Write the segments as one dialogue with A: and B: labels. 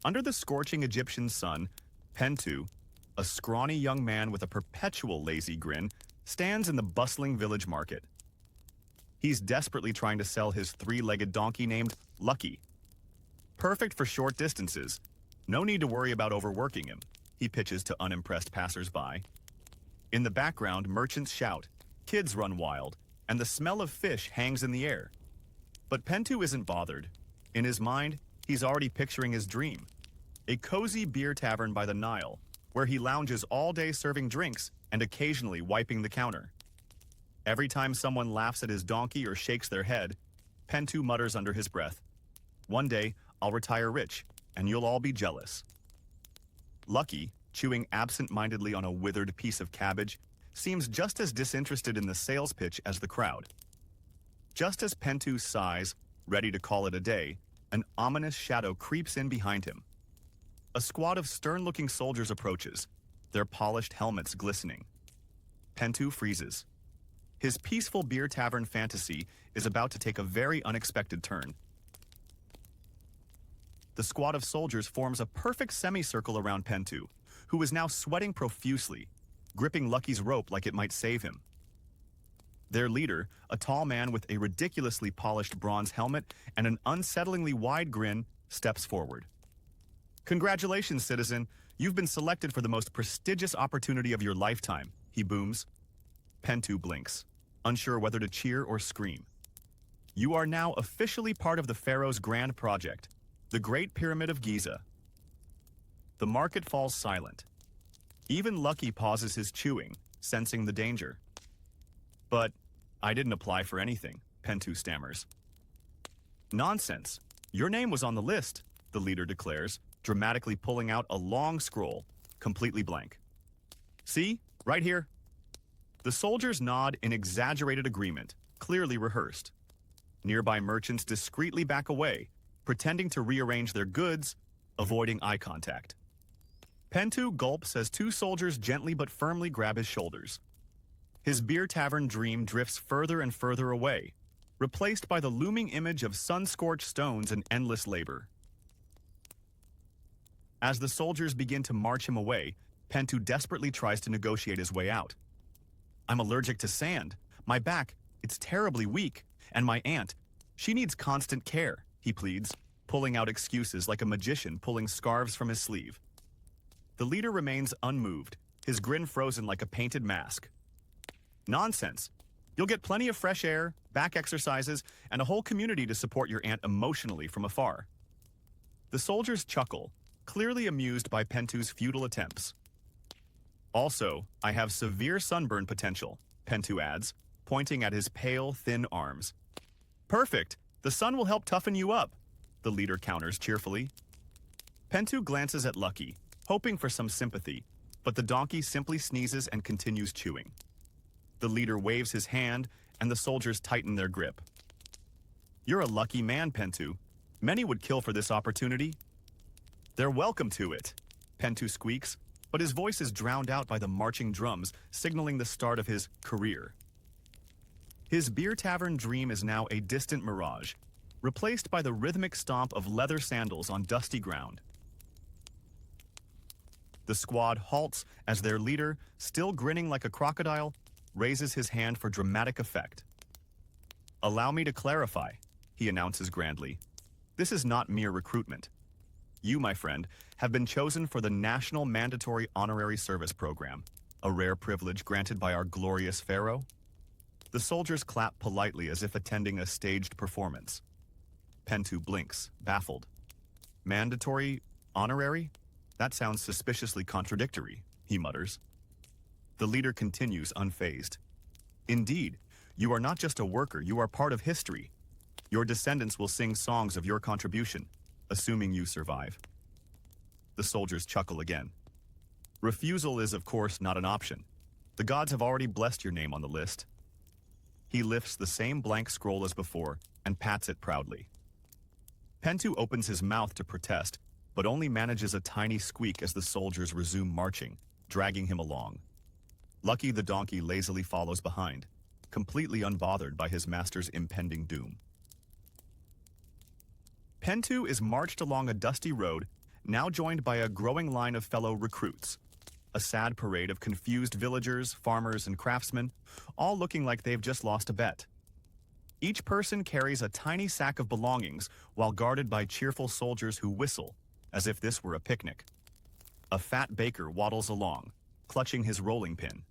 A: Under the scorching Egyptian sun, Pentu, a scrawny young man with a perpetual lazy grin, stands in the bustling village market. He's desperately trying to sell his three-legged donkey named Lucky. Perfect for short distances. No need to worry about overworking him, he pitches to unimpressed passers-by. In the background, merchants shout, kids run wild, and the smell of fish hangs in the air. But Pentu isn't bothered. In his mind, he's already picturing his dream. A cozy beer tavern by the Nile, where he lounges all day serving drinks and occasionally wiping the counter. Every time someone laughs at his donkey or shakes their head, Pentu mutters under his breath, "One day, I'll retire rich, and you'll all be jealous." Lucky, chewing absent-mindedly on a withered piece of cabbage, seems just as disinterested in the sales pitch as the crowd. Just as Pentu sighs, ready to call it a day, an ominous shadow creeps in behind him. A squad of stern-looking soldiers approaches, their polished helmets glistening. Pentu freezes. His peaceful beer tavern fantasy is about to take a very unexpected turn. The squad of soldiers forms a perfect semicircle around Pentu, who is now sweating profusely, gripping Lucky's rope like it might save him. Their leader, a tall man with a ridiculously polished bronze helmet and an unsettlingly wide grin, steps forward. "Congratulations, citizen. You've been selected for the most prestigious opportunity of your lifetime," he booms. Pentu blinks, unsure whether to cheer or scream. "You are now officially part of the Pharaoh's grand project, the Great Pyramid of Giza." The market falls silent. Even Lucky pauses his chewing, sensing the danger. "But I didn't apply for anything," Pentu stammers. "Nonsense. Your name was on the list," the leader declares, dramatically pulling out a long scroll, completely blank. "See? Right here." The soldiers nod in exaggerated agreement, clearly rehearsed. Nearby merchants discreetly back away, pretending to rearrange their goods, avoiding eye contact. Pentu gulps as two soldiers gently but firmly grab his shoulders. His beer tavern dream drifts further and further away, replaced by the looming image of sun-scorched stones and endless labor. As the soldiers begin to march him away, Pentu desperately tries to negotiate his way out. "I'm allergic to sand. My back, it's terribly weak. And my aunt, she needs constant care," he pleads, pulling out excuses like a magician pulling scarves from his sleeve. The leader remains unmoved, his grin frozen like a painted mask. "Nonsense. You'll get plenty of fresh air, back exercises, and a whole community to support your aunt emotionally from afar." The soldiers chuckle, clearly amused by Pentu's futile attempts. "Also, I have severe sunburn potential," Pentu adds, pointing at his pale, thin arms. "Perfect! The sun will help toughen you up," the leader counters cheerfully. Pentu glances at Lucky, hoping for some sympathy, but the donkey simply sneezes and continues chewing. The leader waves his hand, and the soldiers tighten their grip. "You're a lucky man, Pentu. Many would kill for this opportunity." "They're welcome to it," Pentu squeaks, but his voice is drowned out by the marching drums, signaling the start of his career. His beer tavern dream is now a distant mirage, replaced by the rhythmic stomp of leather sandals on dusty ground. The squad halts as their leader, still grinning like a crocodile, raises his hand for dramatic effect. "Allow me to clarify," he announces grandly. "This is not mere recruitment. You, my friend, have been chosen for the National Mandatory Honorary Service Program, a rare privilege granted by our glorious Pharaoh." The soldiers clap politely as if attending a staged performance. Pentu blinks, baffled. "Mandatory? Honorary? That sounds suspiciously contradictory," he mutters. The leader continues unfazed. "Indeed, you are not just a worker, you are part of history. Your descendants will sing songs of your contribution, assuming you survive." The soldiers chuckle again. "Refusal is, of course, not an option. The gods have already blessed your name on the list." He lifts the same blank scroll as before and pats it proudly. Pentu opens his mouth to protest, but only manages a tiny squeak as the soldiers resume marching, dragging him along. Lucky the donkey lazily follows behind, completely unbothered by his master's impending doom. Pentu is marched along a dusty road now joined by a growing line of fellow recruits. A sad parade of confused villagers, farmers, and craftsmen, all looking like they've just lost a bet. Each person carries a tiny sack of belongings while guarded by cheerful soldiers who whistle, as if this were a picnic. A fat baker waddles along, clutching his rolling pin.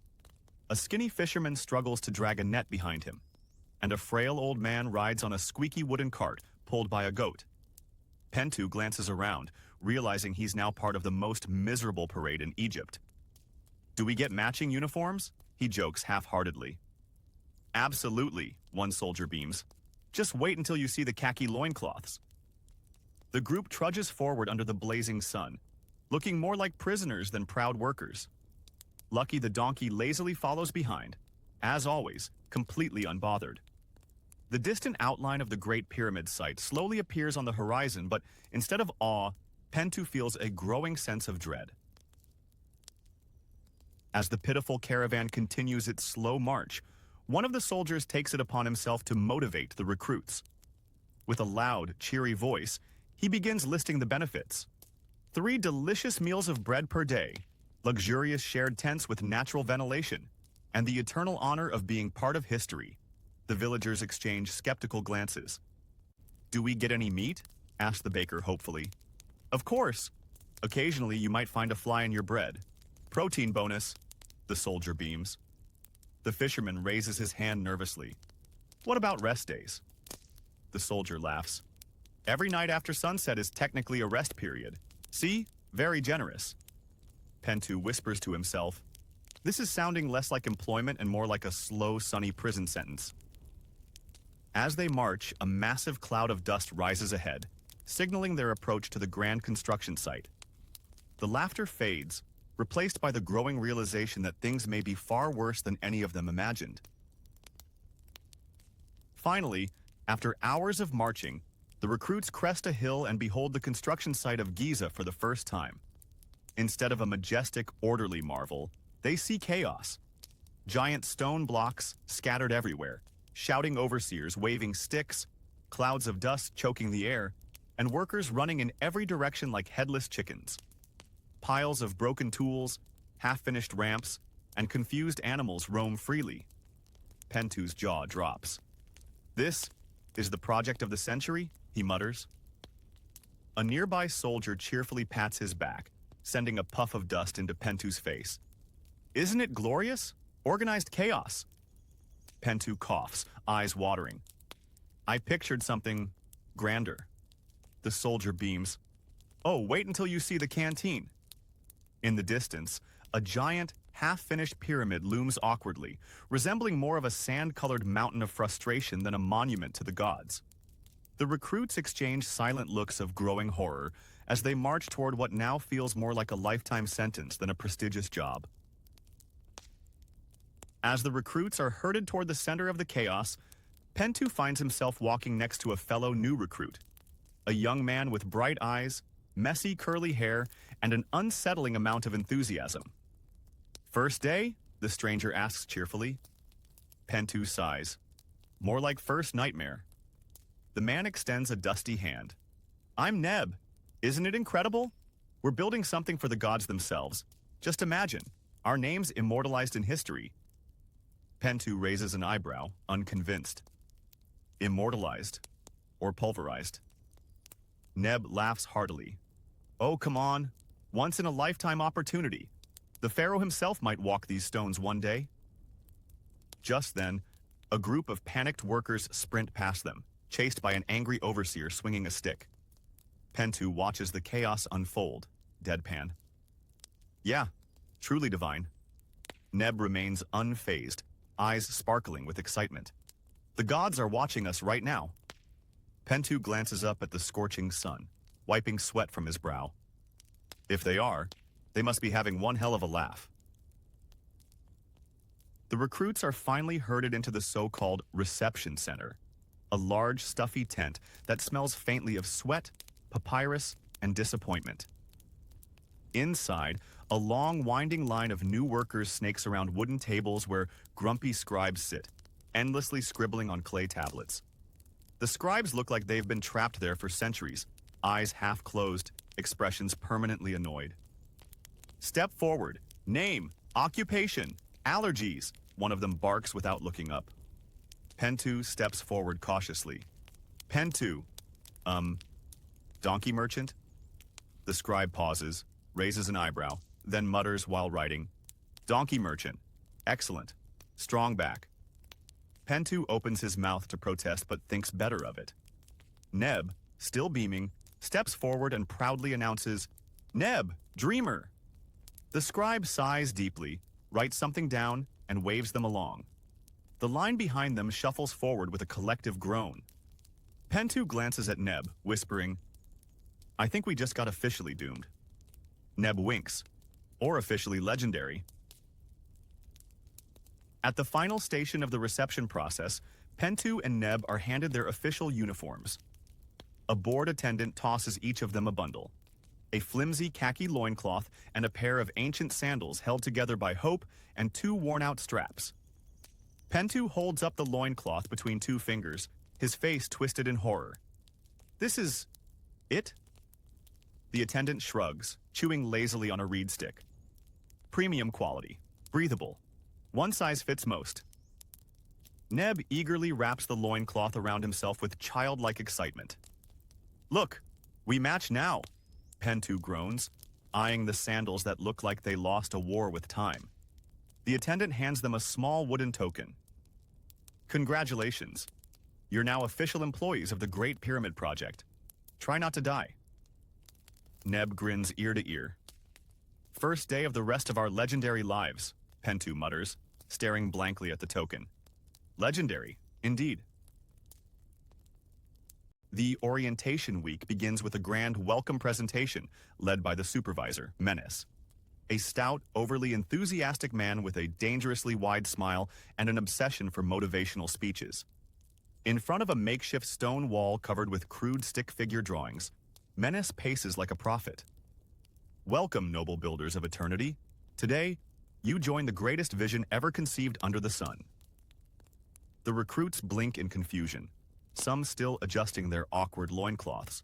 A: A skinny fisherman struggles to drag a net behind him, and a frail old man rides on a squeaky wooden cart pulled by a goat. Pentu glances around, realizing he's now part of the most miserable parade in Egypt. "Do we get matching uniforms?" he jokes half-heartedly. "Absolutely," one soldier beams. "Just wait until you see the khaki loincloths." The group trudges forward under the blazing sun, looking more like prisoners than proud workers. Lucky the donkey lazily follows behind, as always, completely unbothered. The distant outline of the Great Pyramid site slowly appears on the horizon, but instead of awe, Pentu feels a growing sense of dread. As the pitiful caravan continues its slow march, one of the soldiers takes it upon himself to motivate the recruits. With a loud, cheery voice, he begins listing the benefits. 3 delicious meals of bread per day, luxurious shared tents with natural ventilation, and the eternal honor of being part of history. The villagers exchange skeptical glances. "Do we get any meat?" asks the baker hopefully. "Of course. Occasionally you might find a fly in your bread. Protein bonus," the soldier beams. The fisherman raises his hand nervously. "What about rest days?" The soldier laughs. "Every night after sunset is technically a rest period. See? Very generous." Pentu whispers to himself, "This is sounding less like employment and more like a slow, sunny prison sentence." As they march, a massive cloud of dust rises ahead, signaling their approach to the grand construction site. The laughter fades, replaced by the growing realization that things may be far worse than any of them imagined. Finally, after hours of marching, the recruits crest a hill and behold the construction site of Giza for the first time. Instead of a majestic, orderly marvel, they see chaos. Giant stone blocks scattered everywhere, shouting overseers waving sticks, clouds of dust choking the air, and workers running in every direction like headless chickens. Piles of broken tools, half-finished ramps, and confused animals roam freely. Pentu's jaw drops. "This is the project of the century," he mutters. A nearby soldier cheerfully pats his back, sending a puff of dust into Pentu's face. "Isn't it glorious? Organized chaos." Pentu coughs, eyes watering. "I pictured something grander." The soldier beams. "Oh, wait until you see the canteen." In the distance, a giant, half-finished pyramid looms awkwardly, resembling more of a sand-colored mountain of frustration than a monument to the gods. The recruits exchange silent looks of growing horror as they march toward what now feels more like a lifetime sentence than a prestigious job. As the recruits are herded toward the center of the chaos, Pentu finds himself walking next to a fellow new recruit, a young man with bright eyes, messy curly hair, and an unsettling amount of enthusiasm. "First day?" the stranger asks cheerfully. Pentu sighs. "More like first nightmare." The man extends a dusty hand. "I'm Neb. Isn't it incredible? We're building something for the gods themselves. Just imagine, our names immortalized in history." Pentu raises an eyebrow, unconvinced. "Immortalized? Or pulverized?" Neb laughs heartily. "Oh, come on. Once in a lifetime opportunity. The pharaoh himself might walk these stones one day." Just then, a group of panicked workers sprint past them, chased by an angry overseer swinging a stick. Pentu watches the chaos unfold, deadpan. "Yeah, truly divine." Neb remains unfazed, eyes sparkling with excitement. "The gods are watching us right now." Pentu glances up at the scorching sun, wiping sweat from his brow. If they are, they must be having one hell of a laugh. The recruits are finally herded into the so-called reception center, a large, stuffy tent that smells faintly of sweat, papyrus, and disappointment. Inside, a long, winding line of new workers snakes around wooden tables where grumpy scribes sit, endlessly scribbling on clay tablets. The scribes look like they've been trapped there for centuries, eyes half closed, expressions permanently annoyed. Step forward. Name, occupation, allergies. One of them barks without looking up. Pentu steps forward cautiously. Pentu, donkey merchant? The scribe pauses, raises an eyebrow, then mutters while writing, donkey merchant. Excellent. Strong back. Pentu opens his mouth to protest but thinks better of it. Neb, still beaming, steps forward and proudly announces, Neb, dreamer. The scribe sighs deeply, writes something down, and waves them along. The line behind them shuffles forward with a collective groan. Pentu glances at Neb, whispering, I think we just got officially doomed. Neb winks, or officially legendary. At the final station of the reception process, Pentu and Neb are handed their official uniforms. A board attendant tosses each of them a bundle. A flimsy khaki loincloth and a pair of ancient sandals held together by hope and two worn-out straps. Pentu holds up the loincloth between two fingers, his face twisted in horror. This is... it? The attendant shrugs, chewing lazily on a reed stick. Premium quality, breathable. One size fits most. Neb eagerly wraps the loincloth around himself with childlike excitement. Look, we match now, Pentu groans, eyeing the sandals that look like they lost a war with time. The attendant hands them a small wooden token. Congratulations. You're now official employees of the Great Pyramid Project. Try not to die. Neb grins ear to ear. First day of the rest of our legendary lives, Pentu mutters, staring blankly at the token. Legendary, indeed. The orientation week begins with a grand welcome presentation led by the supervisor, Menace. A stout, overly enthusiastic man with a dangerously wide smile and an obsession for motivational speeches. In front of a makeshift stone wall covered with crude stick figure drawings, Menace paces like a prophet. Welcome, noble builders of eternity. Today, you join the greatest vision ever conceived under the sun. The recruits blink in confusion, some still adjusting their awkward loincloths.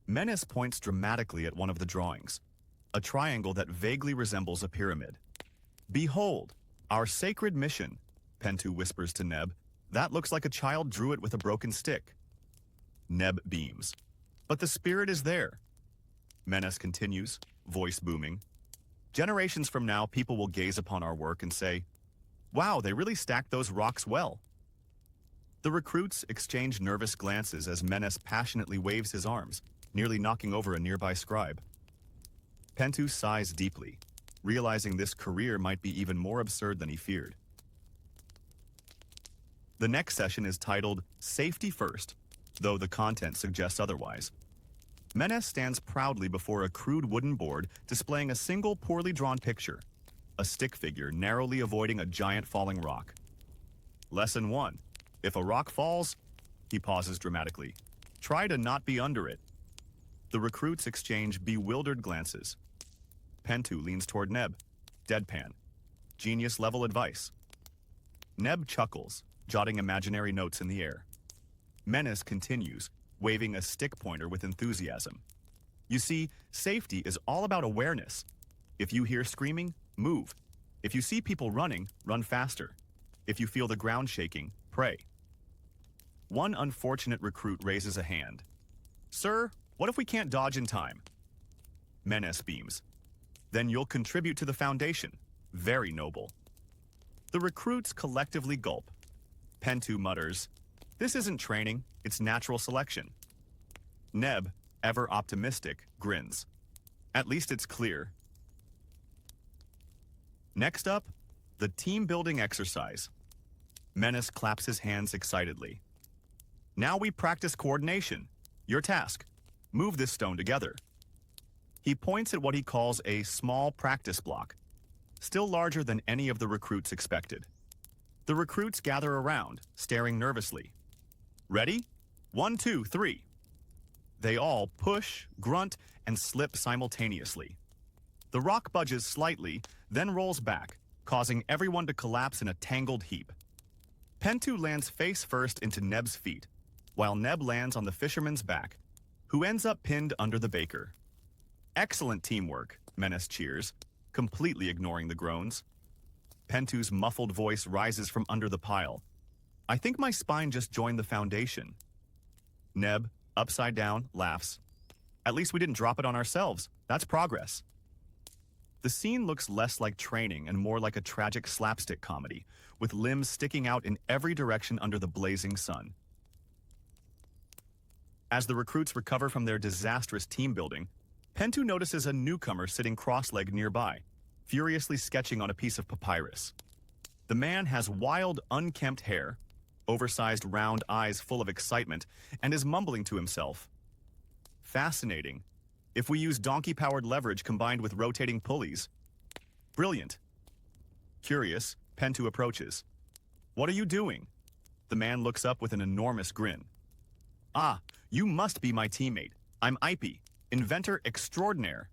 A: Menace points dramatically at one of the drawings, a triangle that vaguely resembles a pyramid. Behold, our sacred mission, Pentu whispers to Neb. That looks like a child drew it with a broken stick. Neb beams. But the spirit is there. Menace continues, voice booming. Generations from now, people will gaze upon our work and say, wow, they really stacked those rocks well. The recruits exchange nervous glances as Menace passionately waves his arms, nearly knocking over a nearby scribe. Pentu sighs deeply, realizing this career might be even more absurd than he feared. The next session is titled Safety First, though the content suggests otherwise. Menace stands proudly before a crude wooden board displaying a single poorly drawn picture, a stick figure narrowly avoiding a giant falling rock. Lesson 1. If a rock falls, he pauses dramatically, try to not be under it. The recruits exchange bewildered glances. Pentu leans toward Neb, deadpan. Genius-level advice. Neb chuckles, jotting imaginary notes in the air. Menace continues, waving a stick pointer with enthusiasm. You see, safety is all about awareness. If you hear screaming, move. If you see people running, run faster. If you feel the ground shaking, pray. One unfortunate recruit raises a hand. Sir, what if we can't dodge in time? Menace beams. Then you'll contribute to the Foundation. Very noble. The recruits collectively gulp. Pentu mutters, this isn't training, it's natural selection. Neb, ever optimistic, grins. At least it's clear. Next up, the team-building exercise. Menace claps his hands excitedly. Now we practice coordination. Your task. Move this stone together. He points at what he calls a small practice block, still larger than any of the recruits expected. The recruits gather around, staring nervously. Ready? 1, 2, 3. They all push, grunt, and slip simultaneously. The rock budges slightly, then rolls back, causing everyone to collapse in a tangled heap. Pentu lands face first into Neb's feet, while Neb lands on the fisherman's back, who ends up pinned under the baker. Excellent teamwork, Menace cheers, completely ignoring the groans. Pentu's muffled voice rises from under the pile. I think my spine just joined the foundation. Neb, upside down, laughs. At least we didn't drop it on ourselves. That's progress. The scene looks less like training and more like a tragic slapstick comedy, with limbs sticking out in every direction under the blazing sun. As the recruits recover from their disastrous team building, Pentu notices a newcomer sitting cross-legged nearby, furiously sketching on a piece of papyrus. The man has wild, unkempt hair, oversized round eyes full of excitement, and is mumbling to himself. Fascinating. If we use donkey-powered leverage combined with rotating pulleys. Brilliant. Curious, Pentu approaches. What are you doing? The man looks up with an enormous grin. Ah, you must be my teammate. I'm Ipy, inventor extraordinaire.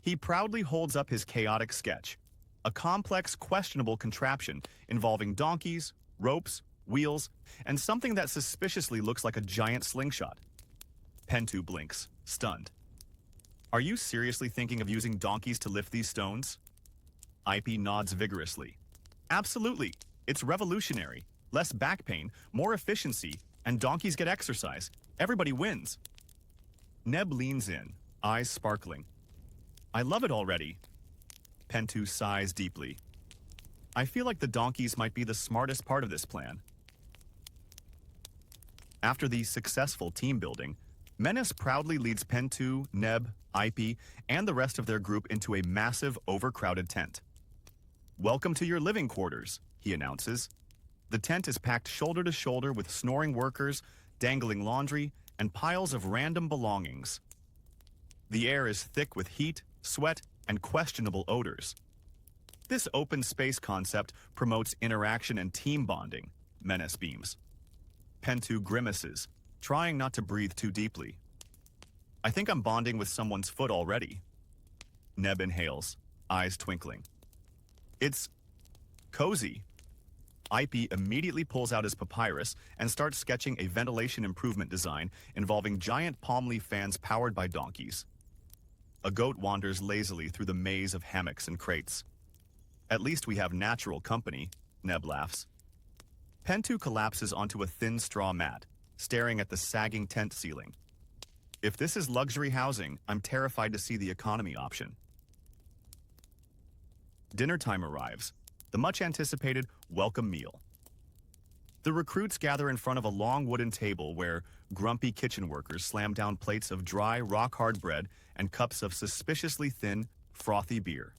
A: He proudly holds up his chaotic sketch, a complex, questionable contraption involving donkeys, ropes, wheels, and something that suspiciously looks like a giant slingshot. Pentu blinks, stunned. Are you seriously thinking of using donkeys to lift these stones? Ipy nods vigorously. Absolutely. It's revolutionary. Less back pain, more efficiency, and donkeys get exercise. Everybody wins. Neb leans in, eyes sparkling. I love it already. Pentu sighs deeply. I feel like the donkeys might be the smartest part of this plan. After the successful team building, Menace proudly leads Pentu, Neb, Ipy, and the rest of their group into a massive, overcrowded tent. Welcome to your living quarters, he announces. The tent is packed shoulder to shoulder with snoring workers, dangling laundry, and piles of random belongings. The air is thick with heat, sweat, and questionable odors. This open space concept promotes interaction and team bonding, Menace beams. Pentu grimaces, trying not to breathe too deeply. I think I'm bonding with someone's foot already. Neb inhales, eyes twinkling. It's cozy. Ipy immediately pulls out his papyrus and starts sketching a ventilation improvement design involving giant palm leaf fans powered by donkeys. A goat wanders lazily through the maze of hammocks and crates. At least we have natural company, Neb laughs. Pentu collapses onto a thin straw mat, staring at the sagging tent ceiling. If this is luxury housing, I'm terrified to see the economy option. Dinner time arrives, the much-anticipated welcome meal. The recruits gather in front of a long wooden table where grumpy kitchen workers slam down plates of dry, rock-hard bread and cups of suspiciously thin, frothy beer.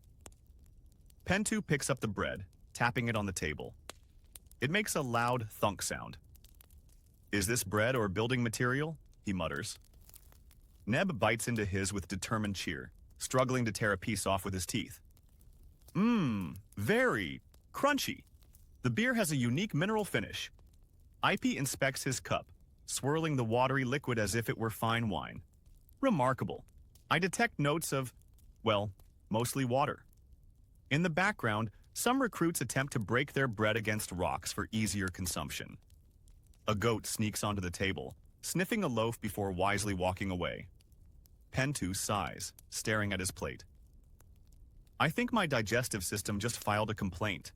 A: Pentu picks up the bread, tapping it on the table. It makes a loud thunk sound. Is this bread or building material? He mutters. Neb bites into his with determined cheer, struggling to tear a piece off with his teeth. Very crunchy. The beer has a unique mineral finish. Ipy inspects his cup, swirling the watery liquid as if it were fine wine. Remarkable. I detect notes of, well, mostly water. In the background, some recruits attempt to break their bread against rocks for easier consumption. A goat sneaks onto the table, sniffing a loaf before wisely walking away. Pentu sighs, staring at his plate. I think my digestive system just filed a complaint.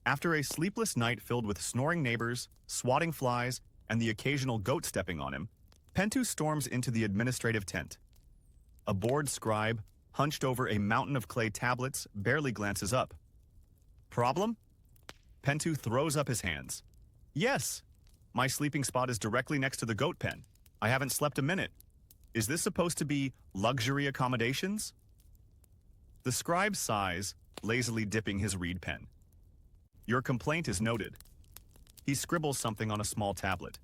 A: After a sleepless night filled with snoring neighbors, swatting flies, and the occasional goat stepping on him, Pentu storms into the administrative tent. A bored scribe, hunched over a mountain of clay tablets, barely glances up. Problem? Pentu throws up his hands. Yes, my sleeping spot is directly next to the goat pen. I haven't slept a minute. Is this supposed to be luxury accommodations? The scribe sighs, lazily dipping his reed pen. Your complaint is noted. He scribbles something on a small tablet.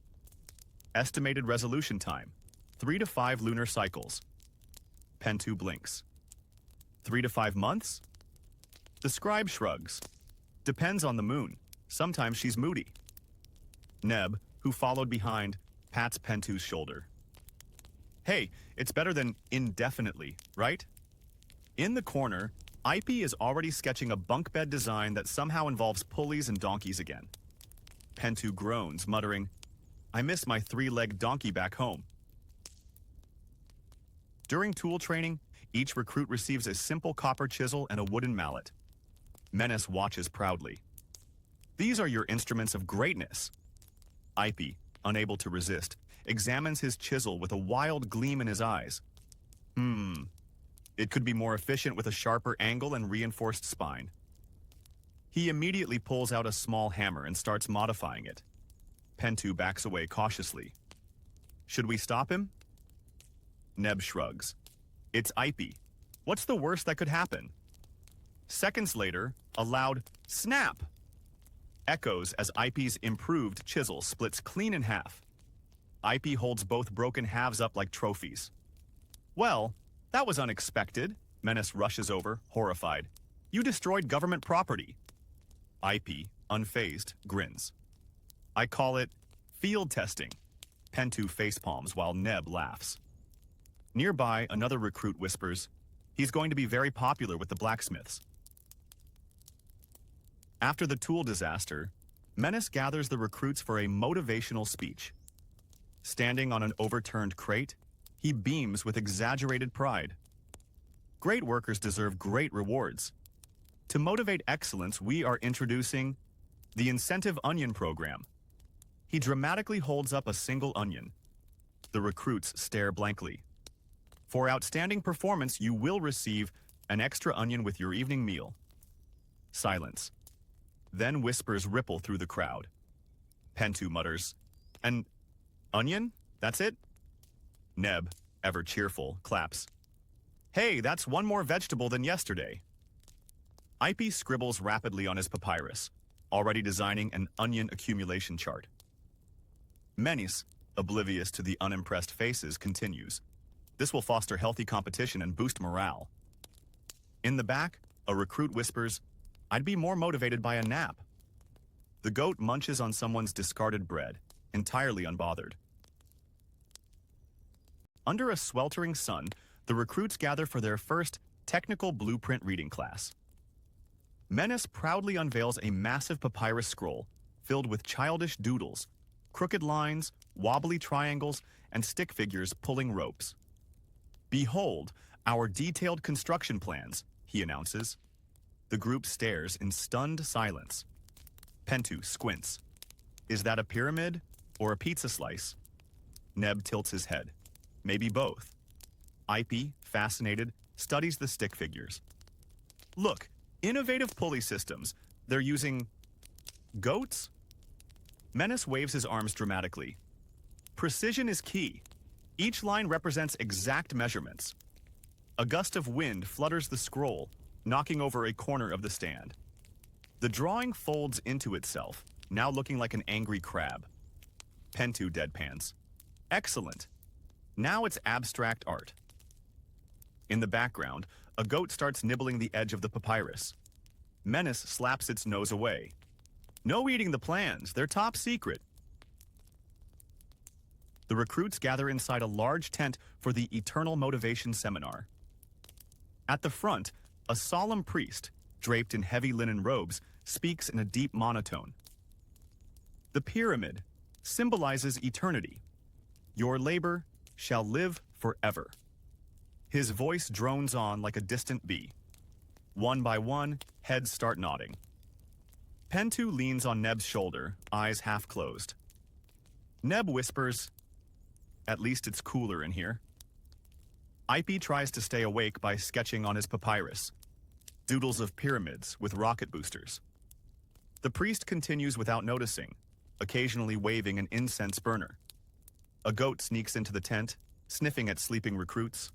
A: Estimated resolution time, 3 to 5 lunar cycles. Pentu blinks. 3 to 5 months? The scribe shrugs. Depends on the moon. Sometimes she's moody. Neb, who followed behind, pats Pentu's shoulder. Hey, it's better than indefinitely, right? In the corner, Ipy is already sketching a bunk bed design that somehow involves pulleys and donkeys again. Pentu groans, muttering, I miss my 3-legged donkey back home. During tool training, each recruit receives a simple copper chisel and a wooden mallet. Menace watches proudly. These are your instruments of greatness. Ipy, unable to resist, examines his chisel with a wild gleam in his eyes. It could be more efficient with a sharper angle and reinforced spine. He immediately pulls out a small hammer and starts modifying it. Pentu backs away cautiously. Should we stop him? Neb shrugs. It's Ipy. What's the worst that could happen? Seconds later, a loud snap echoes as Ipy's improved chisel splits clean in half. Ipy holds both broken halves up like trophies. Well, that was unexpected. Menace rushes over, horrified. You destroyed government property. Ipy, unfazed, grins. I call it field testing. Pentu facepalms while Neb laughs. Nearby, another recruit whispers, he's going to be very popular with the blacksmiths. After the tool disaster, Menace gathers the recruits for a motivational speech. Standing on an overturned crate, he beams with exaggerated pride. Great workers deserve great rewards. To motivate excellence, we are introducing the Incentive Onion Program. He dramatically holds up a single onion. The recruits stare blankly. For outstanding performance, you will receive an extra onion with your evening meal. Silence. Then whispers ripple through the crowd. Pentu mutters, An onion? That's it? Neb, ever cheerful, claps. Hey, that's one more vegetable than yesterday. Ipy scribbles rapidly on his papyrus, already designing an onion accumulation chart. Menace, oblivious to the unimpressed faces, continues. This will foster healthy competition and boost morale. In the back, a recruit whispers, I'd be more motivated by a nap. The goat munches on someone's discarded bread, entirely unbothered. Under a sweltering sun, the recruits gather for their first technical blueprint reading class. Menace proudly unveils a massive papyrus scroll filled with childish doodles, crooked lines, wobbly triangles, and stick figures pulling ropes. Behold, our detailed construction plans, he announces. The group stares in stunned silence. Pentu squints. Is that a pyramid or a pizza slice? Neb tilts his head. Maybe both. Ipy, fascinated, studies the stick figures. Look, innovative pulley systems. They're using goats? Menace waves his arms dramatically. Precision is key. Each line represents exact measurements. A gust of wind flutters the scroll, knocking over a corner of the stand. The drawing folds into itself, now looking like an angry crab. Pentu deadpans. Excellent. Now it's abstract art. In the background, a goat starts nibbling the edge of the papyrus. Menace slaps its nose away. No eating the plans, they're top secret. The recruits gather inside a large tent for the Eternal Motivation Seminar. At the front, a solemn priest, draped in heavy linen robes, speaks in a deep monotone. The pyramid symbolizes eternity. Your labor shall live forever. His voice drones on like a distant bee. One by one, heads start nodding. Pentu leans on Neb's shoulder, eyes half closed. Neb whispers, at least it's cooler in here. Ipy tries to stay awake by sketching on his papyrus. Doodles of pyramids with rocket boosters. The priest continues without noticing, occasionally waving an incense burner. A goat sneaks into the tent, sniffing at sleeping recruits.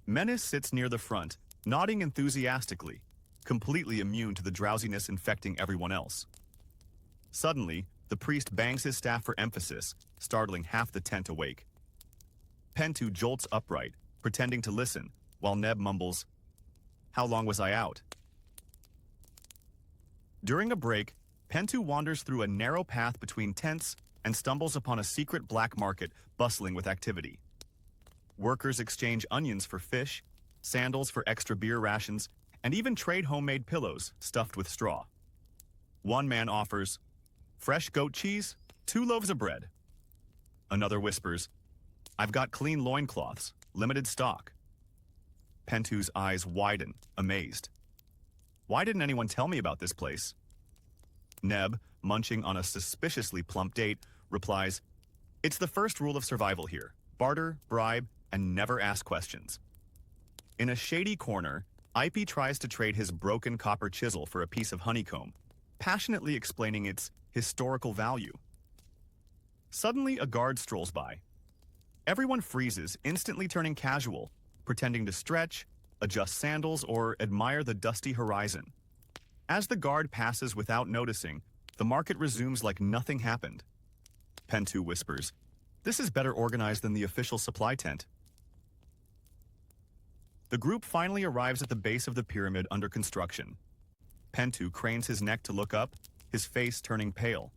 A: Menace sits near the front, nodding enthusiastically, completely immune to the drowsiness infecting everyone else. Suddenly, the priest bangs his staff for emphasis, startling half the tent awake. Pentu jolts upright, pretending to listen, while Neb mumbles, How long was I out? During a break, Pentu wanders through a narrow path between tents and stumbles upon a secret black market bustling with activity. Workers exchange onions for fish, sandals for extra beer rations, and even trade homemade pillows stuffed with straw. One man offers, fresh goat cheese, 2 loaves of bread. Another whispers, I've got clean loincloths, limited stock. Pentu's eyes widen, amazed. Why didn't anyone tell me about this place? Neb, munching on a suspiciously plump date, replies, "It's the first rule of survival here. Barter, bribe, and never ask questions." In a shady corner, Ipy tries to trade his broken copper chisel for a piece of honeycomb, passionately explaining its historical value. Suddenly, a guard strolls by. Everyone freezes, instantly turning casual, pretending to stretch, adjust sandals, or admire the dusty horizon. As the guard passes without noticing, the market resumes like nothing happened. Pentu whispers, "This is better organized than the official supply tent." The group finally arrives at the base of the pyramid under construction. Pentu cranes his neck to look up, his face turning pale.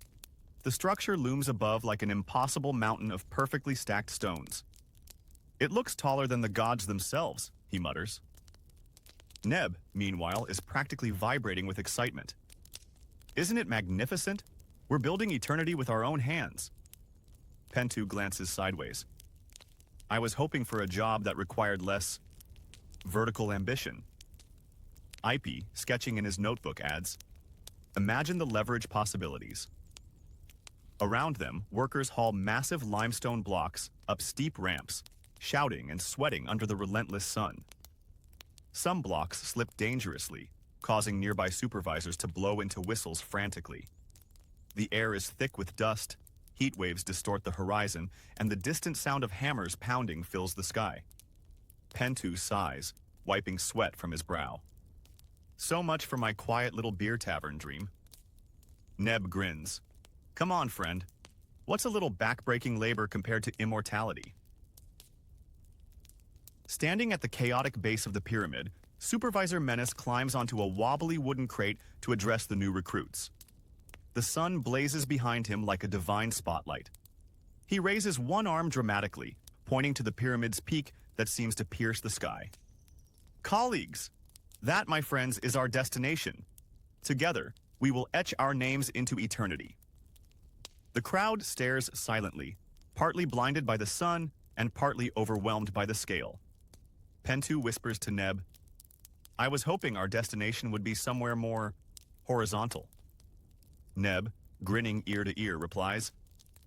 A: The structure looms above like an impossible mountain of perfectly stacked stones. "It looks taller than the gods themselves," he mutters. Neb, meanwhile, is practically vibrating with excitement. "Isn't it magnificent? We're building eternity with our own hands." Pentu glances sideways. "I was hoping for a job that required less vertical ambition." Ipy, sketching in his notebook, adds, "Imagine the leverage possibilities." Around them, workers haul massive limestone blocks up steep ramps, shouting and sweating under the relentless sun. Some blocks slip dangerously, causing nearby supervisors to blow into whistles frantically. The air is thick with dust, heat waves distort the horizon, and the distant sound of hammers pounding fills the sky. Pentu sighs, wiping sweat from his brow. "So much for my quiet little beer tavern dream." Neb grins. "Come on, friend. What's a little back-breaking labor compared to immortality?" Standing at the chaotic base of the pyramid, Supervisor Menace climbs onto a wobbly wooden crate to address the new recruits. The sun blazes behind him like a divine spotlight. He raises one arm dramatically, pointing to the pyramid's peak that seems to pierce the sky. "Colleagues, that, my friends, is our destination. Together, we will etch our names into eternity." The crowd stares silently, partly blinded by the sun and partly overwhelmed by the scale. Pentu whispers to Neb, "I was hoping our destination would be somewhere more horizontal." Neb, grinning ear to ear, replies,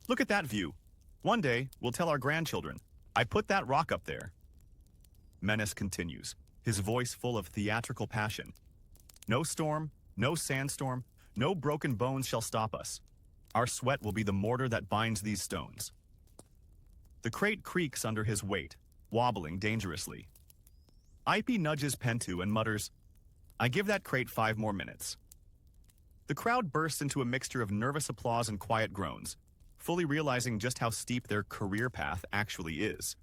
A: "Look at that view. One day, we'll tell our grandchildren, 'I put that rock up there.'" Menace continues, his voice full of theatrical passion. "No storm, no sandstorm, no broken bones shall stop us. Our sweat will be the mortar that binds these stones." The crate creaks under his weight, wobbling dangerously. Ipy nudges Pentu and mutters, "I give that crate 5 more minutes." The crowd bursts into a mixture of nervous applause and quiet groans, fully realizing just how steep their career path actually is.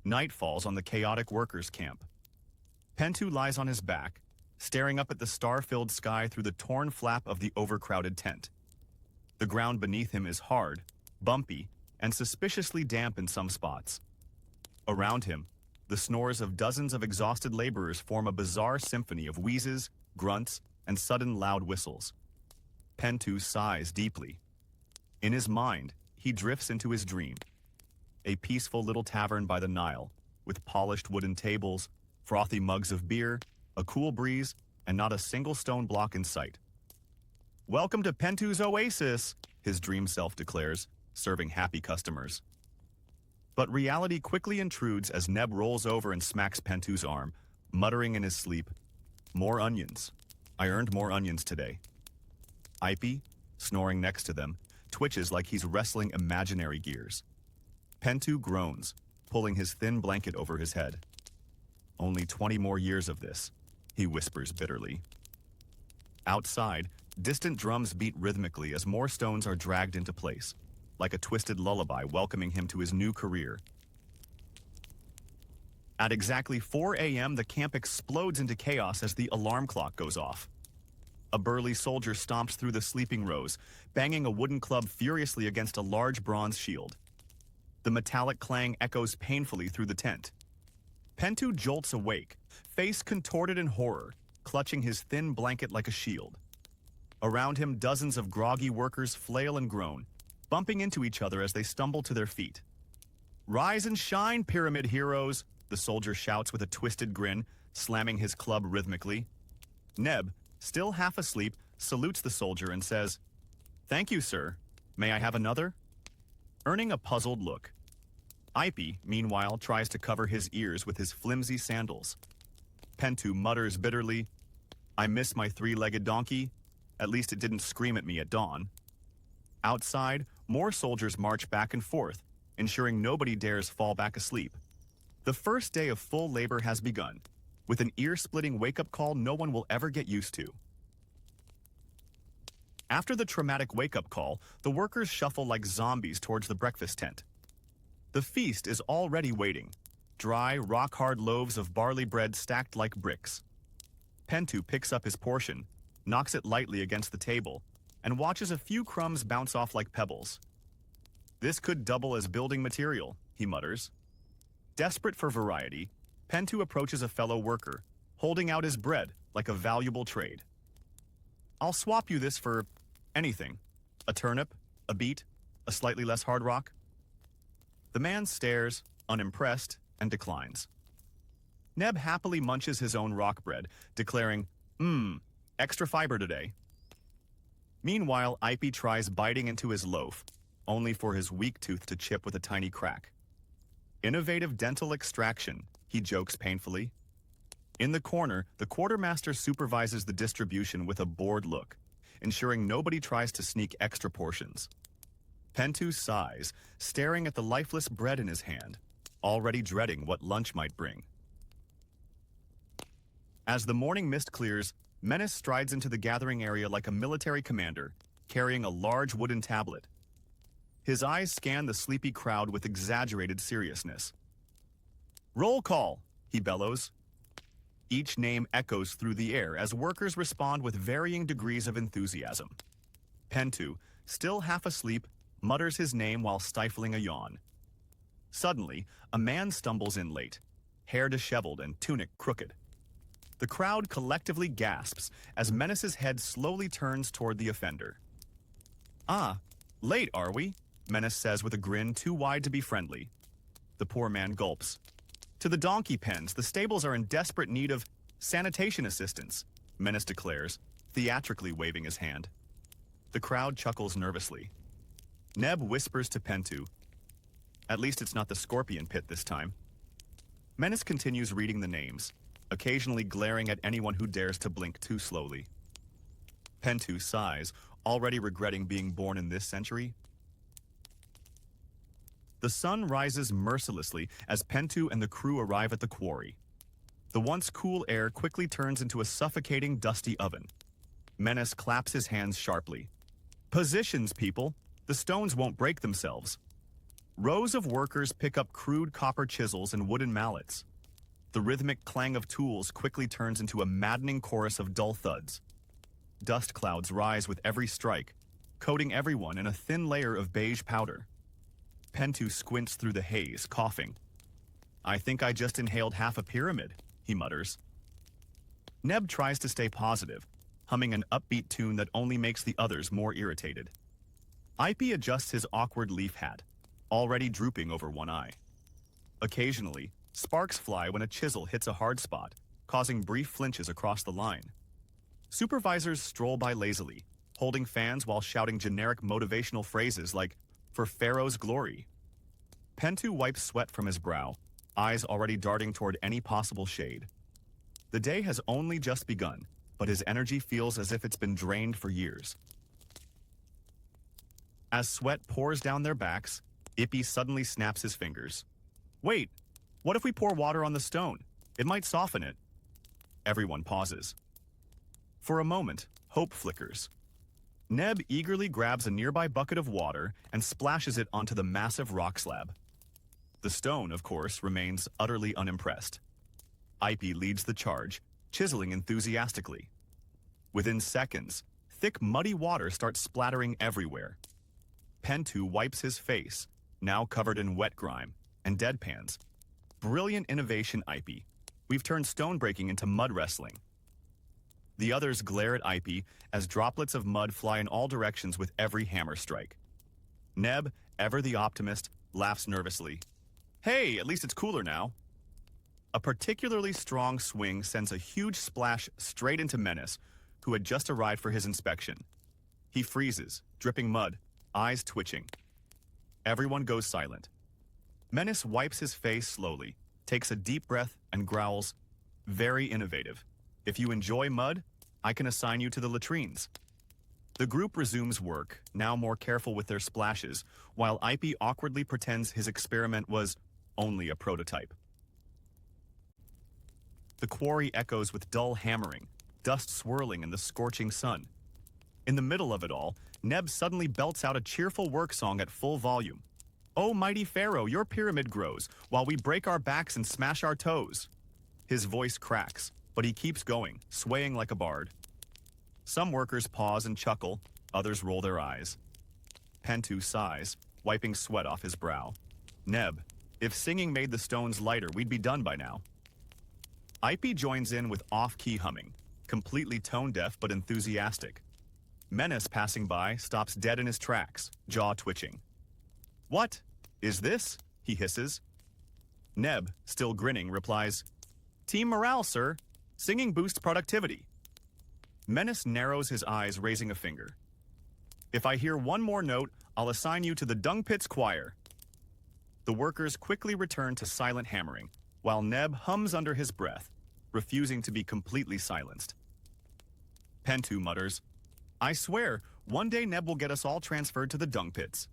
A: Night falls on the chaotic workers' camp. Pentu lies on his back, staring up at the star-filled sky through the torn flap of the overcrowded tent. The ground beneath him is hard, bumpy, and suspiciously damp in some spots. Around him, the snores of dozens of exhausted laborers form a bizarre symphony of wheezes, grunts, and sudden loud whistles. Pentu sighs deeply. In his mind, he drifts into his dream. A peaceful little tavern by the Nile, with polished wooden tables, frothy mugs of beer, a cool breeze, and not a single stone block in sight. "Welcome to Pentu's Oasis," his dream self declares, serving happy customers. But reality quickly intrudes as Neb rolls over and smacks Pentu's arm, muttering in his sleep, "More onions. I earned more onions today." Ipy, snoring next to them, twitches like he's wrestling imaginary gears. Pentu groans, pulling his thin blanket over his head. "Only 20 more years of this," he whispers bitterly. Outside, distant drums beat rhythmically as more stones are dragged into place, like a twisted lullaby welcoming him to his new career. At exactly 4 a.m., the camp explodes into chaos as the alarm clock goes off. A burly soldier stomps through the sleeping rows, banging a wooden club furiously against a large bronze shield. The metallic clang echoes painfully through the tent. Pentu jolts awake, face contorted in horror, clutching his thin blanket like a shield. Around him, dozens of groggy workers flail and groan, bumping into each other as they stumble to their feet. Rise and shine, pyramid heroes, the soldier shouts with a twisted grin, slamming his club rhythmically. Neb, still half asleep, salutes the soldier and says, "Thank you, sir. May I have another?" Earning a puzzled look. Ipy, meanwhile, tries to cover his ears with his flimsy sandals. Pentu mutters bitterly, "I miss my three-legged donkey. At least it didn't scream at me at dawn." Outside, more soldiers march back and forth, ensuring nobody dares fall back asleep. The first day of full labor has begun, with an ear-splitting wake-up call no one will ever get used to. After the traumatic wake-up call, the workers shuffle like zombies towards the breakfast tent. The feast is already waiting. Dry, rock-hard loaves of barley bread stacked like bricks. Pentu picks up his portion, knocks it lightly against the table, and watches a few crumbs bounce off like pebbles. "This could double as building material," he mutters. Desperate for variety, Pentu approaches a fellow worker, holding out his bread like a valuable trade. "I'll swap you this for anything. A turnip, a beet, a slightly less hard rock." The man stares, unimpressed, and declines. Neb happily munches his own rock bread, declaring, extra fiber today." Meanwhile, Ipy tries biting into his loaf, only for his weak tooth to chip with a tiny crack. "Innovative dental extraction," he jokes painfully. In the corner, the quartermaster supervises the distribution with a bored look, ensuring nobody tries to sneak extra portions. Pentu sighs, staring at the lifeless bread in his hand, already dreading what lunch might bring. As the morning mist clears, Menace strides into the gathering area like a military commander, carrying a large wooden tablet. His eyes scan the sleepy crowd with exaggerated seriousness. "Roll call," he bellows. Each name echoes through the air as workers respond with varying degrees of enthusiasm. Pentu, still half asleep, mutters his name while stifling a yawn. Suddenly, a man stumbles in late, hair disheveled and tunic crooked. The crowd collectively gasps as Menace's head slowly turns toward the offender. "Ah, late are we?" Menace says with a grin too wide to be friendly. The poor man gulps. "To the donkey pens, the stables are in desperate need of sanitation assistance," Menace declares, theatrically waving his hand. The crowd chuckles nervously. Neb whispers to Pentu, "At least it's not the scorpion pit this time." Menace continues reading the names, occasionally glaring at anyone who dares to blink too slowly. Pentu sighs, already regretting being born in this century. The sun rises mercilessly as Pentu and the crew arrive at the quarry. The once cool air quickly turns into a suffocating, dusty oven. Menace claps his hands sharply. "Positions, people! The stones won't break themselves." Rows of workers pick up crude copper chisels and wooden mallets. The rhythmic clang of tools quickly turns into a maddening chorus of dull thuds. Dust clouds rise with every strike, coating everyone in a thin layer of beige powder. Pentu squints through the haze, coughing. "I think I just inhaled half a pyramid," he mutters. Neb tries to stay positive, humming an upbeat tune that only makes the others more irritated. Ipy adjusts his awkward leaf hat, already drooping over one eye. Occasionally, sparks fly when a chisel hits a hard spot, causing brief flinches across the line. Supervisors stroll by lazily, holding fans while shouting generic motivational phrases like, "For Pharaoh's glory." Pentu wipes sweat from his brow, eyes already darting toward any possible shade. The day has only just begun, but his energy feels as if it's been drained for years. As sweat pours down their backs, Ipy suddenly snaps his fingers. "Wait, what if we pour water on the stone? It might soften it." Everyone pauses. For a moment, hope flickers. Neb eagerly grabs a nearby bucket of water and splashes it onto the massive rock slab. The stone, of course, remains utterly unimpressed. Ipy leads the charge, chiseling enthusiastically. Within seconds, thick muddy water starts splattering everywhere. Pentu wipes his face, now covered in wet grime, and deadpans. "Brilliant innovation, Ipy. We've turned stone breaking into mud wrestling." The others glare at Ipy as droplets of mud fly in all directions with every hammer strike. Neb, ever the optimist, laughs nervously. Hey, at least it's cooler now. A particularly strong swing sends a huge splash straight into Menace, who had just arrived for his inspection. He freezes, dripping mud, eyes twitching. Everyone goes silent. Menace wipes his face slowly, takes a deep breath, and growls, "Very innovative. If you enjoy mud, I can assign you to the latrines." The group resumes work, now more careful with their splashes, while Ipey awkwardly pretends his experiment was only a prototype. The quarry echoes with dull hammering, dust swirling in the scorching sun. In the middle of it all, Neb suddenly belts out a cheerful work song at full volume. "Oh, mighty Pharaoh, your pyramid grows, while we break our backs and smash our toes." His voice cracks, but he keeps going, swaying like a bard. Some workers pause and chuckle, others roll their eyes. Pentu sighs, wiping sweat off his brow. "Neb, if singing made the stones lighter, we'd be done by now." Ipey joins in with off-key humming, completely tone-deaf but enthusiastic. Menace, passing by, stops dead in his tracks, jaw twitching. "What is this?" he hisses. Neb, still grinning, replies, "Team morale, sir. Singing boosts productivity." Menace narrows his eyes, raising a finger. "If I hear one more note, I'll assign you to the Dung Pit's choir." The workers quickly return to silent hammering, while Neb hums under his breath, refusing to be completely silenced. Pentu mutters, "I swear, one day Neb will get us all transferred to the Dung Pits."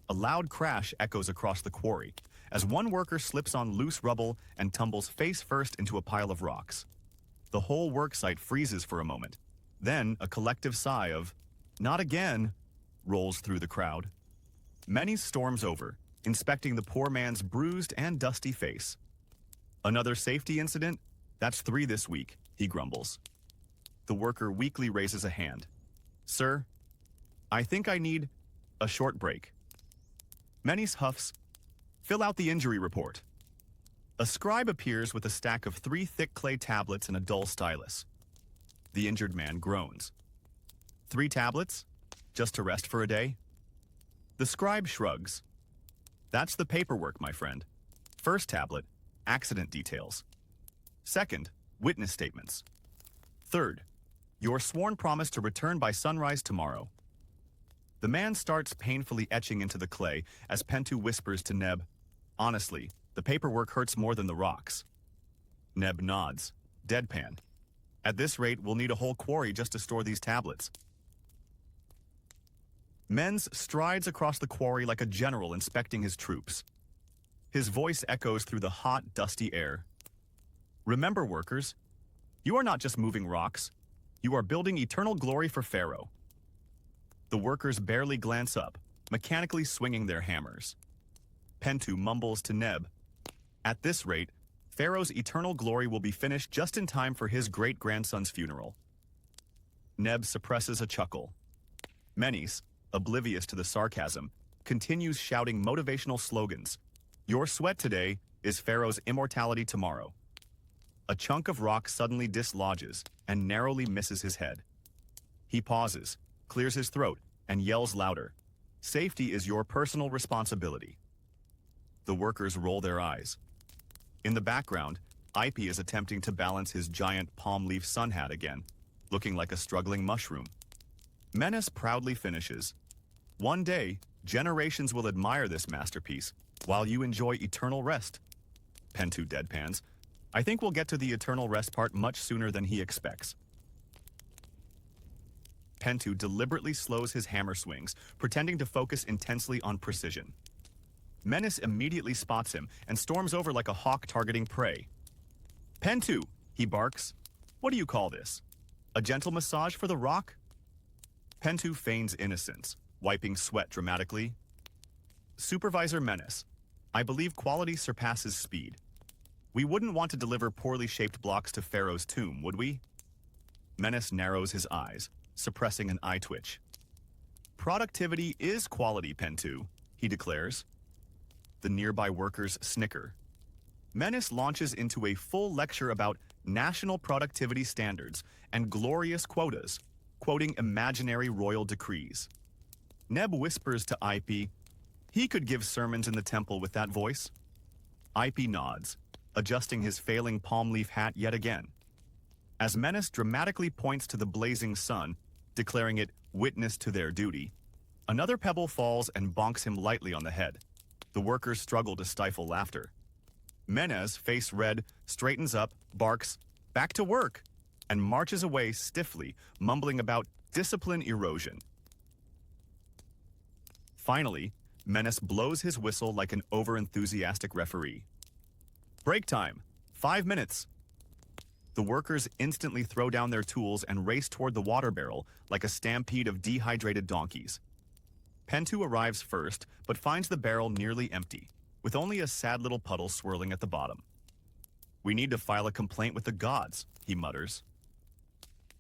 A: A loud crash echoes across the quarry, as one worker slips on loose rubble and tumbles face first into a pile of rocks. The whole worksite freezes for a moment. Then a collective sigh of, "Not again," rolls through the crowd. Menace storms over, inspecting the poor man's bruised and dusty face. "Another safety incident? That's 3 this week," he grumbles. The worker weakly raises a hand. "Sir, I think I need a short break." Menace huffs, "Fill out the injury report." A scribe appears with a stack of 3 thick clay tablets and a dull stylus. The injured man groans. "3 tablets? Just to rest for a day?" The scribe shrugs. "That's the paperwork, my friend. First tablet, accident details. Second, witness statements. Third, your sworn promise to return by sunrise tomorrow." The man starts painfully etching into the clay as Pentu whispers to Neb, "Honestly, the paperwork hurts more than the rocks." Neb nods, deadpan. "At this rate, we'll need a whole quarry just to store these tablets." Menz strides across the quarry like a general inspecting his troops. His voice echoes through the hot, dusty air. "Remember, workers, you are not just moving rocks. You are building eternal glory for Pharaoh." The workers barely glance up, mechanically swinging their hammers. Pentu mumbles to Neb, "At this rate, Pharaoh's eternal glory will be finished just in time for his great-grandson's funeral." Neb suppresses a chuckle. Menace, oblivious to the sarcasm, continues shouting motivational slogans. "Your sweat today is Pharaoh's immortality tomorrow." A chunk of rock suddenly dislodges and narrowly misses his head. He pauses, clears his throat, and yells louder, "Safety is your personal responsibility." The workers roll their eyes. In the background, Ipey is attempting to balance his giant palm leaf sun hat again, looking like a struggling mushroom. Menace proudly finishes, "One day, generations will admire this masterpiece, while you enjoy eternal rest." Pentu deadpans, "I think we'll get to the eternal rest part much sooner than he expects." Pentu deliberately slows his hammer swings, pretending to focus intensely on precision. Menace immediately spots him and storms over like a hawk targeting prey. "Pentu," he barks, "what do you call this? A gentle massage for the rock?" Pentu feigns innocence, wiping sweat dramatically. "Supervisor Menace, I believe quality surpasses speed. We wouldn't want to deliver poorly shaped blocks to Pharaoh's tomb, would we?" Menace narrows his eyes, suppressing an eye twitch. "Productivity is quality, Pentu," he declares. The nearby workers snicker. Menace launches into a full lecture about national productivity standards and glorious quotas, quoting imaginary royal decrees. Neb whispers to Ipey, He could give sermons in the temple with that voice. Ipy nods, adjusting his failing palm leaf hat yet again. As Menace dramatically points to the blazing sun, declaring it witness to their duty, another pebble falls and bonks him lightly on the head. The workers struggle to stifle laughter. Menace, face red, straightens up, barks, "Back to work," and marches away stiffly, mumbling about discipline erosion. Finally, Menace blows his whistle like an over-enthusiastic referee. "Break time! 5 minutes!" The workers instantly throw down their tools and race toward the water barrel like a stampede of dehydrated donkeys. Pentu arrives first, but finds the barrel nearly empty, with only a sad little puddle swirling at the bottom. "We need to file a complaint with the gods," he mutters.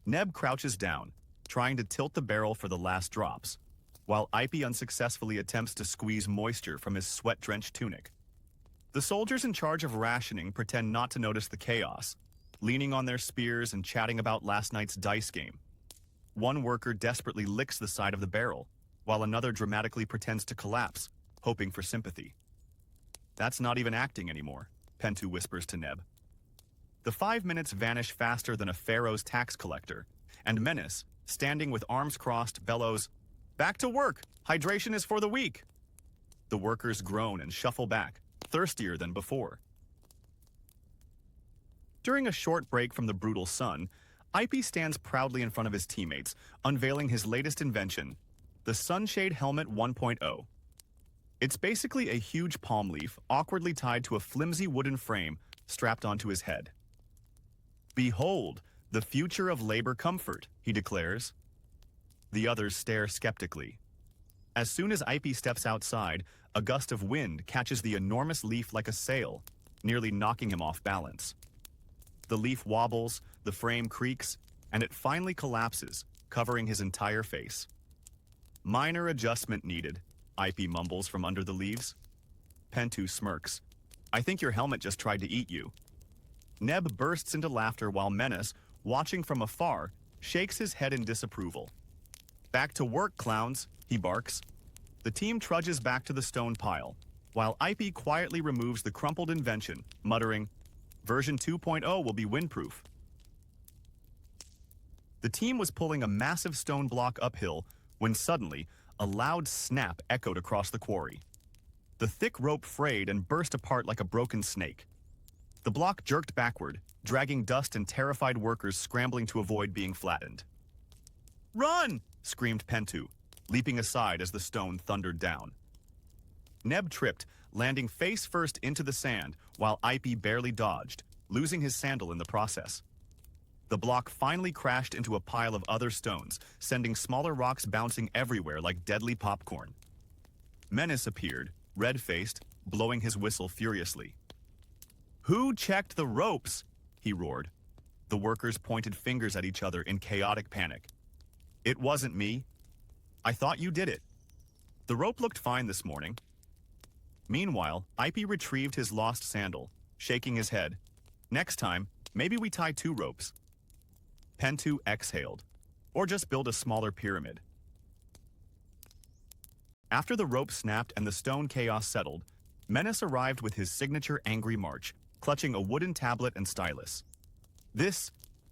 A: Neb crouches down, trying to tilt the barrel for the last drops, while Ipy unsuccessfully attempts to squeeze moisture from his sweat-drenched tunic. The soldiers in charge of rationing pretend not to notice the chaos, leaning on their spears and chatting about last night's dice game. One worker desperately licks the side of the barrel, while another dramatically pretends to collapse, hoping for sympathy. "That's not even acting anymore," Pentu whispers to Neb. The 5 minutes vanish faster than a pharaoh's tax collector, and Menace, standing with arms crossed, bellows, "Back to work! Hydration is for the weak!" The workers groan and shuffle back, thirstier than before. During a short break from the brutal sun, Ipy stands proudly in front of his teammates, unveiling his latest invention, the Sunshade Helmet 1.0. It's basically a huge palm leaf awkwardly tied to a flimsy wooden frame strapped onto his head. "Behold, the future of labor comfort," he declares. The others stare skeptically. As soon as Ipy steps outside, a gust of wind catches the enormous leaf like a sail, nearly knocking him off balance. The leaf wobbles, the frame creaks, and it finally collapses, covering his entire face. "Minor adjustment needed," Ipy mumbles from under the leaves. Pentu smirks. "I think your helmet just tried to eat you." Neb bursts into laughter while Menace, watching from afar, shakes his head in disapproval. "Back to work, clowns," he barks. The team trudges back to the stone pile, while Ipy quietly removes the crumpled invention, muttering, "Version 2.0 will be windproof." The team was pulling a massive stone block uphill when suddenly a loud snap echoed across the quarry. The thick rope frayed and burst apart like a broken snake. The block jerked backward, dragging dust and terrified workers scrambling to avoid being flattened. "Run!" screamed Pentu, leaping aside as the stone thundered down. Neb tripped, landing face first into the sand, while Ipy barely dodged, losing his sandal in the process. The block finally crashed into a pile of other stones, sending smaller rocks bouncing everywhere like deadly popcorn. Menace appeared, red-faced, blowing his whistle furiously. "Who checked the ropes?" he roared. The workers pointed fingers at each other in chaotic panic. "It wasn't me. I thought you did it. The rope looked fine this morning." Meanwhile, Ipy retrieved his lost sandal, shaking his head. "Next time, maybe we tie 2 ropes." Pentu exhaled, or just build a smaller pyramid. After the rope snapped and the stone chaos settled, Menace arrived with his signature angry march, clutching a wooden tablet and stylus. This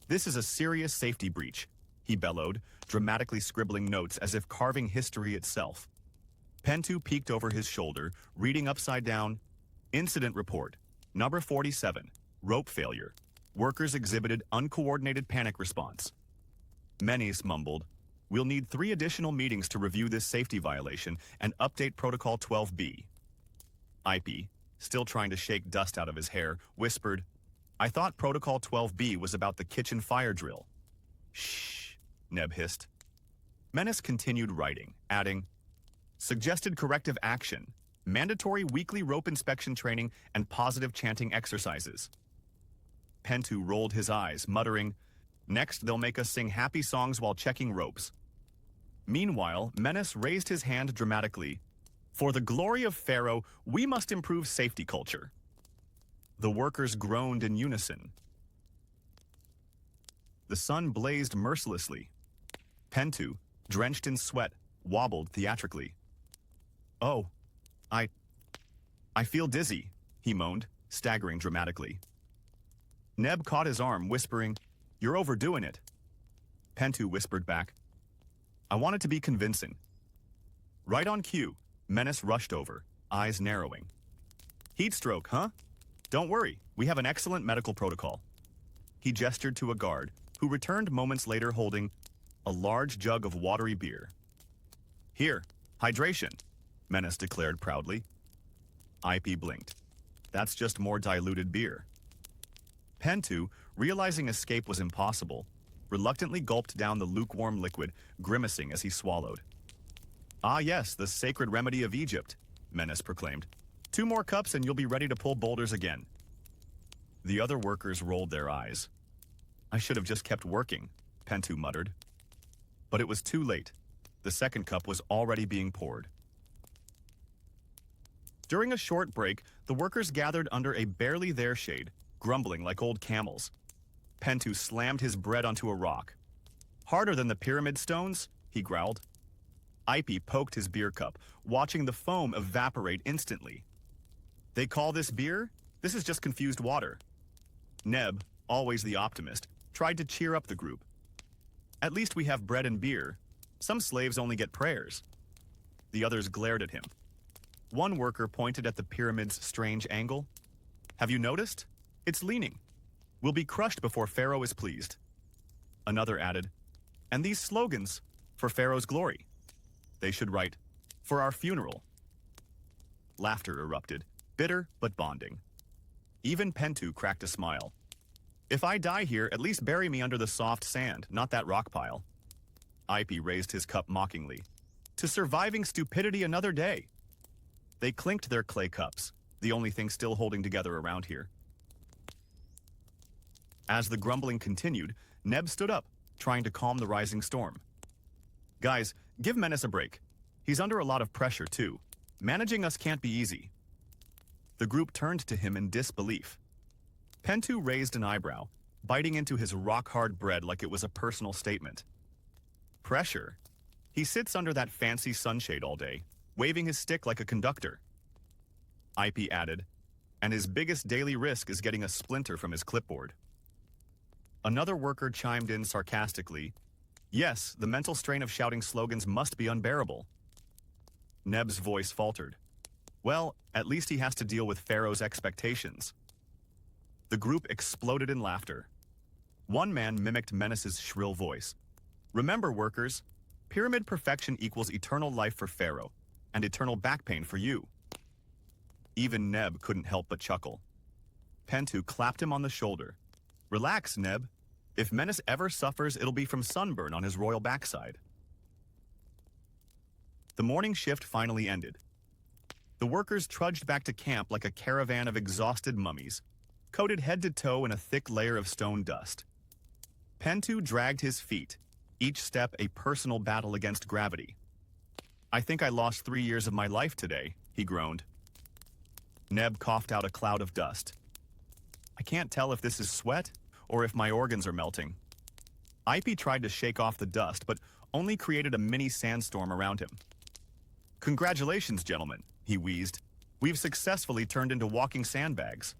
A: is a serious safety breach," he bellowed, dramatically scribbling notes as if carving history itself. Pentu peeked over his shoulder, reading upside down, "Incident report, number 47, rope failure. Workers exhibited uncoordinated panic response." Menace mumbled, "We'll need 3 additional meetings to review this safety violation and update Protocol 12B. Ipy, still trying to shake dust out of his hair, whispered, "I thought Protocol 12B was about the kitchen fire drill." "Shh," Neb hissed. Menace continued writing, adding, "Suggested corrective action, mandatory weekly rope inspection training, and positive chanting exercises." Pentu rolled his eyes, muttering, "Next they'll make us sing happy songs while checking ropes." Meanwhile, Menace raised his hand dramatically. "For the glory of Pharaoh, we must improve safety culture." The workers groaned in unison. The sun blazed mercilessly. Pentu, drenched in sweat, wobbled theatrically. "Oh, I... I feel dizzy, he moaned, staggering dramatically. Neb caught his arm, whispering, "You're overdoing it." Pentu whispered back, "I want it to be convincing." Right on cue, Menace rushed over, eyes narrowing. "Heat stroke, huh? Don't worry, we have an excellent medical protocol." He gestured to a guard, who returned moments later holding a large jug of watery beer. "Here, hydration," Menace declared proudly. IP blinked. "That's just more diluted beer." Pentu, realizing escape was impossible, reluctantly gulped down the lukewarm liquid, grimacing as he swallowed. "Ah yes, the sacred remedy of Egypt," Menace proclaimed. "2 more cups and you'll be ready to pull boulders again." The other workers rolled their eyes. "I should have just kept working," Pentu muttered. But it was too late. The second cup was already being poured. During a short break, the workers gathered under a barely there shade, grumbling like old camels. Pentu slammed his bread onto a rock. "Harder than the pyramid stones?" he growled. Ipy poked his beer cup, watching the foam evaporate instantly. "They call this beer? This is just confused water." Neb, always the optimist, tried to cheer up the group. "At least we have bread and beer. Some slaves only get prayers." The others glared at him. One worker pointed at the pyramid's strange angle. "Have you noticed? It's leaning. We'll be crushed before Pharaoh is pleased." Another added, "And these slogans, for Pharaoh's glory. They should write, for our funeral." Laughter erupted, bitter but bonding. Even Pentu cracked a smile. "If I die here, at least bury me under the soft sand, not that rock pile." Ipy raised his cup mockingly. "To surviving stupidity another day." They clinked their clay cups, the only thing still holding together around here. As the grumbling continued, Neb stood up, trying to calm the rising storm. "Guys, give Menace a break. He's under a lot of pressure, too. Managing us can't be easy." The group turned to him in disbelief. Pentu raised an eyebrow, biting into his rock-hard bread like it was a personal statement. "Pressure? He sits under that fancy sunshade all day, waving his stick like a conductor." Ipy added, "And his biggest daily risk is getting a splinter from his clipboard." Another worker chimed in sarcastically, "Yes, the mental strain of shouting slogans must be unbearable." Neb's voice faltered. "Well, at least he has to deal with Pharaoh's expectations." The group exploded in laughter. One man mimicked Menace's shrill voice. "Remember, workers, pyramid perfection equals eternal life for Pharaoh, and eternal back pain for you." Even Neb couldn't help but chuckle. Pentu clapped him on the shoulder. "Relax, Neb. If Menace ever suffers, it'll be from sunburn on his royal backside." The morning shift finally ended. The workers trudged back to camp like a caravan of exhausted mummies, coated head to toe in a thick layer of stone dust. Pentu dragged his feet, each step a personal battle against gravity. "I think I lost 3 years of my life today," he groaned. Neb coughed out a cloud of dust. "I can't tell if this is sweat or if my organs are melting." Ipy tried to shake off the dust, but only created a mini sandstorm around him. "Congratulations, gentlemen," he wheezed. "We've successfully turned into walking sandbags."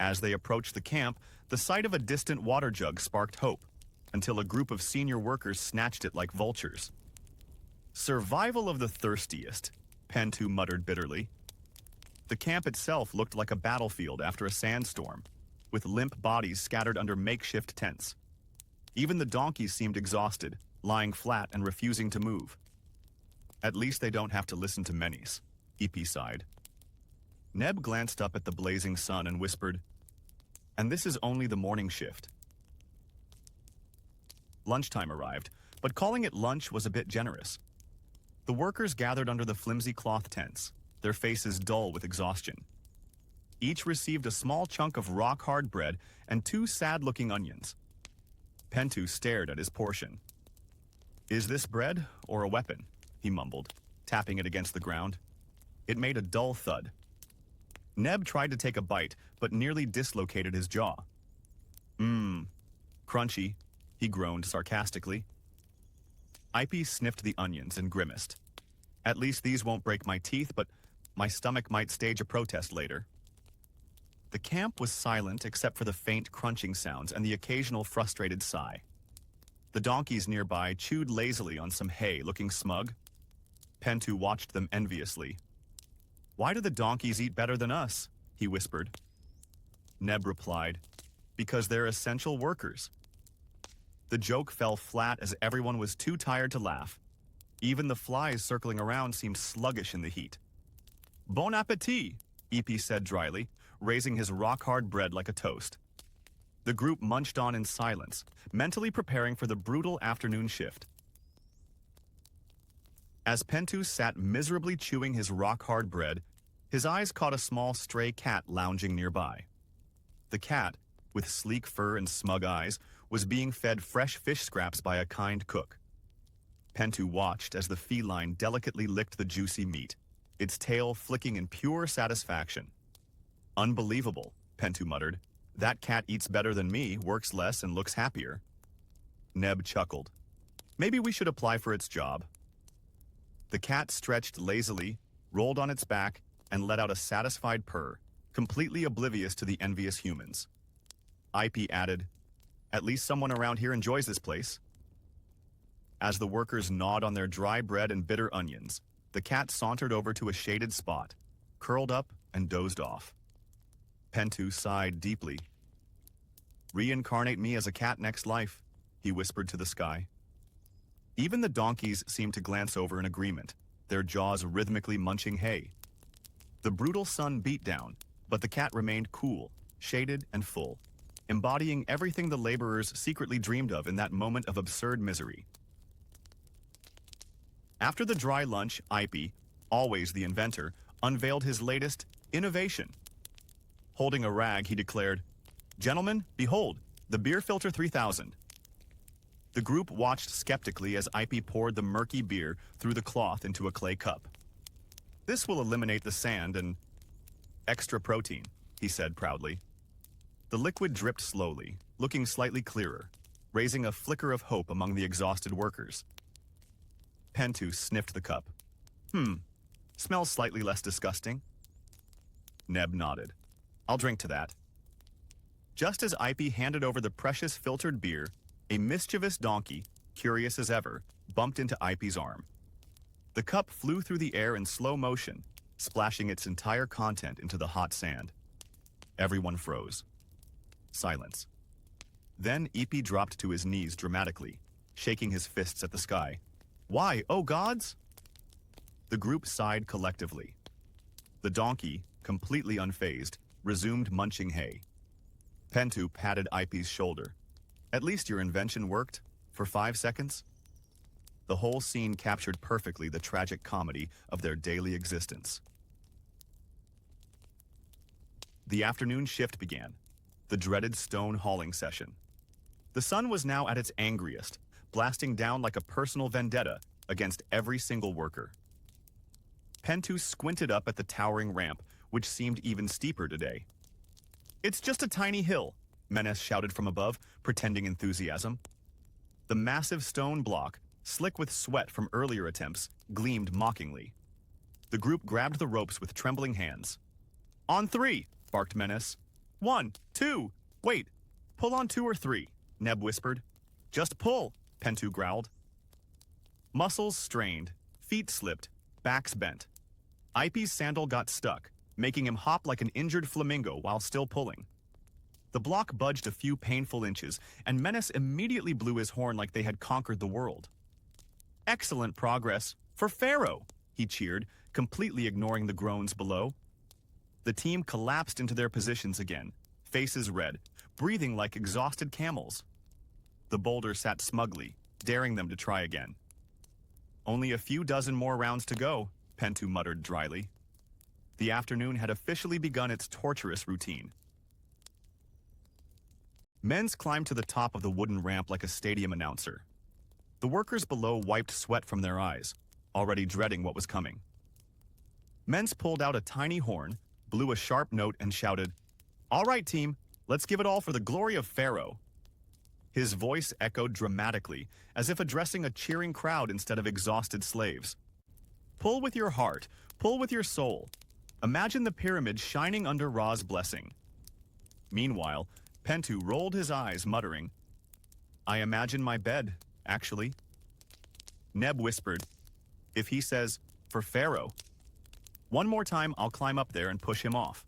A: As they approached the camp, the sight of a distant water jug sparked hope, until a group of senior workers snatched it like vultures. "Survival of the thirstiest," Pentu muttered bitterly. The camp itself looked like a battlefield after a sandstorm, with limp bodies scattered under makeshift tents. Even the donkeys seemed exhausted, lying flat and refusing to move. "At least they don't have to listen to Menes," Ipy sighed. Neb glanced up at the blazing sun and whispered, "And this is only the morning shift." Lunchtime arrived, but calling it lunch was a bit generous. The workers gathered under the flimsy cloth tents, their faces dull with exhaustion. Each received a small chunk of rock-hard bread and 2 sad-looking onions. Pentu stared at his portion. "Is this bread or a weapon?" he mumbled, tapping it against the ground. It made a dull thud. Neb tried to take a bite, but nearly dislocated his jaw. Crunchy," he groaned sarcastically. Ipy sniffed the onions and grimaced. At least these won't break my teeth, but my stomach might stage a protest later. The camp was silent except for the faint crunching sounds and the occasional frustrated sigh. The donkeys nearby chewed lazily on some hay, looking smug. Pentu watched them enviously. "Why do the donkeys eat better than us?" he whispered. Neb replied, "Because they're essential workers." The joke fell flat as everyone was too tired to laugh. Even the flies circling around seemed sluggish in the heat. "Bon appétit," EP said dryly, raising his rock-hard bread like a toast. The group munched on in silence, mentally preparing for the brutal afternoon shift. As Pentu sat miserably chewing his rock-hard bread, his eyes caught a small stray cat lounging nearby. The cat, with sleek fur and smug eyes, was being fed fresh fish scraps by a kind cook. Pentu watched as the feline delicately licked the juicy meat, its tail flicking in pure satisfaction. "Unbelievable," Pentu muttered. "That cat eats better than me, works less, and looks happier." Neb chuckled. "Maybe we should apply for its job." The cat stretched lazily, rolled on its back, and let out a satisfied purr, completely oblivious to the envious humans. IP added, "At least someone around here enjoys this place." As the workers gnawed on their dry bread and bitter onions, the cat sauntered over to a shaded spot, curled up, and dozed off. Pentu sighed deeply. "Reincarnate me as a cat next life," he whispered to the sky. Even the donkeys seemed to glance over in agreement, their jaws rhythmically munching hay. The brutal sun beat down, but the cat remained cool, shaded, and full, embodying everything the laborers secretly dreamed of in that moment of absurd misery. After the dry lunch, Ipy, always the inventor, unveiled his latest innovation. Holding a rag, he declared, "Gentlemen, behold, the beer filter 3000. The group watched skeptically as Ipy poured the murky beer through the cloth into a clay cup. "This will eliminate the sand and extra protein," he said proudly. The liquid dripped slowly, looking slightly clearer, raising a flicker of hope among the exhausted workers. Pentu sniffed the cup. Smells slightly less disgusting." Neb nodded. "I'll drink to that." Just as Ipy handed over the precious filtered beer, a mischievous donkey, curious as ever, bumped into Ipy's arm. The cup flew through the air in slow motion, splashing its entire content into the hot sand. Everyone froze. Silence. Then Ipy dropped to his knees dramatically, shaking his fists at the sky. "Why, oh gods?" The group sighed collectively. The donkey, completely unfazed, resumed munching hay. Pentu patted Ipy's shoulder. "At least your invention worked, for 5 seconds." The whole scene captured perfectly the tragic comedy of their daily existence. The afternoon shift began, the dreaded stone hauling session. The sun was now at its angriest, blasting down like a personal vendetta against every single worker. Pentu squinted up at the towering ramp, which seemed even steeper today. "It's just a tiny hill," Menes shouted from above, pretending enthusiasm. The massive stone block, slick with sweat from earlier attempts, gleamed mockingly. The group grabbed the ropes with trembling hands. "On 3, barked Menes. 1, 2, wait, pull on 2 or 3, Neb whispered. "Just pull," Pentu growled. Muscles strained, feet slipped, backs bent. Ipy's sandal got stuck, making him hop like an injured flamingo while still pulling. The block budged a few painful inches, and Menes immediately blew his horn like they had conquered the world. "Excellent progress, for Pharaoh," he cheered, completely ignoring the groans below. The team collapsed into their positions again, faces red, breathing like exhausted camels. The boulder sat smugly, daring them to try again. "Only a few dozen more rounds to go," Pentu muttered dryly. The afternoon had officially begun its torturous routine. Men's climbed to the top of the wooden ramp like a stadium announcer. The workers below wiped sweat from their eyes, already dreading what was coming. Men's pulled out a tiny horn, blew a sharp note, and shouted, "All right, team, let's give it all for the glory of Pharaoh." His voice echoed dramatically, as if addressing a cheering crowd instead of exhausted slaves. Pull with your heart. Pull with your soul. Imagine the pyramid shining under Ra's blessing. Meanwhile, Pentu rolled his eyes, muttering, I imagine my bed, actually. Neb whispered, if he says, for Pharaoh. One more time, I'll climb up there and push him off.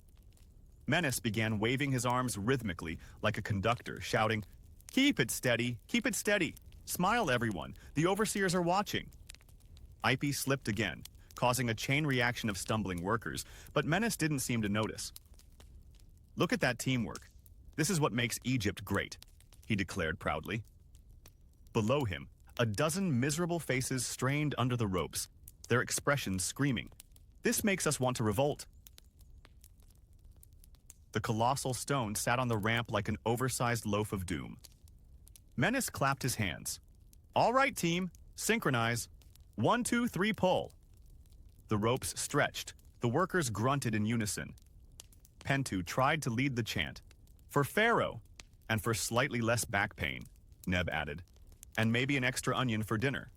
A: Menace began waving his arms rhythmically like a conductor, shouting, keep it steady, keep it steady. Smile, everyone. The overseers are watching. Ipy slipped again, causing a chain reaction of stumbling workers, but Menace didn't seem to notice. Look at that teamwork. This is what makes Egypt great, he declared proudly. Below him, a dozen miserable faces strained under the ropes, their expressions screaming, this makes us want to revolt. The colossal stone sat on the ramp like an oversized loaf of doom. Menace clapped his hands. All right, team, synchronize. 1, 2, 3, pull. The ropes stretched. The workers grunted in unison. Pentu tried to lead the chant. For Pharaoh, and for slightly less back pain, Neb added, and maybe an extra onion for dinner.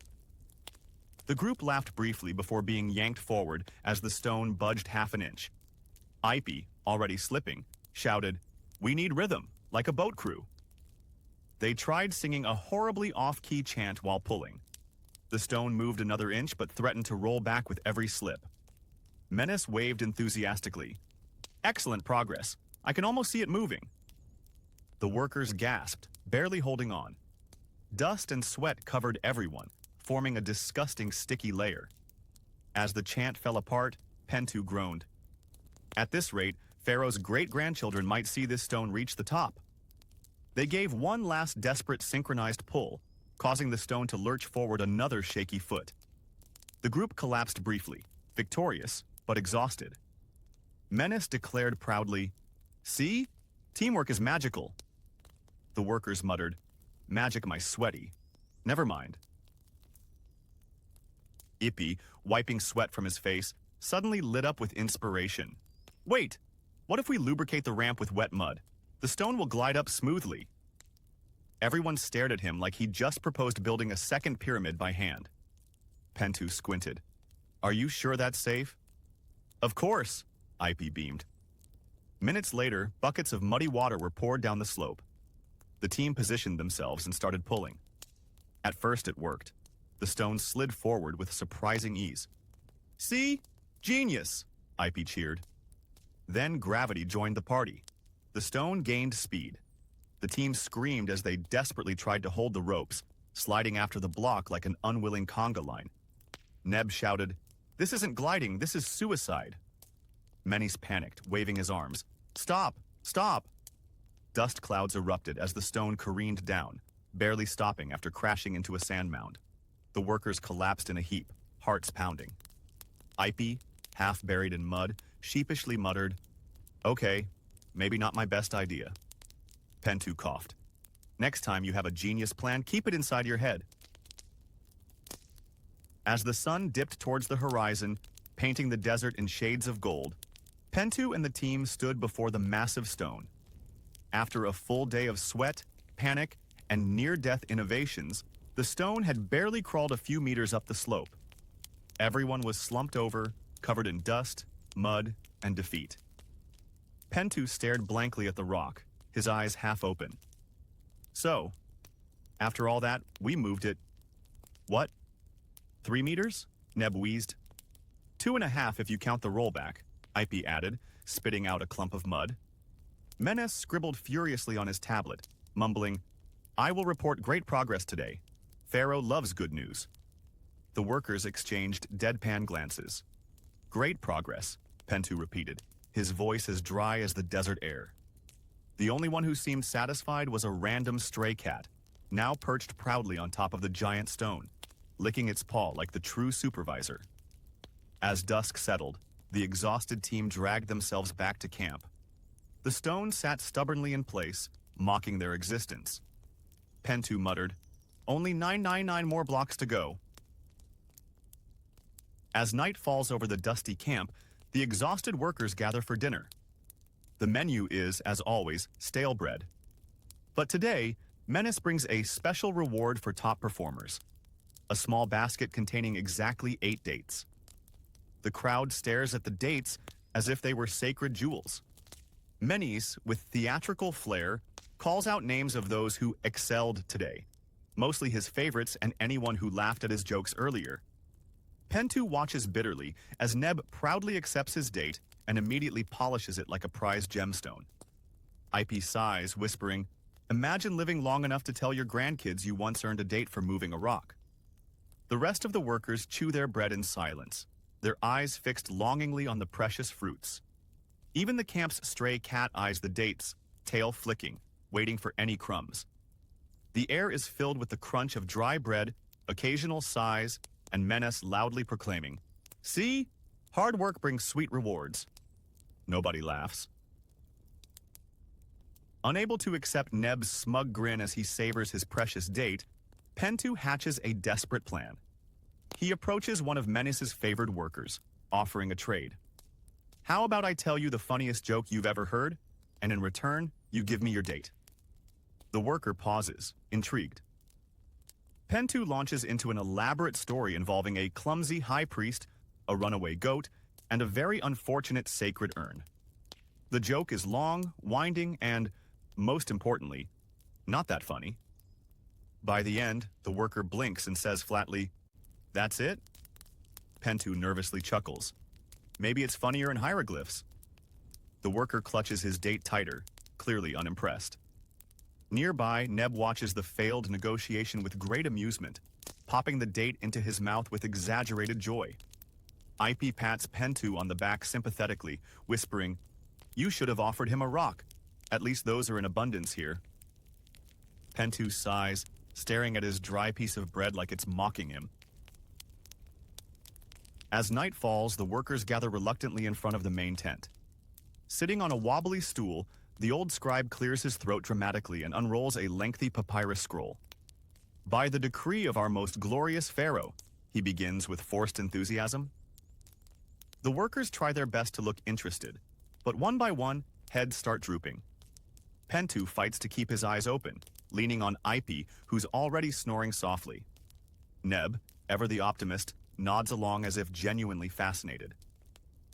A: The group laughed briefly before being yanked forward as the stone budged half an inch. Ipy, already slipping, shouted, we need rhythm, like a boat crew. They tried singing a horribly off-key chant while pulling. The stone moved another inch but threatened to roll back with every slip. Menace waved enthusiastically. Excellent progress. I can almost see it moving. The workers gasped, barely holding on. Dust and sweat covered everyone, forming a disgusting sticky layer. As the chant fell apart, Pentu groaned. At this rate, Pharaoh's great-grandchildren might see this stone reach the top. They gave one last desperate synchronized pull, causing the stone to lurch forward another shaky foot. The group collapsed briefly, victorious, but exhausted. Menace declared proudly, see? Teamwork is magical. The workers muttered, magic my sweaty. Never mind. Ipy, wiping sweat from his face, suddenly lit up with inspiration. Wait, what if we lubricate the ramp with wet mud? The stone will glide up smoothly. Everyone stared at him like he'd just proposed building a second pyramid by hand. Pentu squinted. Are you sure that's safe? Of course, Ipy beamed. Minutes later, buckets of muddy water were poured down the slope. The team positioned themselves and started pulling. At first it worked. The stone slid forward with surprising ease. See? Genius! Ipy cheered. Then gravity joined the party. The stone gained speed. The team screamed as they desperately tried to hold the ropes, sliding after the block like an unwilling conga line. Neb shouted, this isn't gliding, this is suicide. Menace panicked, waving his arms. Stop! Stop! Dust clouds erupted as the stone careened down, barely stopping after crashing into a sand mound. The workers collapsed in a heap, hearts pounding. Ipy, half buried in mud, sheepishly muttered, okay, maybe not my best idea. Pentu coughed. Next time you have a genius plan, keep it inside your head. As the sun dipped towards the horizon, painting the desert in shades of gold, Pentu and the team stood before the massive stone. After a full day of sweat, panic, and near-death innovations, the stone had barely crawled a few meters up the slope. Everyone was slumped over, covered in dust, mud, and defeat. Pentu stared blankly at the rock, his eyes half open. So, after all that, we moved it. What? 3 meters? Neb wheezed. 2.5 if you count the rollback, Ipy added, spitting out a clump of mud. Menace scribbled furiously on his tablet, mumbling, I will report great progress today. Pharaoh loves good news. The workers exchanged deadpan glances. Great progress, Pentu repeated, his voice as dry as the desert air. The only one who seemed satisfied was a random stray cat, now perched proudly on top of the giant stone, licking its paw like the true supervisor. As dusk settled, the exhausted team dragged themselves back to camp. The stone sat stubbornly in place, mocking their existence. Pentu muttered, only 999 more blocks to go. As night falls over the dusty camp, the exhausted workers gather for dinner. The menu is, as always, stale bread. But today, Menace brings a special reward for top performers. A small basket containing exactly 8 dates. the crowd stares at the dates as if they were sacred jewels. Menes, with theatrical flair, calls out names of those who excelled today, mostly his favorites and anyone who laughed at his jokes earlier. Pentu watches bitterly as Neb proudly accepts his date and immediately polishes it like a prized gemstone. IP sighs, whispering, "Imagine living long enough to tell your grandkids you once earned a date for moving a rock." The rest of the workers chew their bread in silence, their eyes fixed longingly on the precious fruits. Even the camp's stray cat eyes the dates, tail flicking, waiting for any crumbs. The air is filled with the crunch of dry bread, occasional sighs, and Menes loudly proclaiming, "See? Hard work brings sweet rewards." Nobody laughs. Unable to accept Neb's smug grin as he savors his precious date, Pentu hatches a desperate plan. He approaches one of Menes's favored workers, offering a trade. "How about I tell you the funniest joke you've ever heard, and in return, you give me your date?" The worker pauses, intrigued. Pentu launches into an elaborate story involving a clumsy high priest, a runaway goat, and a very unfortunate sacred urn. The joke is long, winding, and, most importantly, not that funny. By the end, the worker blinks and says flatly, "That's it?" Pentu nervously chuckles. Maybe it's funnier in hieroglyphs. The worker clutches his date tighter, clearly unimpressed. Nearby, Neb watches the failed negotiation with great amusement, popping the date into his mouth with exaggerated joy. IP pats Pentu on the back sympathetically, whispering, "You should have offered him a rock. At least those are in abundance here." Pentu sighs, staring at his dry piece of bread like it's mocking him. As night falls, the workers gather reluctantly in front of the main tent. Sitting on a wobbly stool, the old scribe clears his throat dramatically and unrolls a lengthy papyrus scroll. "By the decree of our most glorious pharaoh," he begins with forced enthusiasm. The workers try their best to look interested, but one by one, heads start drooping. Pentu fights to keep his eyes open, leaning on IP, who's already snoring softly. Neb, ever the optimist, nods along as if genuinely fascinated.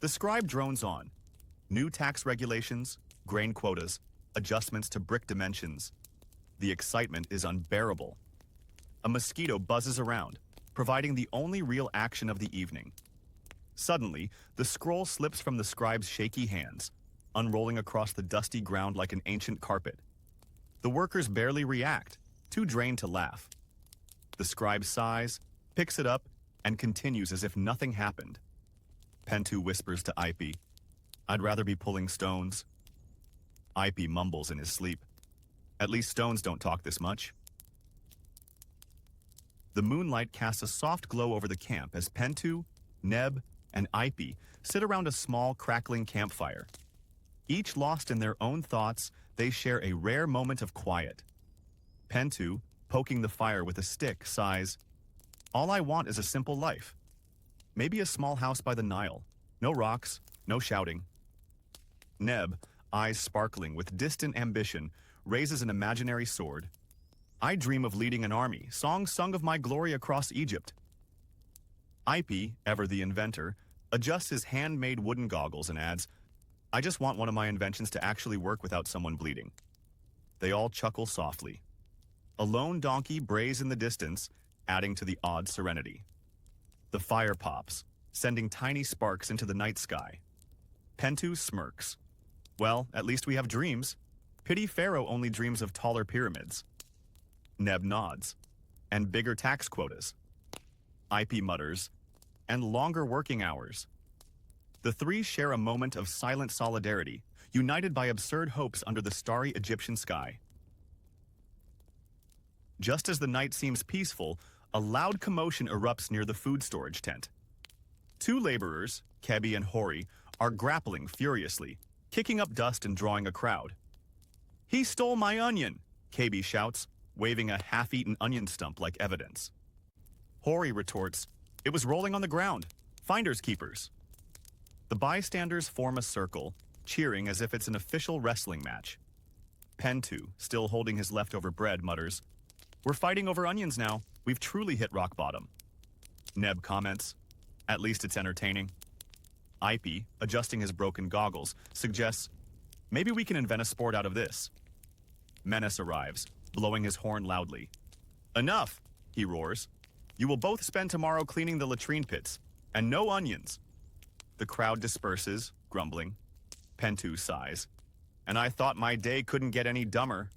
A: The scribe drones on. New tax regulations, grain quotas, adjustments to brick dimensions. The excitement is unbearable. A mosquito buzzes around, providing the only real action of the evening. Suddenly, the scroll slips from the scribe's shaky hands, unrolling across the dusty ground like an ancient carpet. The workers barely react, too drained to laugh. The scribe sighs, picks it up, and continues as if nothing happened. Pentu whispers to IP, "I'd rather be pulling stones." IP mumbles in his sleep. "At least stones don't talk this much." The moonlight casts a soft glow over the camp as Pentu, Neb, and IP sit around a small, crackling campfire. Each lost in their own thoughts, they share a rare moment of quiet. Pentu, poking the fire with a stick, sighs, "All I want is a simple life. Maybe a small house by the Nile. No rocks, no shouting." Neb, eyes sparkling with distant ambition, raises an imaginary sword. "I dream of leading an army, songs sung of my glory across Egypt." IP, ever the inventor, adjusts his handmade wooden goggles and adds, "I just want one of my inventions to actually work without someone bleeding." They all chuckle softly. A lone donkey brays in the distance, adding to the odd serenity. The fire pops, sending tiny sparks into the night sky. Pentu smirks. "Well, at least we have dreams. Pity Pharaoh only dreams of taller pyramids." Neb nods. "And bigger tax quotas." IP mutters, "And longer working hours." The three share a moment of silent solidarity, united by absurd hopes under the starry Egyptian sky. Just as the night seems peaceful, a loud commotion erupts near the food storage tent. Two laborers, Kebi and Hori, are grappling furiously, kicking up dust and drawing a crowd. "He stole my onion!" Kebi shouts, waving a half-eaten onion stump like evidence. Hori retorts, "It was rolling on the ground. Finders keepers." The bystanders form a circle, cheering as if it's an official wrestling match. Pentu, still holding his leftover bread, mutters, "We're fighting over onions now. We've truly hit rock bottom." Neb comments, "At least it's entertaining." Ipy, adjusting his broken goggles, suggests, maybe we can invent a sport out of this. Menace arrives, blowing his horn loudly. Enough, he roars. You will both spend tomorrow cleaning the latrine pits, and no onions. The crowd disperses, grumbling. Pentu sighs. And I thought my day couldn't get any dumber.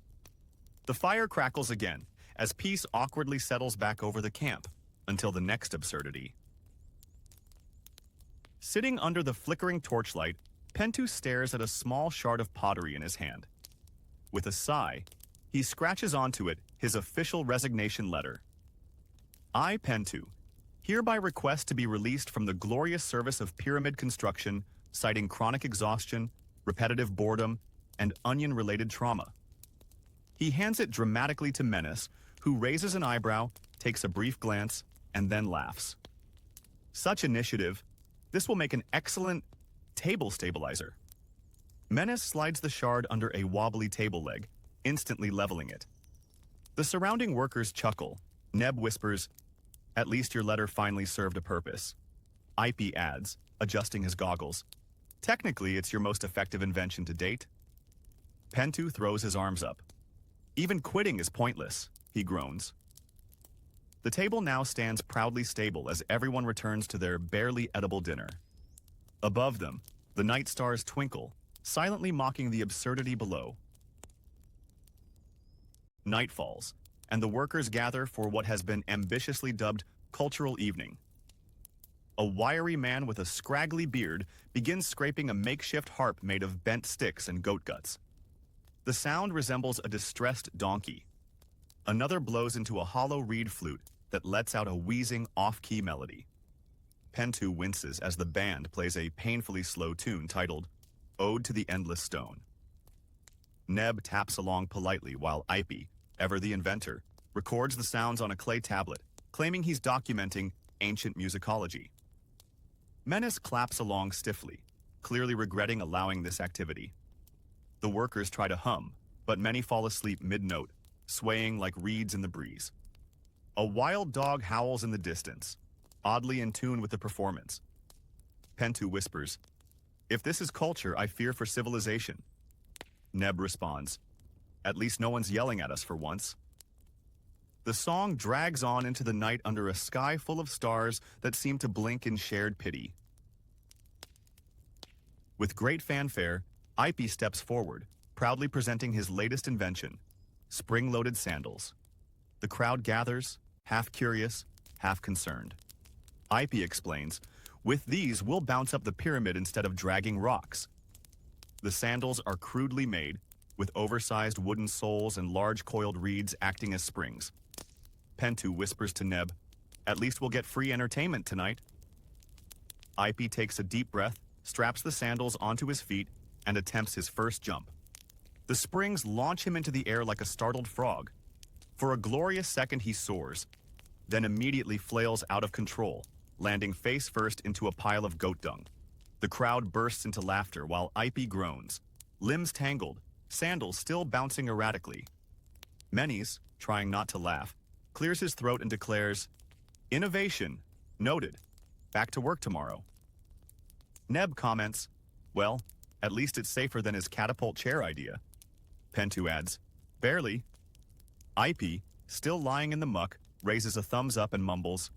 A: The fire crackles again, as peace awkwardly settles back over the camp, until the next absurdity. Sitting under the flickering torchlight, Pentu stares at a small shard of pottery in his hand. With a sigh, he scratches onto it his official resignation letter. I, Pentu, hereby request to be released from the glorious service of pyramid construction, citing chronic exhaustion, repetitive boredom, and onion-related trauma. He hands it dramatically to Menace, who raises an eyebrow, takes a brief glance, and then laughs. Such initiative, this will make an excellent table stabilizer. Menace slides the shard under a wobbly table leg, instantly leveling it. The surrounding workers chuckle. Neb whispers, "At least your letter finally served a purpose." Ipy adds, adjusting his goggles, "Technically, it's your most effective invention to date." Pentu throws his arms up. "Even quitting is pointless," he groans. The table now stands proudly stable as everyone returns to their barely edible dinner. Above them, the night stars twinkle, silently mocking the absurdity below. Night falls, and the workers gather for what has been ambitiously dubbed cultural evening. A wiry man with a scraggly beard begins scraping a makeshift harp made of bent sticks and goat guts. The sound resembles a distressed donkey. Another blows into a hollow reed flute that lets out a wheezing, off-key melody. Pentu winces as the band plays a painfully slow tune titled Ode to the Endless Stone. Neb taps along politely while Ipy, ever the inventor, records the sounds on a clay tablet, claiming he's documenting ancient musicology. Menace claps along stiffly, clearly regretting allowing this activity. The workers try to hum, but many fall asleep mid-note, swaying like reeds in the breeze. A wild dog howls in the distance, oddly in tune with the performance. Pentu whispers, "If this is culture, I fear for civilization." Neb responds, "At least no one's yelling at us for once." The song drags on into the night under a sky full of stars that seem to blink in shared pity. With great fanfare, Ipy steps forward, proudly presenting his latest invention, spring-loaded sandals. The crowd gathers, half curious, half concerned. Ipy explains, "With these, we'll bounce up the pyramid instead of dragging rocks." The sandals are crudely made, with oversized wooden soles and large coiled reeds acting as springs. Pentu whispers to Neb, "At least we'll get free entertainment tonight." Ipy takes a deep breath, straps the sandals onto his feet, and attempts his first jump. The springs launch him into the air like a startled frog. For a glorious second he soars, then immediately flails out of control, landing face first into a pile of goat dung. The crowd bursts into laughter while Ipy groans, limbs tangled, sandals still bouncing erratically. Menes, trying not to laugh, clears his throat and declares, "Innovation, noted. Back to work tomorrow." Neb comments, "Well, at least it's safer than his catapult chair idea." Pentu adds, "Barely." Ipy, still lying in the muck, raises a thumbs up and mumbles,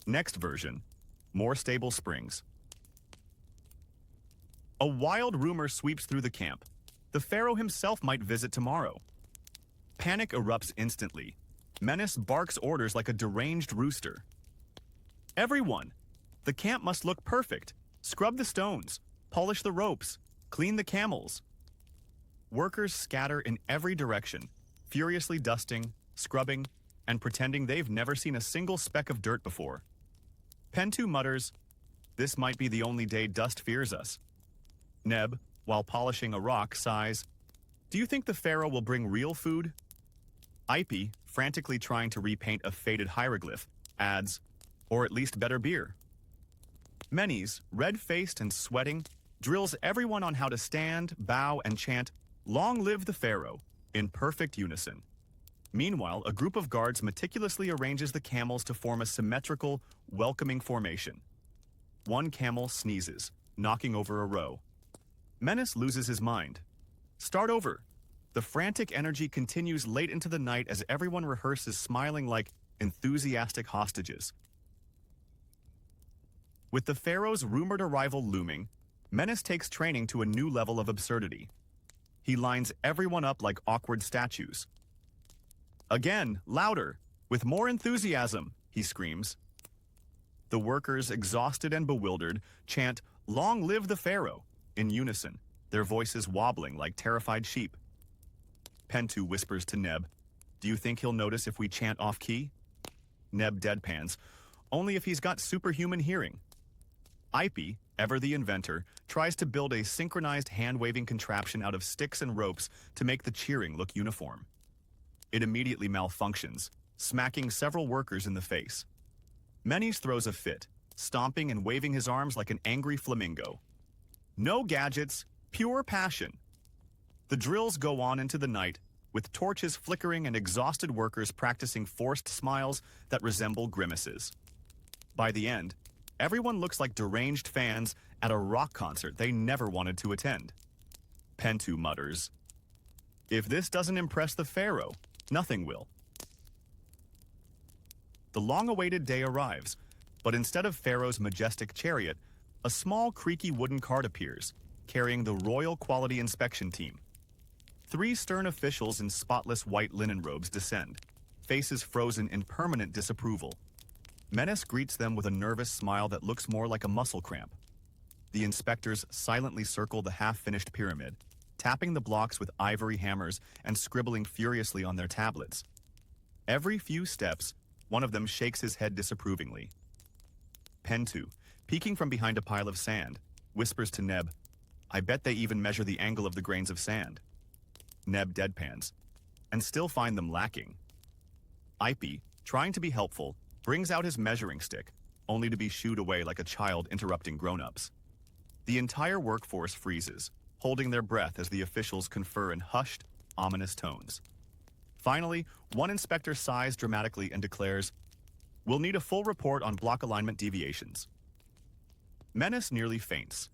A: "Next version, more stable springs." A wild rumor sweeps through the camp. The pharaoh himself might visit tomorrow. Panic erupts instantly. Menace barks orders like a deranged rooster. "Everyone! The camp must look perfect. Scrub the stones, polish the ropes, clean the camels." Workers scatter in every direction, furiously dusting, scrubbing, and pretending they've never seen a single speck of dirt before. Pentu mutters, "This might be the only day dust fears us." Neb, while polishing a rock, sighs, "Do you think the pharaoh will bring real food?" Ipy, frantically trying to repaint a faded hieroglyph, adds, "Or at least better beer." Menes, red-faced and sweating, drills everyone on how to stand, bow, and chant, "Long live the pharaoh," in perfect unison. Meanwhile, a group of guards meticulously arranges the camels to form a symmetrical, welcoming formation. One camel sneezes, knocking over a row. Menace loses his mind. Start over. The frantic energy continues late into the night as everyone rehearses, smiling like enthusiastic hostages. With the pharaoh's rumored arrival looming, Menace takes training to a new level of absurdity. He lines everyone up like awkward statues. Again, louder, with more enthusiasm, he screams. The workers, exhausted and bewildered, chant, "Long live the pharaoh," in unison, their voices wobbling like terrified sheep. Pentu whispers to Neb, "Do you think he'll notice if we chant off-key?" Neb deadpans, "Only if he's got superhuman hearing." Ipy, ever the inventor, tries to build a synchronized hand-waving contraption out of sticks and ropes to make the cheering look uniform. It immediately malfunctions, smacking several workers in the face. Menes throws a fit, stomping and waving his arms like an angry flamingo. No gadgets, pure passion. The drills go on into the night, with torches flickering and exhausted workers practicing forced smiles that resemble grimaces. By the end, everyone looks like deranged fans at a rock concert they never wanted to attend. Pentu mutters, "If this doesn't impress the pharaoh, nothing will." The long-awaited day arrives, but instead of Pharaoh's majestic chariot, a small creaky wooden cart appears, carrying the Royal Quality Inspection Team. 3 stern officials in spotless white linen robes descend, faces frozen in permanent disapproval. Menace greets them with a nervous smile that looks more like a muscle cramp. The inspectors silently circle the half-finished pyramid, tapping the blocks with ivory hammers and scribbling furiously on their tablets. Every few steps, one of them shakes his head disapprovingly. Pentu, peeking from behind a pile of sand, whispers to Neb, "I bet they even measure the angle of the grains of sand." Neb deadpans, and still find them lacking. Ipy, trying to be helpful, brings out his measuring stick, only to be shooed away like a child interrupting grown-ups. The entire workforce freezes, holding their breath as the officials confer in hushed, ominous tones. Finally, one inspector sighs dramatically and declares, "We'll need a full report on block alignment deviations." Menace nearly faints.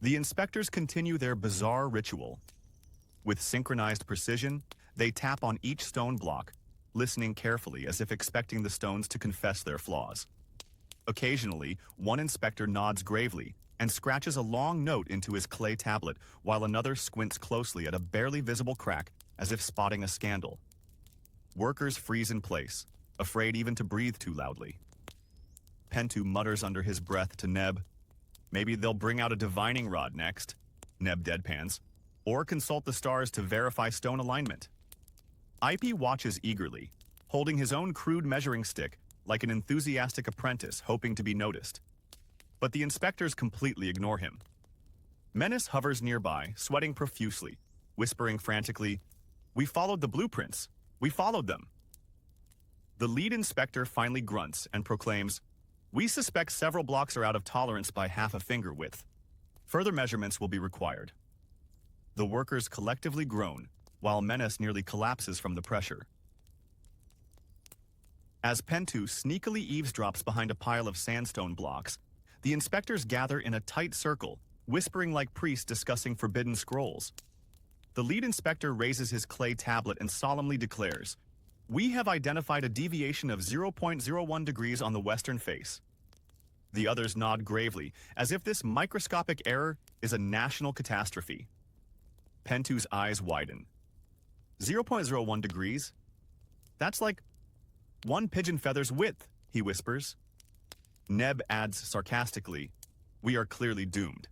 A: The inspectors continue their bizarre ritual. With synchronized precision, they tap on each stone block, listening carefully as if expecting the stones to confess their flaws. Occasionally, one inspector nods gravely and scratches a long note into his clay tablet while another squints closely at a barely visible crack as if spotting a scandal. Workers freeze in place, afraid even to breathe too loudly. Pentu mutters under his breath to Neb, "Maybe they'll bring out a divining rod next," Neb deadpans, "or consult the stars to verify stone alignment." Ipy watches eagerly, holding his own crude measuring stick like an enthusiastic apprentice hoping to be noticed. But the inspectors completely ignore him. Menace hovers nearby, sweating profusely, whispering frantically, "We followed the blueprints. We followed them." The lead inspector finally grunts and proclaims, "We suspect several blocks are out of tolerance by half a finger width. Further measurements will be required." The workers collectively groan, while Menace nearly collapses from the pressure. As Pentu sneakily eavesdrops behind a pile of sandstone blocks, the inspectors gather in a tight circle, whispering like priests discussing forbidden scrolls. The lead inspector raises his clay tablet and solemnly declares, "We have identified a deviation of 0.01 degrees on the western face." The others nod gravely, as if this microscopic error is a national catastrophe. Pentu's eyes widen. 0.01 degrees? That's like 1 pigeon feather's width, he whispers. Neb adds sarcastically, "We are clearly doomed.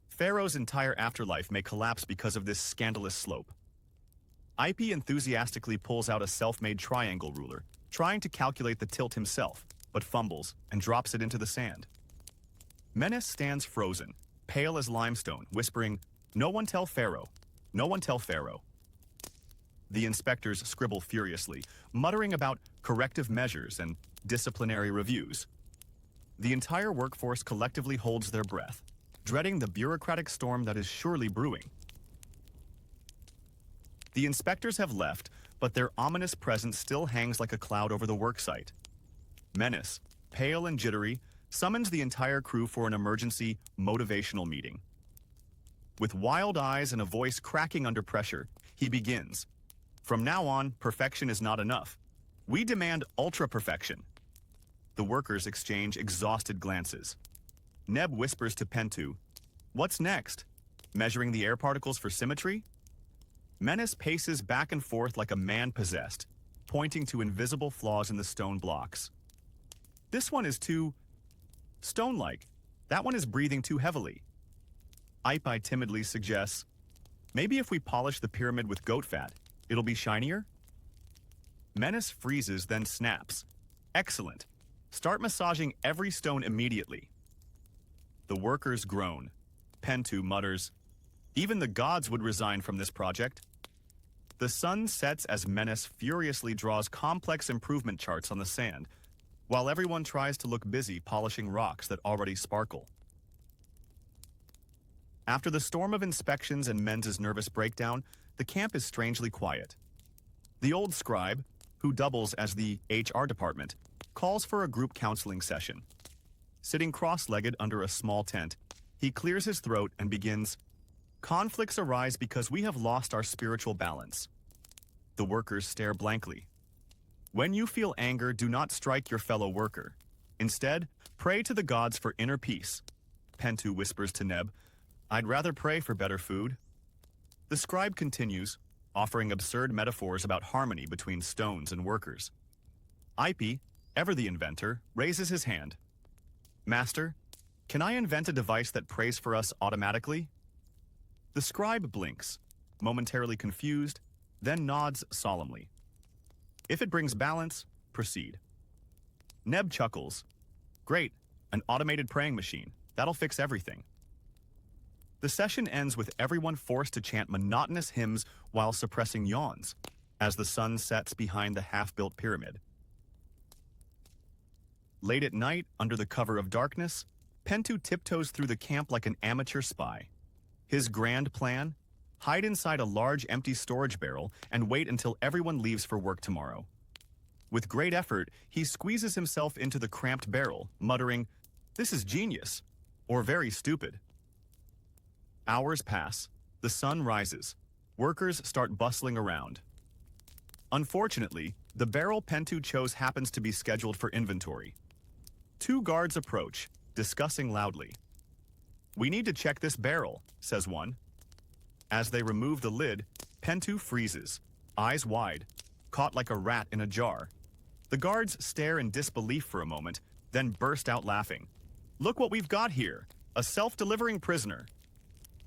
A: Pharaoh's entire afterlife may collapse because of this scandalous slope." Ipy enthusiastically pulls out a self-made triangle ruler, trying to calculate the tilt himself, but fumbles and drops it into the sand. Menace stands frozen, pale as limestone, whispering, "No one tell Pharaoh. No one tell Pharaoh." The inspectors scribble furiously, muttering about corrective measures and disciplinary reviews. The entire workforce collectively holds their breath, dreading the bureaucratic storm that is surely brewing. The inspectors have left, but their ominous presence still hangs like a cloud over the worksite. Menace, pale and jittery, summons the entire crew for an emergency motivational meeting. With wild eyes and a voice cracking under pressure, he begins. From now on, perfection is not enough. We demand ultra-perfection. The workers exchange exhausted glances. Neb whispers to Pentu, "What's next? Measuring the air particles for symmetry?" Menace paces back and forth like a man possessed, pointing to invisible flaws in the stone blocks. "This one is too stone-like. That one is breathing too heavily." Ipai timidly suggests, "Maybe if we polish the pyramid with goat fat, it'll be shinier?" Menace freezes, then snaps. "Excellent. Start massaging every stone immediately." The workers groan. Pentu mutters, "Even the gods would resign from this project." The sun sets as Menace furiously draws complex improvement charts on the sand, while everyone tries to look busy polishing rocks that already sparkle. After the storm of inspections and Menz's nervous breakdown, the camp is strangely quiet. The old scribe, who doubles as the HR department, calls for a group counseling session. Sitting cross-legged under a small tent, he clears his throat and begins, "Conflicts arise because we have lost our spiritual balance." The workers stare blankly. "When you feel anger, do not strike your fellow worker. Instead, pray to the gods for inner peace." Pentu whispers to Neb, "I'd rather pray for better food." The scribe continues, offering absurd metaphors about harmony between stones and workers. Ipi, ever the inventor, raises his hand. "Master, can I invent a device that prays for us automatically?" The scribe blinks, momentarily confused, then nods solemnly. "If it brings balance, proceed." Neb chuckles. "Great, an automated praying machine. That'll fix everything." The session ends with everyone forced to chant monotonous hymns while suppressing yawns, as the sun sets behind the half-built pyramid. Late at night, under the cover of darkness, Pentu tiptoes through the camp like an amateur spy. His grand plan? Hide inside a large empty storage barrel and wait until everyone leaves for work tomorrow. With great effort, he squeezes himself into the cramped barrel, muttering, "This is genius," or "very stupid." Hours pass. The sun rises. Workers start bustling around. Unfortunately, the barrel Pentu chose happens to be scheduled for inventory. Two guards approach, discussing loudly. "We need to check this barrel," says one. As they remove the lid, Pentu freezes, eyes wide, caught like a rat in a jar. The guards stare in disbelief for a moment, then burst out laughing. "Look what we've got here, a self-delivering prisoner."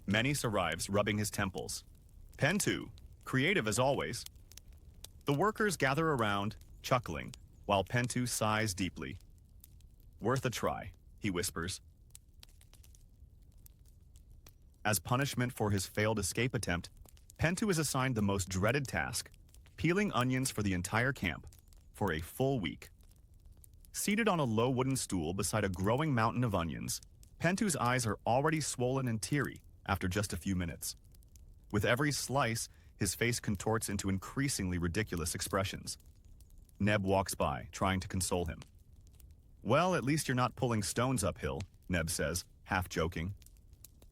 A: Menace arrives, rubbing his temples. "Pentu, creative as always." The workers gather around, chuckling, while Pentu sighs deeply. "Worth a try," he whispers. As punishment for his failed escape attempt, Pentu is assigned the most dreaded task, peeling onions for the entire camp, for a full week. Seated on a low wooden stool beside a growing mountain of onions, Pentu's eyes are already swollen and teary after just a few minutes. With every slice, his face contorts into increasingly ridiculous expressions. Neb walks by, trying to console him. "Well, at least you're not pulling stones uphill," Neb says, half joking.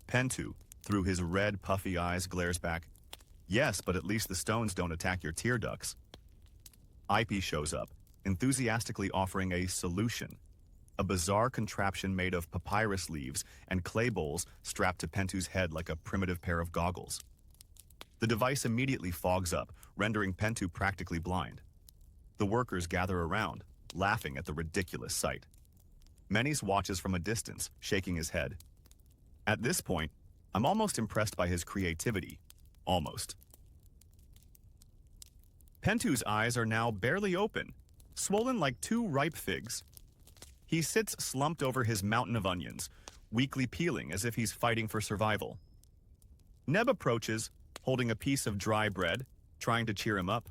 A: Pentu, through his red, puffy eyes, glares back, "Yes, but at least the stones don't attack your tear ducts." Ipi shows up, enthusiastically offering a solution, a bizarre contraption made of papyrus leaves and clay bowls strapped to Pentu's head like a primitive pair of goggles. The device immediately fogs up, rendering Pentu practically blind. The workers gather around, laughing at the ridiculous sight. Menace watches from a distance, shaking his head. At this point, I'm almost impressed by his creativity. Almost. Pentu's eyes are now barely open, swollen like two ripe figs. He sits slumped over his mountain of onions, weakly peeling as if he's fighting for survival. Neb approaches, holding a piece of dry bread, trying to cheer him up.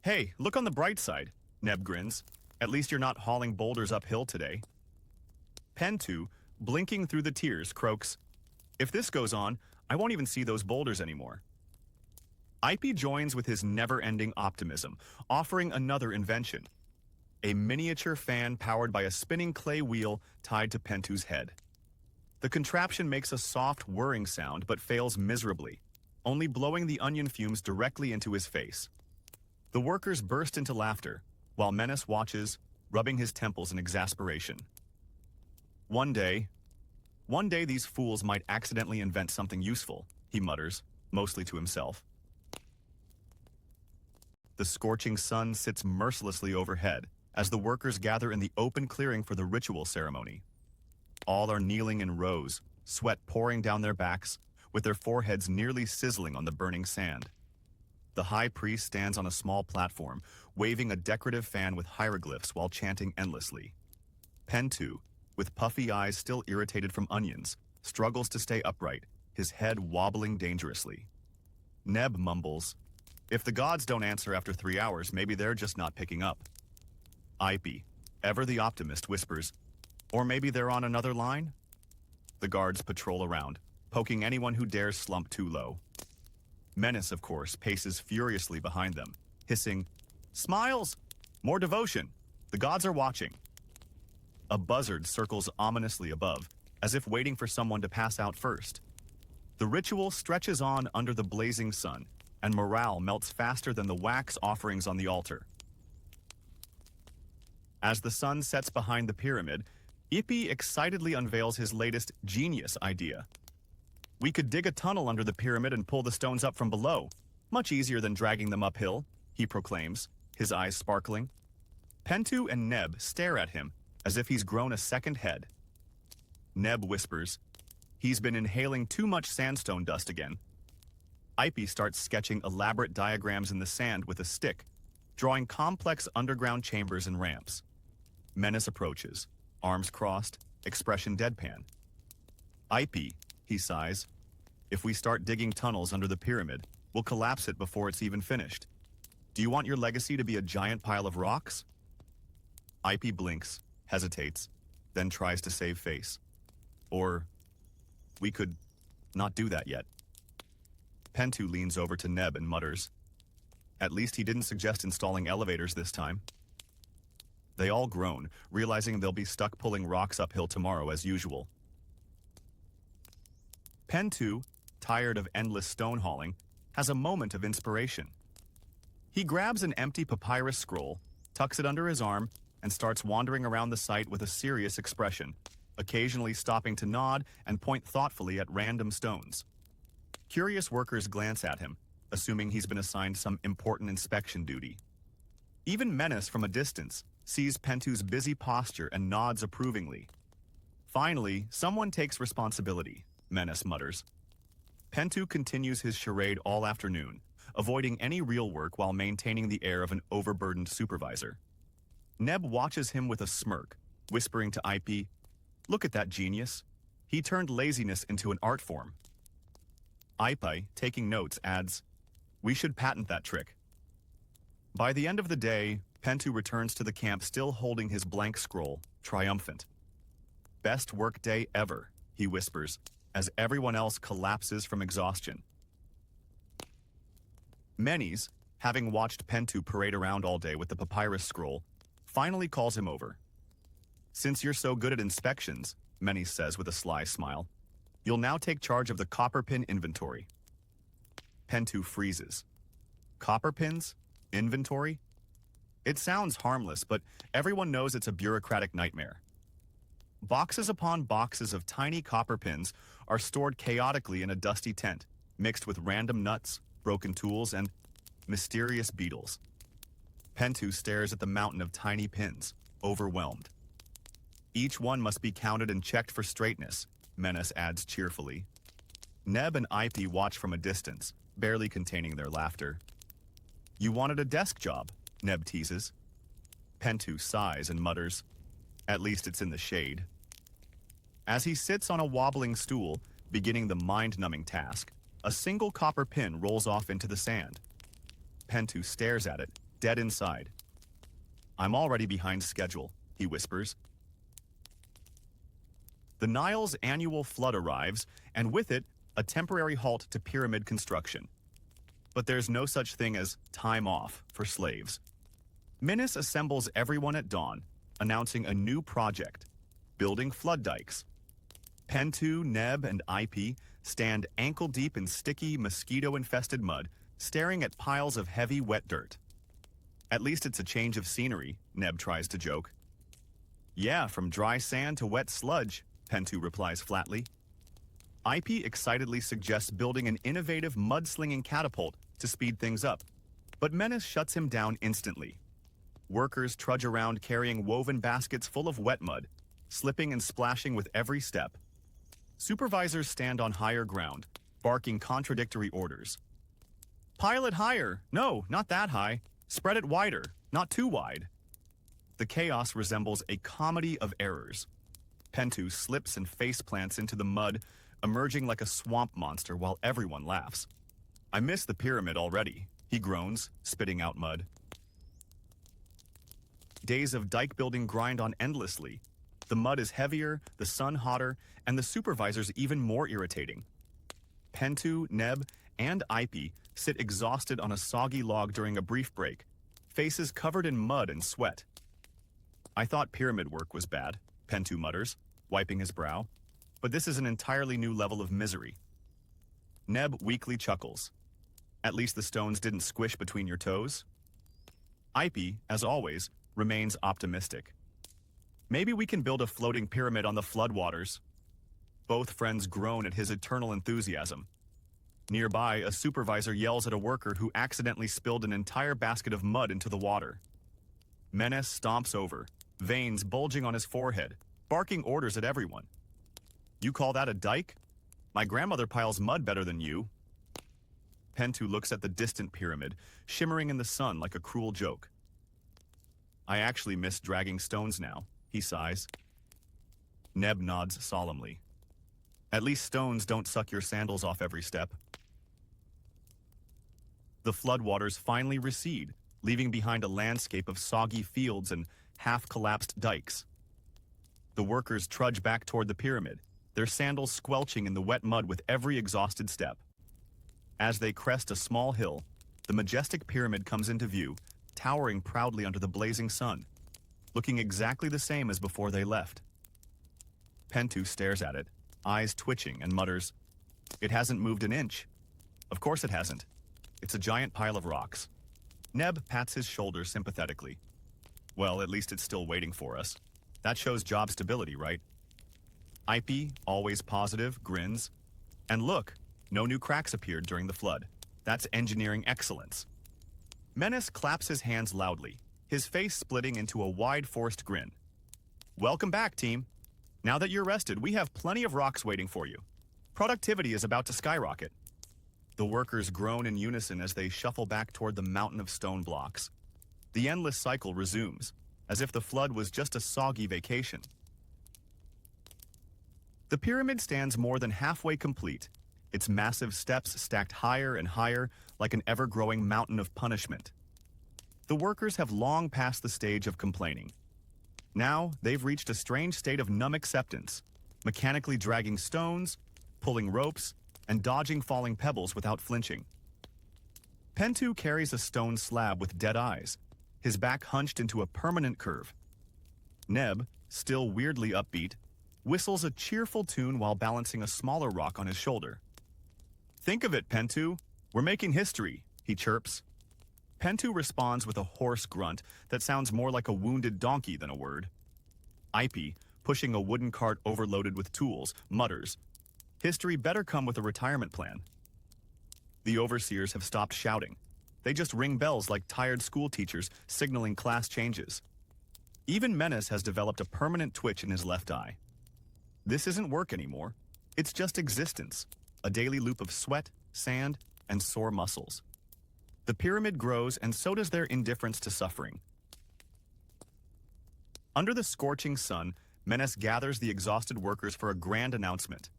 A: "Hey, look on the bright side," Neb grins. "At least you're not hauling boulders uphill today." Pentu, blinking through the tears, croaks, "If this goes on, I won't even see those boulders anymore." Ipi joins with his never-ending optimism, offering another invention. a miniature fan powered by a spinning clay wheel tied to Pentu's head. The contraption makes a soft whirring sound but fails miserably, only blowing the onion fumes directly into his face. The workers burst into laughter, while Menace watches, rubbing his temples in exasperation. One day these fools might accidentally invent something useful, he mutters, mostly to himself. The scorching sun sits mercilessly overhead as the workers gather in the open clearing for the ritual ceremony. All are kneeling in rows, sweat pouring down their backs, with their foreheads nearly sizzling on the burning sand. The high priest stands on a small platform, waving a decorative fan with hieroglyphs while chanting endlessly. Pentu, with puffy eyes still irritated from onions, struggles to stay upright, his head wobbling dangerously. Neb mumbles, "If the gods don't answer after 3 hours, maybe they're just not picking up." Ipe, ever the optimist, whispers, "Or maybe they're on another line?" The guards patrol around, poking anyone who dares slump too low. Menace, of course, paces furiously behind them, hissing, "Smiles! More devotion! The gods are watching!" A buzzard circles ominously above, as if waiting for someone to pass out first. The ritual stretches on under the blazing sun, and morale melts faster than the wax offerings on the altar. As the sun sets behind the pyramid, Ipe excitedly unveils his latest genius idea. "We could dig a tunnel under the pyramid and pull the stones up from below. Much easier than dragging them uphill," he proclaims, his eyes sparkling. Pentu and Neb stare at him as if he's grown a second head. Neb whispers, "He's been inhaling too much sandstone dust again." Ipe starts sketching elaborate diagrams in the sand with a stick, drawing complex underground chambers and ramps. Menace approaches, arms crossed, expression deadpan. "Ipe," he sighs, "if we start digging tunnels under the pyramid, we'll collapse it before it's even finished. Do you want your legacy to be a giant pile of rocks?" Ipe blinks, hesitates, then tries to save face. "Or we could not do that yet." Pentu leans over to Neb and mutters, "At least he didn't suggest installing elevators this time." They all groan, realizing they'll be stuck pulling rocks uphill tomorrow as usual. Pentu, tired of endless stone hauling, has a moment of inspiration. He grabs an empty papyrus scroll, tucks it under his arm, and starts wandering around the site with a serious expression, occasionally stopping to nod and point thoughtfully at random stones. Curious workers glance at him, assuming he's been assigned some important inspection duty. Even Menace from a distance sees Pentu's busy posture and nods approvingly. Finally, someone takes responsibility, Menace mutters. Pentu continues his charade all afternoon, avoiding any real work while maintaining the air of an overburdened supervisor. Neb watches him with a smirk, whispering to Ipe, "Look at that genius. He turned laziness into an art form." Ipe, taking notes, adds, "We should patent that trick." By the end of the day, Pentu returns to the camp still holding his blank scroll, triumphant. "Best work day ever," he whispers, as everyone else collapses from exhaustion. Menes, having watched Pentu parade around all day with the papyrus scroll, finally calls him over. "Since you're so good at inspections," Menes says with a sly smile, "you'll now take charge of the copper pin inventory." Pentu freezes. Copper pins? Inventory? It sounds harmless, but everyone knows it's a bureaucratic nightmare. Boxes upon boxes of tiny copper pins are stored chaotically in a dusty tent, mixed with random nuts, broken tools, and mysterious beetles. Pentu stares at the mountain of tiny pins, overwhelmed. "Each one must be counted and checked for straightness," Menace adds cheerfully. Neb and Ipe watch from a distance, barely containing their laughter. "You wanted a desk job," Neb teases. Pentu sighs and mutters, "At least it's in the shade." As he sits on a wobbling stool, beginning the mind-numbing task, a single copper pin rolls off into the sand. Pentu stares at it, dead inside. "I'm already behind schedule," he whispers. The Nile's annual flood arrives, and with it, a temporary halt to pyramid construction. But there's no such thing as time off for slaves. Menace assembles everyone at dawn, announcing a new project, building flood dikes. Pentu, Neb, and IP stand ankle-deep in sticky, mosquito-infested mud, staring at piles of heavy, wet dirt. At least it's a change of scenery, Neb tries to joke. Yeah, from dry sand to wet sludge, Pentu replies flatly. IP excitedly suggests building an innovative mud-slinging catapult to speed things up, but Menace shuts him down instantly. Workers trudge around carrying woven baskets full of wet mud, slipping and splashing with every step. Supervisors stand on higher ground, barking contradictory orders. Pile it higher! No, not that high. Spread it wider, not too wide. The chaos resembles a comedy of errors. Pentu slips and face plants into the mud, emerging like a swamp monster while everyone laughs. I miss the pyramid already, he groans, spitting out mud. Days of dike building grind on endlessly. The mud is heavier, the sun hotter, and the supervisors even more irritating. Pentu, Neb, and IP sit exhausted on a soggy log during a brief break, faces covered in mud and sweat. I thought pyramid work was bad, Pentu mutters, wiping his brow, but this is an entirely new level of misery. Neb weakly chuckles. At least the stones didn't squish between your toes. IP, as always, remains optimistic. Maybe we can build a floating pyramid on the floodwaters. Both friends groan at his eternal enthusiasm. Nearby, a supervisor yells at a worker who accidentally spilled an entire basket of mud into the water. Menace stomps over, veins bulging on his forehead, barking orders at everyone. You call that a dike? My grandmother piles mud better than you. Pentu looks at the distant pyramid, shimmering in the sun like a cruel joke. I actually miss dragging stones now, he sighs. Neb nods solemnly. At least stones don't suck your sandals off every step. The floodwaters finally recede, leaving behind a landscape of soggy fields and half-collapsed dikes. The workers trudge back toward the pyramid, their sandals squelching in the wet mud with every exhausted step. As they crest a small hill, the majestic pyramid comes into view, towering proudly under the blazing sun, looking exactly the same as before they left. Pentu stares at it, eyes twitching, and mutters, "It hasn't moved an inch." Of course it hasn't. It's a giant pile of rocks. Neb pats his shoulder sympathetically. Well, at least it's still waiting for us. That shows job stability, right? IP, always positive, grins. And look, no new cracks appeared during the flood. That's engineering excellence. Menace claps his hands loudly, his face splitting into a wide forced grin. Welcome back, team. Now that you're rested, we have plenty of rocks waiting for you. Productivity is about to skyrocket. The workers groan in unison as they shuffle back toward the mountain of stone blocks. The endless cycle resumes, as if the flood was just a soggy vacation. The pyramid stands more than halfway complete, its massive steps stacked higher and higher like an ever-growing mountain of punishment. The workers have long passed the stage of complaining. Now, they've reached a strange state of numb acceptance, mechanically dragging stones, pulling ropes, and dodging falling pebbles without flinching. Pentu carries a stone slab with dead eyes, his back hunched into a permanent curve. Neb, still weirdly upbeat, whistles a cheerful tune while balancing a smaller rock on his shoulder. Think of it, Pentu. We're making history, he chirps. Pentu responds with a hoarse grunt that sounds more like a wounded donkey than a word. IP, pushing a wooden cart overloaded with tools, mutters, "History better come with a retirement plan." The overseers have stopped shouting. They just ring bells like tired school teachers signaling class changes. Even Menace has developed a permanent twitch in his left eye. This isn't work anymore. It's just existence, a daily loop of sweat, sand, and sore muscles. The pyramid grows, and so does their indifference to suffering. Under the scorching sun, Menace gathers the exhausted workers for a grand announcement.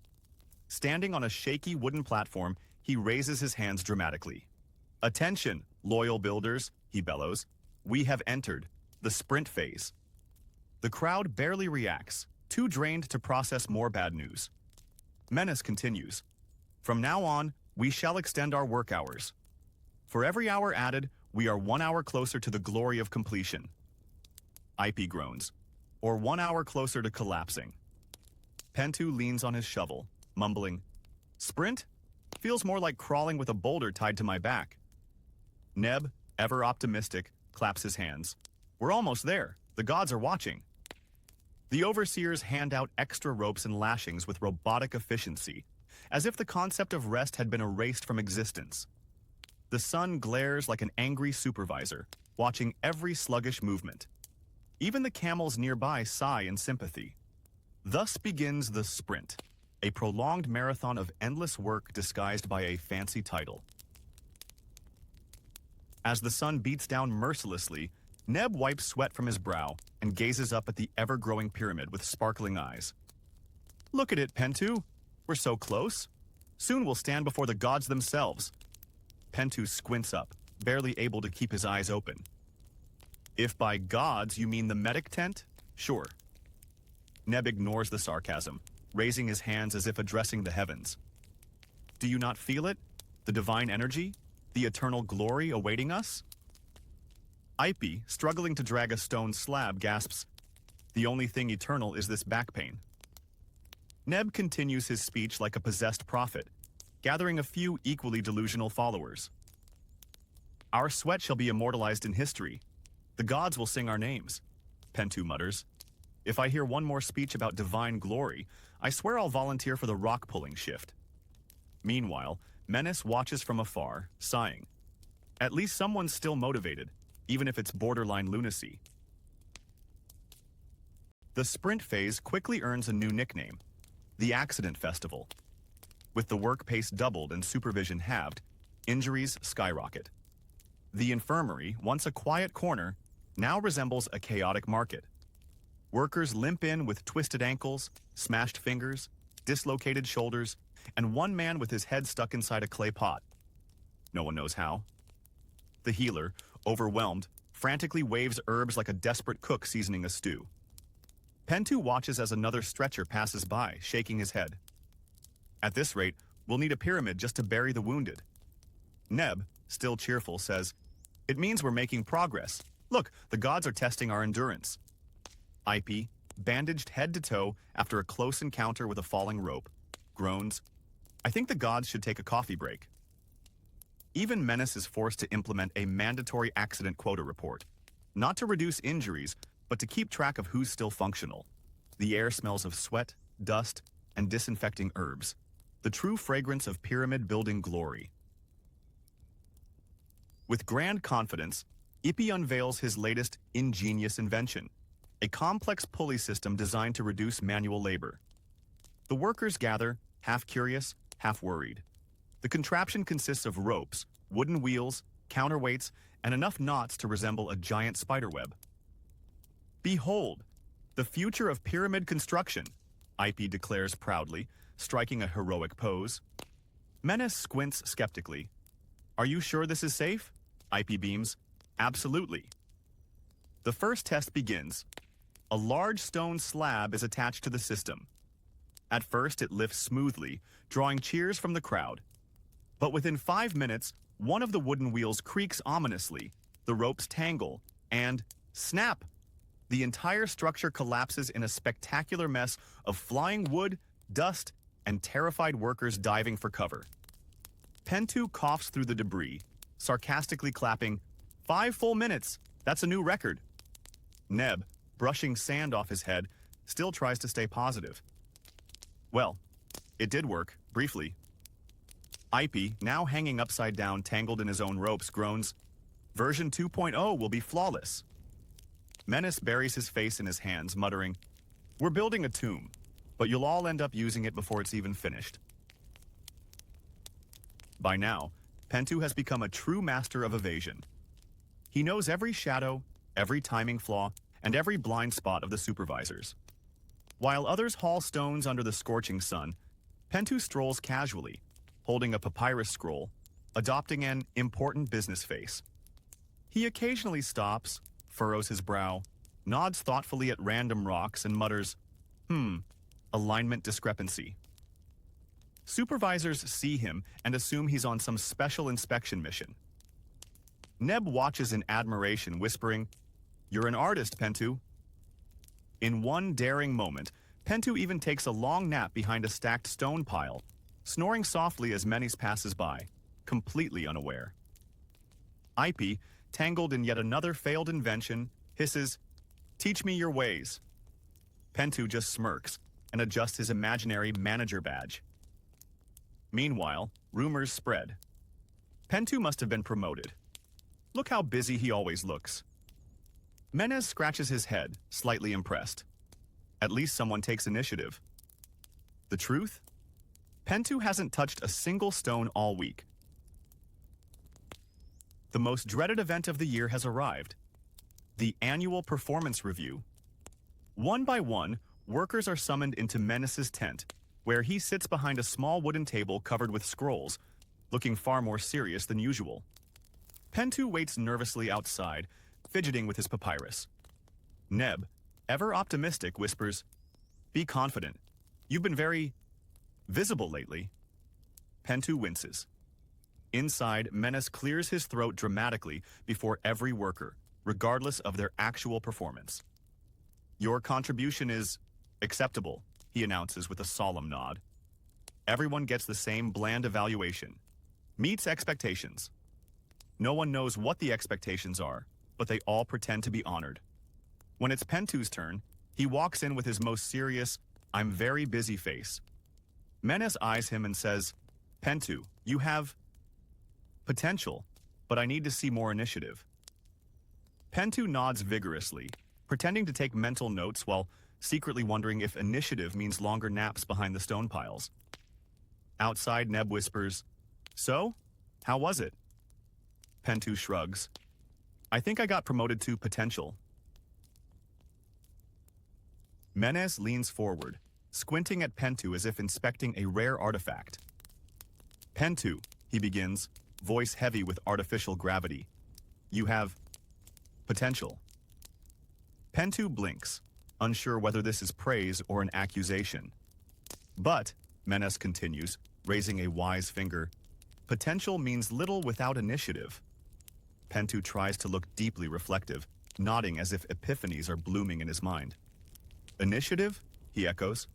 A: Standing on a shaky wooden platform, he raises his hands dramatically. "Attention, loyal builders," he bellows. "We have entered the sprint phase." The crowd barely reacts, too drained to process more bad news. Menace continues. "From now on, we shall extend our work hours. For every hour added, We are 1 hour closer to the glory of completion. IP groans. Or 1 hour closer to collapsing. Pentu leans on his shovel, mumbling, "Sprint? Feels more like crawling with a boulder tied to my back." Neb, ever optimistic, claps his hands. "We're almost there. The gods are watching." The overseers hand out extra ropes and lashings with robotic efficiency, as if the concept of rest had been erased from existence. The sun glares like an angry supervisor, watching every sluggish movement. Even the camels nearby sigh in sympathy. Thus begins the sprint, a prolonged marathon of endless work disguised by a fancy title. As the sun beats down mercilessly, Neb wipes sweat from his brow and gazes up at the ever-growing pyramid with sparkling eyes. "Look at it, Pentu. We're so close. Soon we'll stand before the gods themselves." Pentu squints up, barely able to keep his eyes open. "If by gods you mean the medic tent, sure." Neb ignores the sarcasm, raising his hands as if addressing the heavens. "Do you not feel it? The divine energy? The eternal glory awaiting us?" Ipe, struggling to drag a stone slab, gasps, "The only thing eternal is this back pain." Neb continues his speech like a possessed prophet, gathering a few equally delusional followers. "Our sweat shall be immortalized in history. The gods will sing our names," Pentu mutters. "If I hear one more speech about divine glory, I swear I'll volunteer for the rock-pulling shift." Meanwhile, Menace watches from afar, sighing. At least someone's still motivated, even if it's borderline lunacy. The sprint phase quickly earns a new nickname, the Accident Festival. With the work pace doubled and supervision halved, injuries skyrocket. The infirmary, once a quiet corner, now resembles a chaotic market. Workers limp in with twisted ankles, smashed fingers, dislocated shoulders, and one man with his head stuck inside a clay pot. No one knows how. The healer, overwhelmed, frantically waves herbs like a desperate cook seasoning a stew. Pentu watches as another stretcher passes by, shaking his head. "At this rate, we'll need a pyramid just to bury the wounded." Neb, still cheerful, says, "It means we're making progress. Look, the gods are testing our endurance." Ipe, bandaged head to toe after a close encounter with a falling rope, groans, "I think the gods should take a coffee break." Even Menace is forced to implement a mandatory accident quota report, not to reduce injuries, but to keep track of who's still functional. The air smells of sweat, dust, and disinfecting herbs, the true fragrance of pyramid-building glory. With grand confidence, Ipe unveils his latest ingenious invention, a complex pulley system designed to reduce manual labor. The workers gather, half curious, half worried. The contraption consists of ropes, wooden wheels, counterweights, and enough knots to resemble a giant spiderweb. "Behold, the future of pyramid construction," Ipe declares proudly, striking a heroic pose. Menace squints skeptically. "Are you sure this is safe?" Ipe beams. "Absolutely." The first test begins. A large stone slab is attached to the system. At first, it lifts smoothly, drawing cheers from the crowd. But within 5 minutes, one of the wooden wheels creaks ominously, the ropes tangle, and snap! The entire structure collapses in a spectacular mess of flying wood, dust, and terrified workers diving for cover. Pentu coughs through the debris, sarcastically clapping, 5 full minutes, that's a new record." Neb, brushing sand off his head, still tries to stay positive. "Well, it did work, briefly." Ipe, now hanging upside down tangled in his own ropes, groans, "Version 2.0 will be flawless." Menace buries his face in his hands, muttering, "We're building a tomb, but you'll all end up using it before it's even finished." By now, Pentu has become a true master of evasion. He knows every shadow, every timing flaw, and every blind spot of the supervisors. While others haul stones under the scorching sun, Pentu strolls casually, holding a papyrus scroll, adopting an important business face. He occasionally stops, furrows his brow, nods thoughtfully at random rocks, and mutters, alignment discrepancy." Supervisors see him and assume he's on some special inspection mission. Neb watches in admiration, whispering, "You're an artist, Pentu." In one daring moment, Pentu even takes a long nap behind a stacked stone pile, snoring softly as Menes passes by, completely unaware. Ipe, tangled in yet another failed invention, hisses, "Teach me your ways." Pentu just smirks and adjusts his imaginary manager badge. Meanwhile, rumors spread. Pentu must have been promoted. Look how busy he always looks. Menes scratches his head, slightly impressed. At least someone takes initiative. The truth? Pentu hasn't touched a single stone all week. The most dreaded event of the year has arrived. The annual performance review. One by one, workers are summoned into Menes's tent, where he sits behind a small wooden table covered with scrolls, looking far more serious than usual. Pentu waits nervously outside, fidgeting with his papyrus. Neb, ever optimistic, whispers, "Be confident. You've been very visible lately." Pentu winces. Inside, Menes clears his throat dramatically before every worker, regardless of their actual performance. "Your contribution is acceptable," he announces with a solemn nod. Everyone gets the same bland evaluation. Meets expectations. No one knows what the expectations are, but they all pretend to be honored. When it's Pentu's turn, he walks in with his most serious, "I'm very busy" face. Menes eyes him and says, "Pentu, you have potential, but I need to see more initiative." Pentu nods vigorously, pretending to take mental notes while secretly wondering if initiative means longer naps behind the stone piles. Outside, Neb whispers, "So, how was it?" Pentu shrugs. "I think I got promoted to potential." Menes leans forward, squinting at Pentu as if inspecting a rare artifact. "Pentu," he begins, voice heavy with artificial gravity. "You have potential." Pentu blinks, unsure whether this is praise or an accusation. "But," Menes continues, raising a wise finger, "potential means little without initiative." Pentu tries to look deeply reflective, nodding as if epiphanies are blooming in his mind. "Initiative?" he echoes.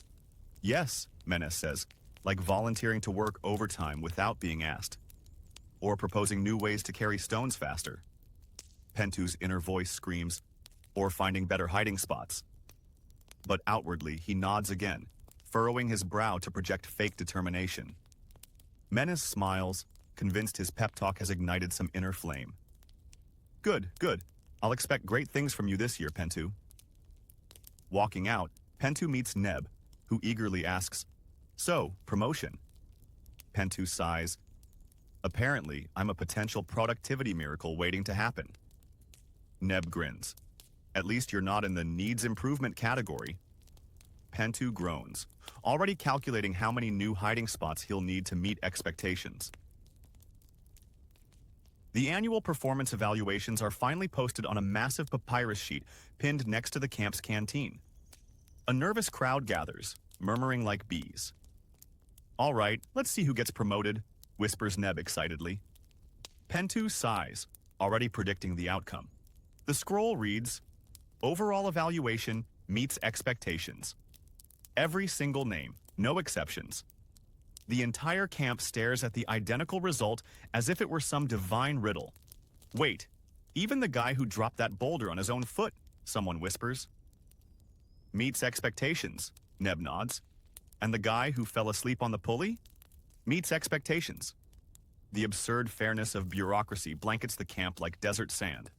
A: "Yes," Menes says, "like volunteering to work overtime without being asked. Or proposing new ways to carry stones faster." Pentu's inner voice screams, "Or finding better hiding spots." But outwardly, he nods again, furrowing his brow to project fake determination. Menes smiles, convinced his pep talk has ignited some inner flame. "Good, good. I'll expect great things from you this year, Pentu." Walking out, Pentu meets Neb, who eagerly asks, "So, promotion?" Pentu sighs. "Apparently, I'm a potential productivity miracle waiting to happen." Neb grins. "At least you're not in the needs improvement category." Pentu groans, already calculating how many new hiding spots he'll need to meet expectations. The annual performance evaluations are finally posted on a massive papyrus sheet pinned next to the camp's canteen. A nervous crowd gathers, murmuring like bees. "All right, let's see who gets promoted," whispers Neb excitedly. Pentu sighs, already predicting the outcome. The scroll reads, "Overall evaluation meets expectations." Every single name, no exceptions. The entire camp stares at the identical result as if it were some divine riddle. "Wait, even the guy who dropped that boulder on his own foot," someone whispers. "Meets expectations," Neb nods. "And the guy who fell asleep on the pulley? Meets expectations." The absurd fairness of bureaucracy blankets the camp like desert sand.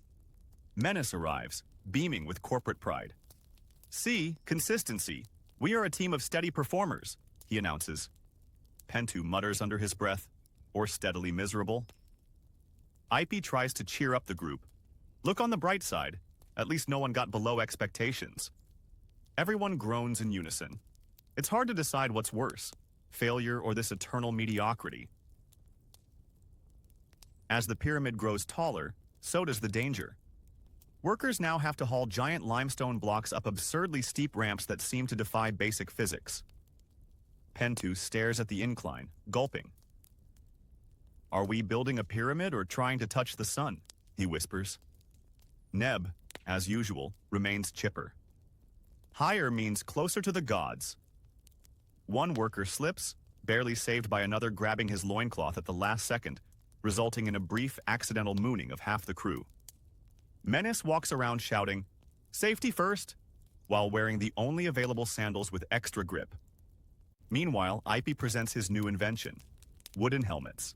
A: Menes arrives, beaming with corporate pride. "See, consistency. We are a team of steady performers," he announces. Pentu mutters under his breath, "Or steadily miserable." Ipe tries to cheer up the group. "Look on the bright side. At least no one got below expectations." Everyone groans in unison. It's hard to decide what's worse, failure or this eternal mediocrity. As the pyramid grows taller, so does the danger. Workers now have to haul giant limestone blocks up absurdly steep ramps that seem to defy basic physics. Pentu stares at the incline, gulping. "Are we building a pyramid or trying to touch the sun?" he whispers. Neb, as usual, remains chipper. Higher means closer to the gods. One worker slips, barely saved by another grabbing his loincloth at the last second, resulting in a brief accidental mooning of half the crew. Menace walks around shouting, "Safety first," while wearing the only available sandals with extra grip. Meanwhile, Ipey presents his new invention, wooden helmets.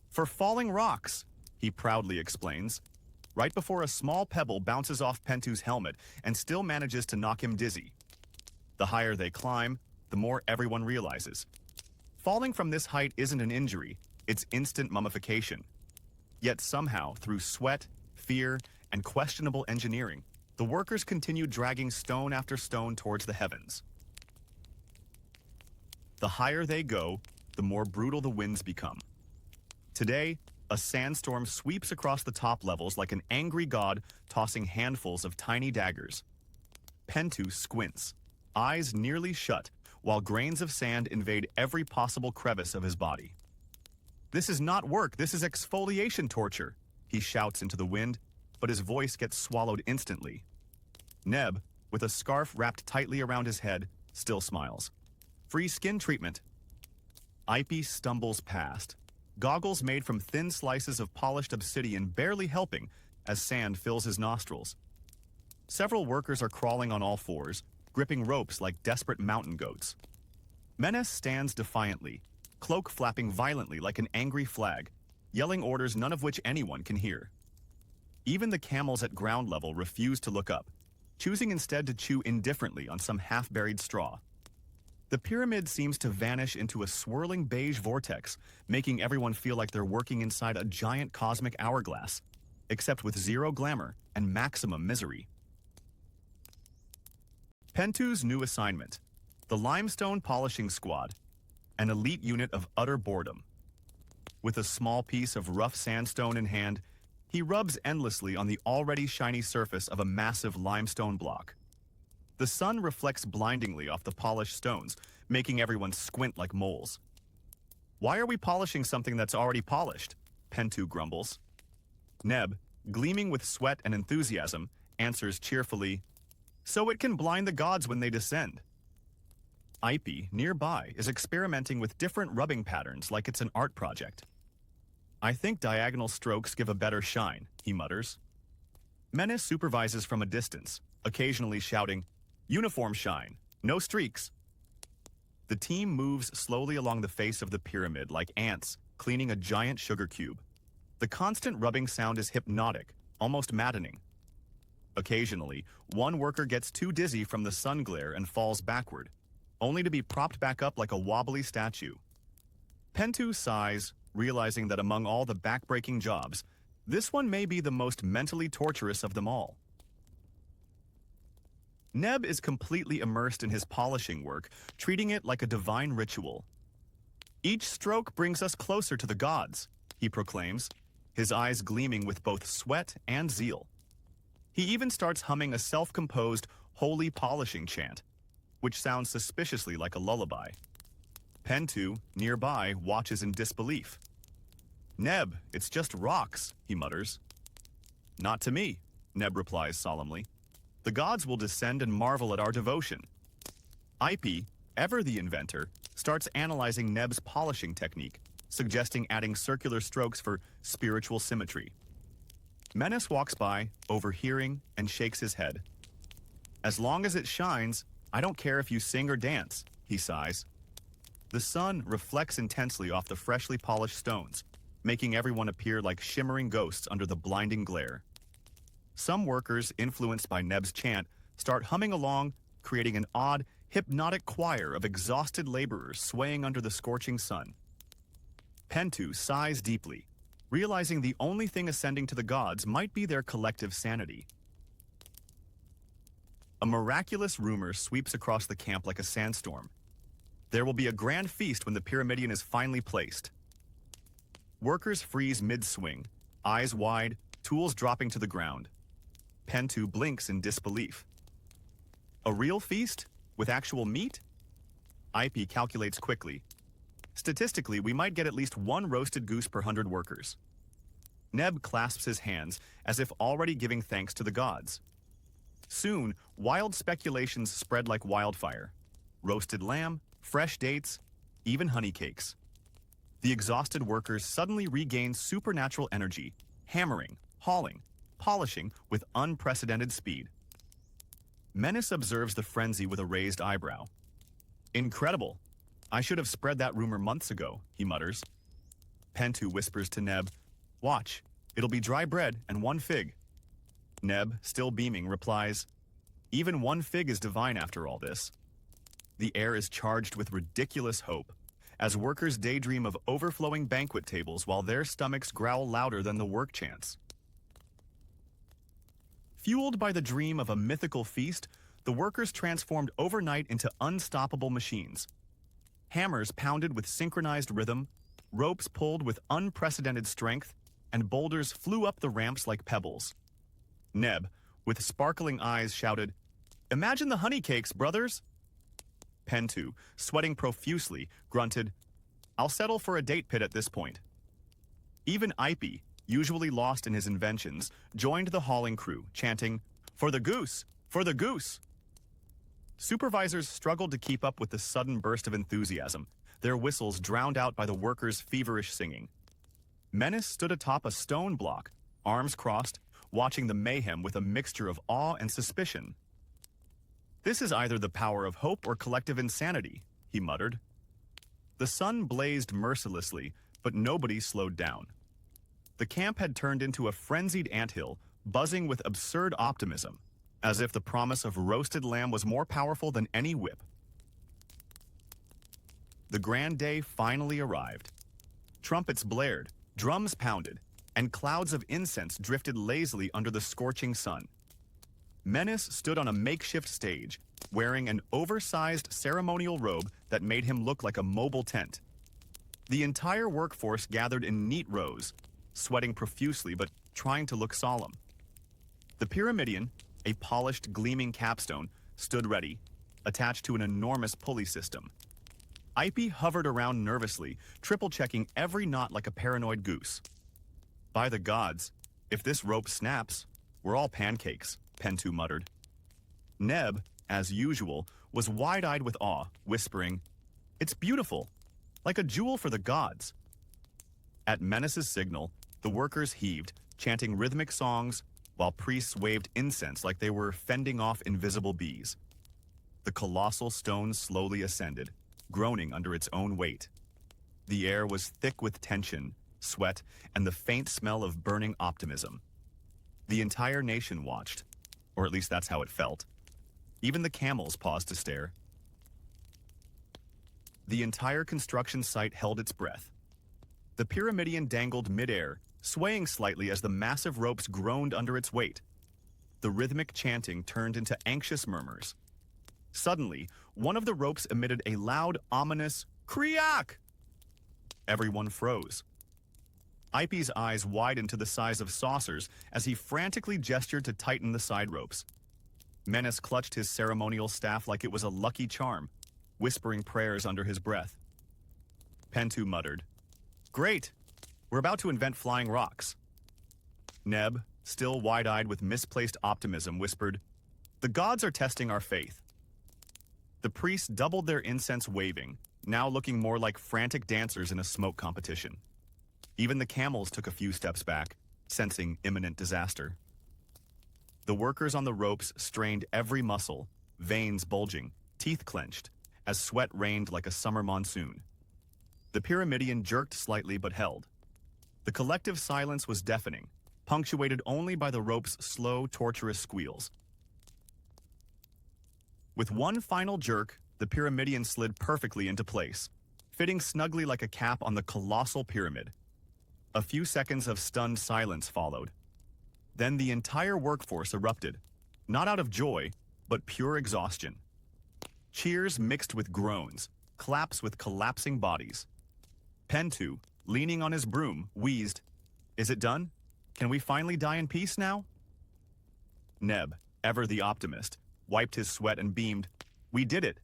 A: "For falling rocks," he proudly explains, right before a small pebble bounces off Pentu's helmet and still manages to knock him dizzy. The higher they climb, the more everyone realizes. Falling from this height isn't an injury, it's instant mummification. Yet somehow, through sweat, fear, and questionable engineering, the workers continue dragging stone after stone towards the heavens. The higher they go, the more brutal the winds become. Today, a sandstorm sweeps across the top levels like an angry god tossing handfuls of tiny daggers. Pentu squints, eyes nearly shut, while grains of sand invade every possible crevice of his body. "This is not work, this is exfoliation torture," he shouts into the wind, but his voice gets swallowed instantly. Neb, with a scarf wrapped tightly around his head, still smiles. "Free skin treatment." Ipey stumbles past, goggles made from thin slices of polished obsidian barely helping as sand fills his nostrils. Several workers are crawling on all fours, gripping ropes like desperate mountain goats. Menace stands defiantly, cloak flapping violently like an angry flag, yelling orders none of which anyone can hear. Even the camels at ground level refuse to look up, choosing instead to chew indifferently on some half-buried straw. The pyramid seems to vanish into a swirling beige vortex, making everyone feel like they're working inside a giant cosmic hourglass, except with zero glamour and maximum misery. Pentu's new assignment, the Limestone Polishing Squad, an elite unit of utter boredom. With a small piece of rough sandstone in hand, he rubs endlessly on the already shiny surface of a massive limestone block. The sun reflects blindingly off the polished stones, making everyone squint like moles. "Why are we polishing something that's already polished?" Pentu grumbles. Neb, gleaming with sweat and enthusiasm, answers cheerfully, "So it can blind the gods when they descend." Ipey, nearby, is experimenting with different rubbing patterns like it's an art project. "I think diagonal strokes give a better shine," he mutters. Menace supervises from a distance, occasionally shouting, "Uniform shine, no streaks." The team moves slowly along the face of the pyramid like ants cleaning a giant sugar cube. The constant rubbing sound is hypnotic, almost maddening. Occasionally, one worker gets too dizzy from the sun glare and falls backward, only to be propped back up like a wobbly statue. Pentu sighs, realizing that among all the back-breaking jobs, this one may be the most mentally torturous of them all. Neb is completely immersed in his polishing work, treating it like a divine ritual. "Each stroke brings us closer to the gods," he proclaims, his eyes gleaming with both sweat and zeal. He even starts humming a self-composed, holy polishing chant, which sounds suspiciously like a lullaby. Pentu, nearby, watches in disbelief. "Neb, it's just rocks," he mutters. "Not to me," Neb replies solemnly. "The gods will descend and marvel at our devotion." Ipey, ever the inventor, starts analyzing Neb's polishing technique, suggesting adding circular strokes for spiritual symmetry. Menace walks by, overhearing, and shakes his head. "As long as it shines, I don't care if you sing or dance," he sighs. The sun reflects intensely off the freshly polished stones, making everyone appear like shimmering ghosts under the blinding glare. Some workers, influenced by Neb's chant, start humming along, creating an odd, hypnotic choir of exhausted laborers swaying under the scorching sun. Pentu sighs deeply, realizing the only thing ascending to the gods might be their collective sanity. A miraculous rumor sweeps across the camp like a sandstorm. There will be a grand feast when the pyramidion is finally placed. Workers freeze mid-swing, eyes wide, tools dropping to the ground. Pentu blinks in disbelief. "A real feast? With actual meat?" Ipey calculates quickly. "Statistically, we might get at least one roasted goose per 100 workers." Neb clasps his hands as if already giving thanks to the gods. Soon, wild speculations spread like wildfire. Roasted lamb, fresh dates, even honey cakes. The exhausted workers suddenly regain supernatural energy, hammering, hauling, polishing with unprecedented speed. Menace observes the frenzy with a raised eyebrow. Incredible. I should have spread that rumor months ago, he mutters. Pentu whispers to Neb, watch, it'll be dry bread and one fig. Neb, still beaming, replies, even one fig is divine after all this. The air is charged with ridiculous hope, as workers daydream of overflowing banquet tables while their stomachs growl louder than the work chants. Fueled by the dream of a mythical feast, the workers transformed overnight into unstoppable machines. Hammers pounded with synchronized rhythm, ropes pulled with unprecedented strength, and boulders flew up the ramps like pebbles. Neb, with sparkling eyes, shouted, imagine the honey cakes, brothers! Pentu, sweating profusely, grunted, I'll settle for a date pit at this point. Even Ipe, usually lost in his inventions, joined the hauling crew, chanting, for the goose! For the goose! Supervisors struggled to keep up with the sudden burst of enthusiasm, their whistles drowned out by the workers' feverish singing. Menace stood atop a stone block, arms crossed, watching the mayhem with a mixture of awe and suspicion. This is either the power of hope or collective insanity, he muttered. The sun blazed mercilessly, but nobody slowed down. The camp had turned into a frenzied anthill, buzzing with absurd optimism, as if the promise of roasted lamb was more powerful than any whip. The grand day finally arrived. Trumpets blared, drums pounded, and clouds of incense drifted lazily under the scorching sun. Menace stood on a makeshift stage, wearing an oversized ceremonial robe that made him look like a mobile tent. The entire workforce gathered in neat rows, sweating profusely but trying to look solemn. The Pyramidion, a polished, gleaming capstone, stood ready, attached to an enormous pulley system. Ipe hovered around nervously, triple-checking every knot like a paranoid goose. By the gods, if this rope snaps, we're all pancakes, Pentu muttered. Neb, as usual, was wide-eyed with awe, whispering, it's beautiful, like a jewel for the gods. At Menace's signal, the workers heaved, chanting rhythmic songs, while priests waved incense like they were fending off invisible bees. The colossal stone slowly ascended, groaning under its own weight. The air was thick with tension, sweat, and the faint smell of burning optimism. The entire nation watched, or at least that's how it felt. Even the camels paused to stare. The entire construction site held its breath. The Pyramidion dangled midair, swaying slightly as the massive ropes groaned under its weight. The rhythmic chanting turned into anxious murmurs. Suddenly, one of the ropes emitted a loud, ominous "Kriak!" Everyone froze. Ipe's eyes widened to the size of saucers as he frantically gestured to tighten the side ropes. Menace clutched his ceremonial staff like it was a lucky charm, whispering prayers under his breath. Pentu muttered, "Great! We're about to invent flying rocks." Neb, still wide-eyed with misplaced optimism, whispered, "The gods are testing our faith." The priests doubled their incense waving, now looking more like frantic dancers in a smoke competition. Even the camels took a few steps back, sensing imminent disaster. The workers on the ropes strained every muscle, veins bulging, teeth clenched, as sweat rained like a summer monsoon. The Pyramidion jerked slightly but held. The collective silence was deafening, punctuated only by the rope's slow, torturous squeals. With one final jerk, the Pyramidion slid perfectly into place, fitting snugly like a cap on the colossal pyramid. A few seconds of stunned silence followed. Then the entire workforce erupted, not out of joy, but pure exhaustion. Cheers mixed with groans, claps with collapsing bodies. Pentu, leaning on his broom, wheezed, "Is it done? Can we finally die in peace now?" Neb, ever the optimist, wiped his sweat and beamed, "We did it.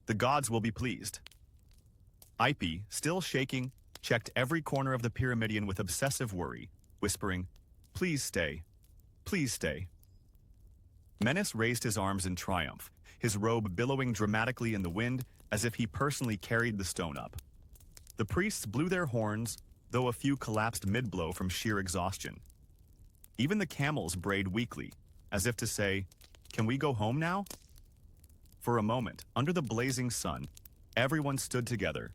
A: The gods will be pleased." Ipe, still shaking, checked every corner of the Pyramidion with obsessive worry, whispering, "Please stay. Please stay." Menace raised his arms in triumph, his robe billowing dramatically in the wind as if he personally carried the stone up. The priests blew their horns, though a few collapsed mid-blow from sheer exhaustion. Even the camels brayed weakly, as if to say, "Can we go home now?" For a moment, under the blazing sun, everyone stood together,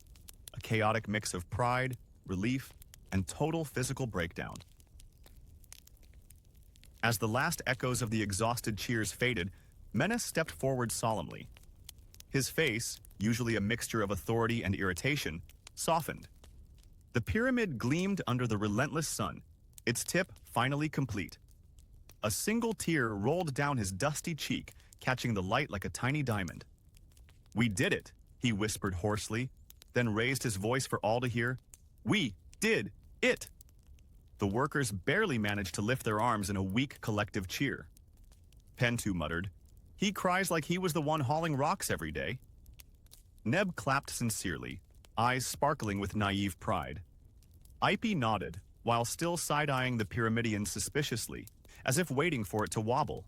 A: a chaotic mix of pride, relief, and total physical breakdown. As the last echoes of the exhausted cheers faded, Menace stepped forward solemnly. His face, usually a mixture of authority and irritation, softened. The pyramid gleamed under the relentless sun, its tip finally complete. A single tear rolled down his dusty cheek, catching the light like a tiny diamond. "We did it," he whispered hoarsely, then raised his voice for all to hear. "We did it!" The workers barely managed to lift their arms in a weak collective cheer. Pentu muttered, "He cries like he was the one hauling rocks every day." Neb clapped sincerely, eyes sparkling with naive pride. Ipy nodded, while still side-eyeing the Pyramidian suspiciously, as if waiting for it to wobble.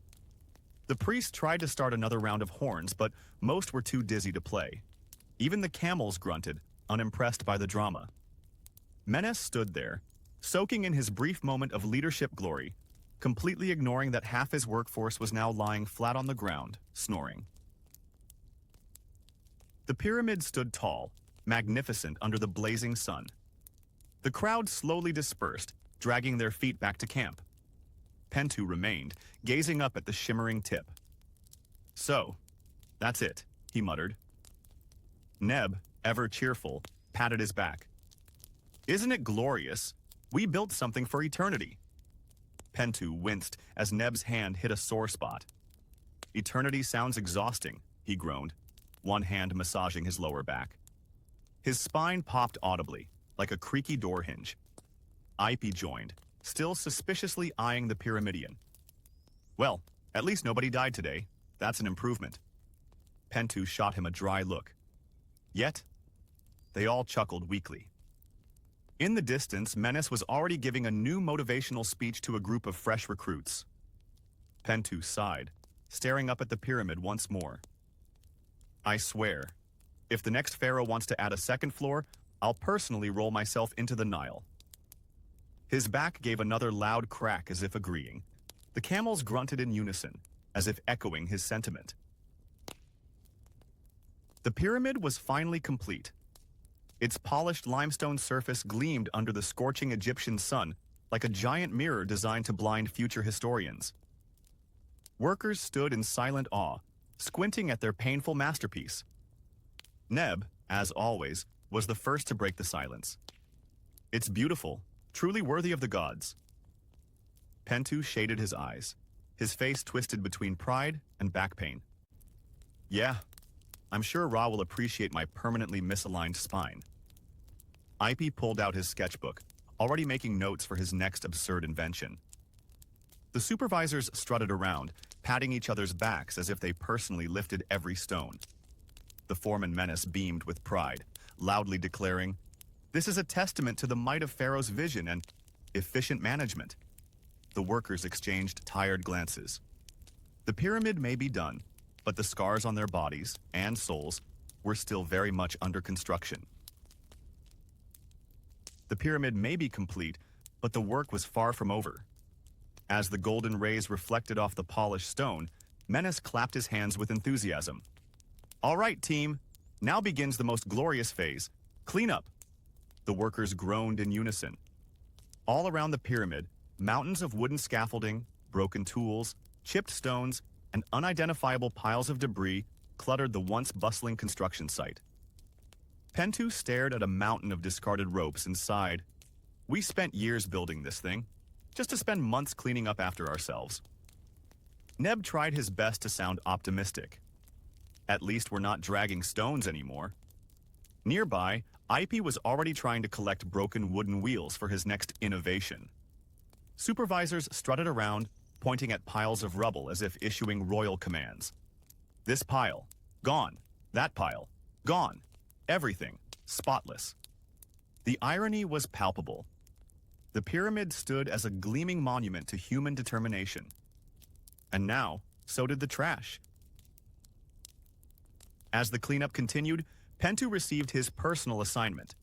A: The priest tried to start another round of horns, but most were too dizzy to play. Even the camels grunted, unimpressed by the drama. Menace stood there, soaking in his brief moment of leadership glory, completely ignoring that half his workforce was now lying flat on the ground, snoring. The pyramid stood tall, magnificent under the blazing sun. The crowd slowly dispersed, dragging their feet back to camp. Pentu remained, gazing up at the shimmering tip. "So, that's it," he muttered. Neb, ever cheerful, patted his back. "Isn't it glorious? We built something for eternity." Pentu winced as Neb's hand hit a sore spot. "Eternity sounds exhausting," he groaned, one hand massaging his lower back. His spine popped audibly, like a creaky door hinge. Ipy joined, still suspiciously eyeing the Pyramidian. "Well, at least nobody died today. That's an improvement." Pentu shot him a dry look. Yet, they all chuckled weakly. In the distance, Menace was already giving a new motivational speech to a group of fresh recruits. Pentu sighed, staring up at the pyramid once more. "I swear, if the next pharaoh wants to add a second floor, I'll personally roll myself into the Nile." His back gave another loud crack as if agreeing. The camels grunted in unison, as if echoing his sentiment. The pyramid was finally complete. Its polished limestone surface gleamed under the scorching Egyptian sun like a giant mirror designed to blind future historians. Workers stood in silent awe, squinting at their painful masterpiece. Neb, as always, was the first to break the silence. "It's beautiful, truly worthy of the gods." Pentu shaded his eyes, his face twisted between pride and back pain. "Yeah, I'm sure Ra will appreciate my permanently misaligned spine." Ipy pulled out his sketchbook, already making notes for his next absurd invention. The supervisors strutted around, patting each other's backs as if they personally lifted every stone. The foreman Menace beamed with pride, loudly declaring, "This is a testament to the might of Pharaoh's vision and efficient management." The workers exchanged tired glances. The pyramid may be done, but the scars on their bodies and souls were still very much under construction. The pyramid may be complete, but the work was far from over. As the golden rays reflected off the polished stone, Menace clapped his hands with enthusiasm. "All right, team, now begins the most glorious phase, cleanup." The workers groaned in unison. All around the pyramid, mountains of wooden scaffolding, broken tools, chipped stones, and unidentifiable piles of debris cluttered the once bustling construction site. Pentu stared at a mountain of discarded ropes and sighed. "We spent years building this thing, just to spend months cleaning up after ourselves." Neb tried his best to sound optimistic. "At least we're not dragging stones anymore." Nearby, Ipy was already trying to collect broken wooden wheels for his next innovation. Supervisors strutted around, pointing at piles of rubble as if issuing royal commands. "This pile, gone. That pile, gone. Everything, spotless." The irony was palpable. The pyramid stood as a gleaming monument to human determination. And now, so did the trash. As the cleanup continued, Pentu received his personal assignment,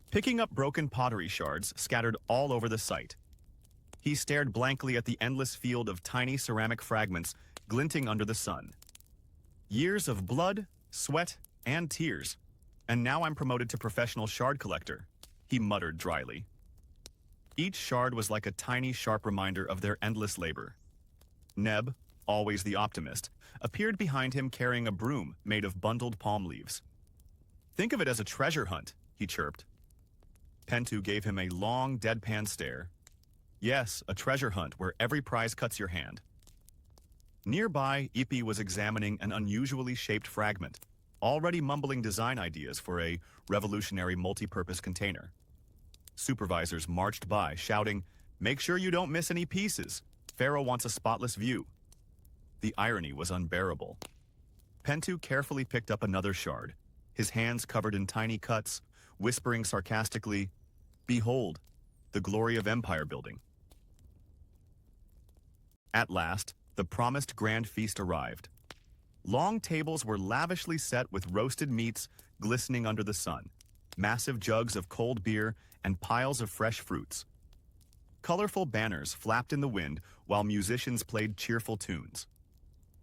A: picking up broken pottery shards scattered all over the site. He stared blankly at the endless field of tiny ceramic fragments glinting under the sun. Years of blood, sweat, and tears. And now I'm promoted to professional shard collector, he muttered dryly. Each shard was like a tiny, sharp reminder of their endless labor. Neb, always the optimist, appeared behind him carrying a broom made of bundled palm leaves. Think of it as a treasure hunt, he chirped. Pentu gave him a long, deadpan stare. Yes, a treasure hunt where every prize cuts your hand. Nearby, Ipi was examining an unusually shaped fragment, already mumbling design ideas for a revolutionary multi-purpose container. Supervisors marched by, shouting, "Make sure you don't miss any pieces. Pharaoh wants a spotless view." The irony was unbearable. Pentu carefully picked up another shard, his hands covered in tiny cuts, whispering sarcastically, "Behold, the glory of empire building." At last, the promised grand feast arrived. Long tables were lavishly set with roasted meats glistening under the sun, massive jugs of cold beer, and piles of fresh fruits. Colorful banners flapped in the wind while musicians played cheerful tunes.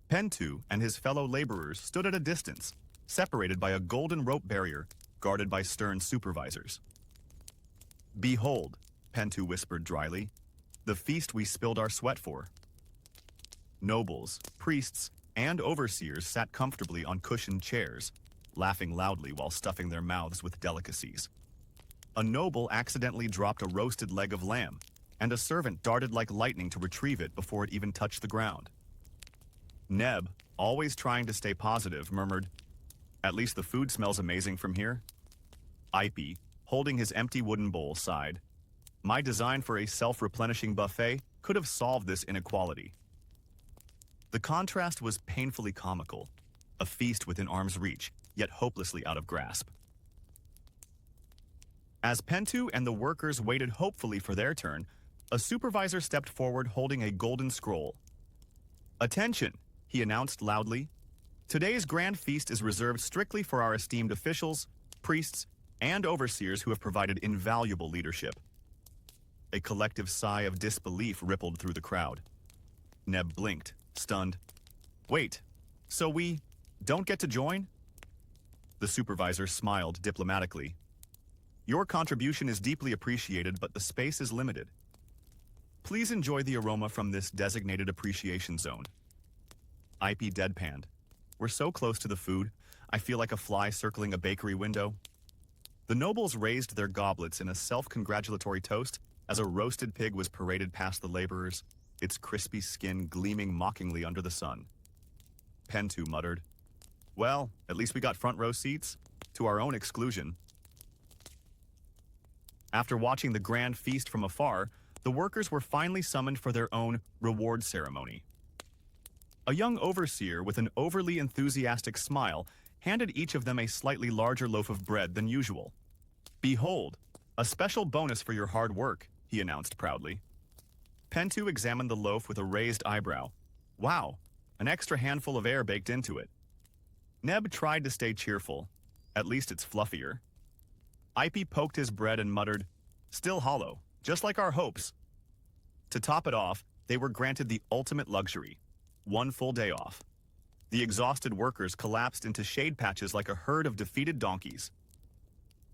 A: Pentu and his fellow laborers stood at a distance, separated by a golden rope barrier guarded by stern supervisors. "Behold," Pentu whispered dryly, "the feast we spilled our sweat for." Nobles, priests, and overseers sat comfortably on cushioned chairs, laughing loudly while stuffing their mouths with delicacies. A noble accidentally dropped a roasted leg of lamb, and a servant darted like lightning to retrieve it before it even touched the ground. Neb, always trying to stay positive, murmured, "At least the food smells amazing from here." Ipi, holding his empty wooden bowl, sighed. "My design for a self-replenishing buffet could have solved this inequality." The contrast was painfully comical, a feast within arm's reach, yet hopelessly out of grasp. As Pentu and the workers waited hopefully for their turn, a supervisor stepped forward holding a golden scroll. "Attention," he announced loudly. "Today's grand feast is reserved strictly for our esteemed officials, priests, and overseers who have provided invaluable leadership." A collective sigh of disbelief rippled through the crowd. Neb blinked, stunned. "Wait, so we don't get to join?" The supervisor smiled diplomatically. "Your contribution is deeply appreciated, but the space is limited. Please enjoy the aroma from this designated appreciation zone." Ipi deadpanned. "We're so close to the food, I feel like a fly circling a bakery window." The nobles raised their goblets in a self-congratulatory toast as a roasted pig was paraded past the laborers, its crispy skin gleaming mockingly under the sun. Pentu muttered, "Well, at least we got front row seats, to our own exclusion." After watching the grand feast from afar, the workers were finally summoned for their own reward ceremony. A young overseer with an overly enthusiastic smile handed each of them a slightly larger loaf of bread than usual. "Behold, a special bonus for your hard work," he announced proudly. Pentu examined the loaf with a raised eyebrow. "Wow, an extra handful of air baked into it." Neb tried to stay cheerful. "At least it's fluffier." Ipi poked his bread and muttered, "Still hollow, just like our hopes." To top it off, they were granted the ultimate luxury, one full day off. The exhausted workers collapsed into shade patches like a herd of defeated donkeys.